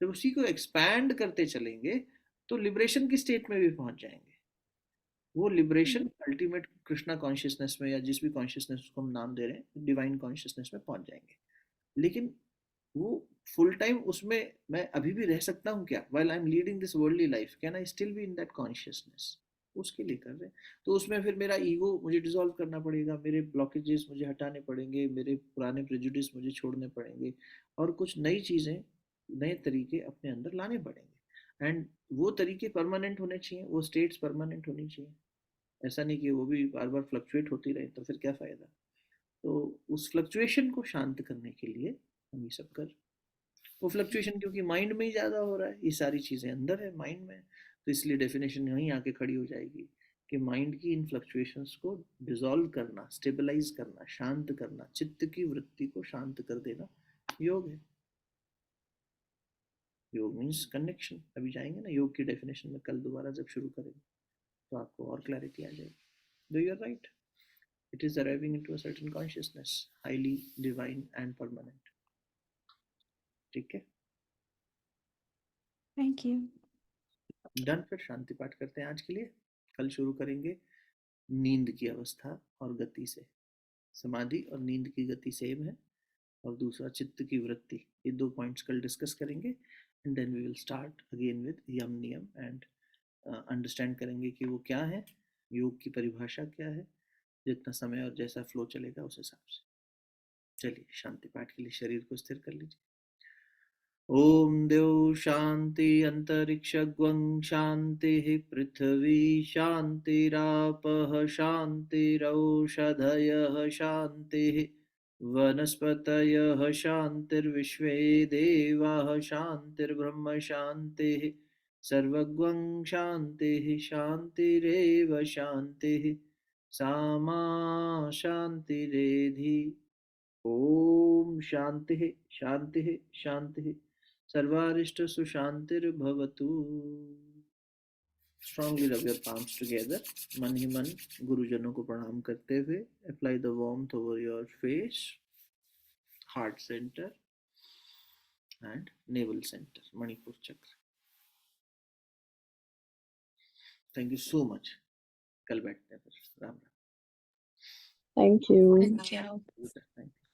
जब उसी को एक्सपैंड करते चलेंगे तो लिबरेशन की स्टेट में भी पहुंच जाएंगे. वो लिबरेशन अल्टीमेट कृष्णा कॉन्शियसनेस में, या जिस भी कॉन्शियसनेस को हम नाम दे रहे हैं, डिवाइन कॉन्शियसनेस में पहुंच जाएंगे. लेकिन वो फुल टाइम उसमें मैं अभी भी रह सकता हूँ क्या? While I am leading this worldly life, can I still be in that consciousness? उसके लिए कर रहे हैं. तो उसमें फिर मेरा ईगो मुझे डिसॉल्व करना पड़ेगा, मेरे ब्लॉकेजेस मुझे हटाने पड़ेंगे, मेरे पुराने प्रेजुडिस मुझे छोड़ने पड़ेंगे, और कुछ नई चीज़ें, नए तरीके अपने अंदर लाने पड़ेंगे. एंड वो तरीके परमानेंट होने चाहिए, वो स्टेट्स परमानेंट होनी चाहिए. ऐसा नहीं कि वो भी बार बार फ्लक्चुएट होती रहे, तो फिर क्या फ़ायदा. तो उस फ्लक्चुएशन को शांत करने के लिए हम ये सब कर. वो फ्लक्चुएशन क्योंकि माइंड में ही ज़्यादा हो रहा है, ये सारी चीज़ें अंदर है माइंड में, तो इसलिए डेफिनेशन यहीं आके खड़ी हो जाएगी कि माइंड की इन फ्लक्चुएशंस को डिसॉल्व करना, स्टेबलाइज करना, शांत करना, चित्त की वृत्ति को शांत कर देना योग है. योग मीन्स कनेक्शन. अभी जाएंगे ना योग की डेफिनेशन में, कल दोबारा जब शुरू करेंगे तो आपको और क्लैरिटी आ जाएगी. Do you are right. It is arriving into a certain consciousness, highly divine and permanent. ठीक है, Thank you. डन. फिर शांति पाठ करते हैं आज के लिए. कल शुरू करेंगे नींद की अवस्था और गति से. समाधि और नींद की गति सेम है. और दूसरा चित्त की वृत्ति. ये 2 पॉइंट्स कल डिस्कस करेंगे. And then we will start again with yama niyama and understand करेंगे कि वो क्या है, योग की परिभाषा क्या है, जितना समय और जैसा फ्लो चलेगा उस हिसाब से. चलिए शांति पाठ के लिए शरीर को स्थिर कर लीजिए. ओम देव शांति अंतरिक्षं शांति पृथ्वी शांतिरापः शांतिरौषधयः शांति वनस्पतयः शांतिर्विश्वे देवाः शांतिर्ब्रह्म शांतिः सर्वं शांतिः शांतिरेव शांतिः सामा शांतिरेधि. ओम शांतिः शांतिः शांतिः. सर्वारिष्ट सुशांतिर्भवतु. Strongly rub your palms together. मन ही मन गुरुजनों को प्रणाम करते हुए apply the warmth over your face, heart center and navel center, Manipur chakra. Thank you so much. कल बैठते हैं फिर. Ram Ram. Thank you. Thank you. Thank you.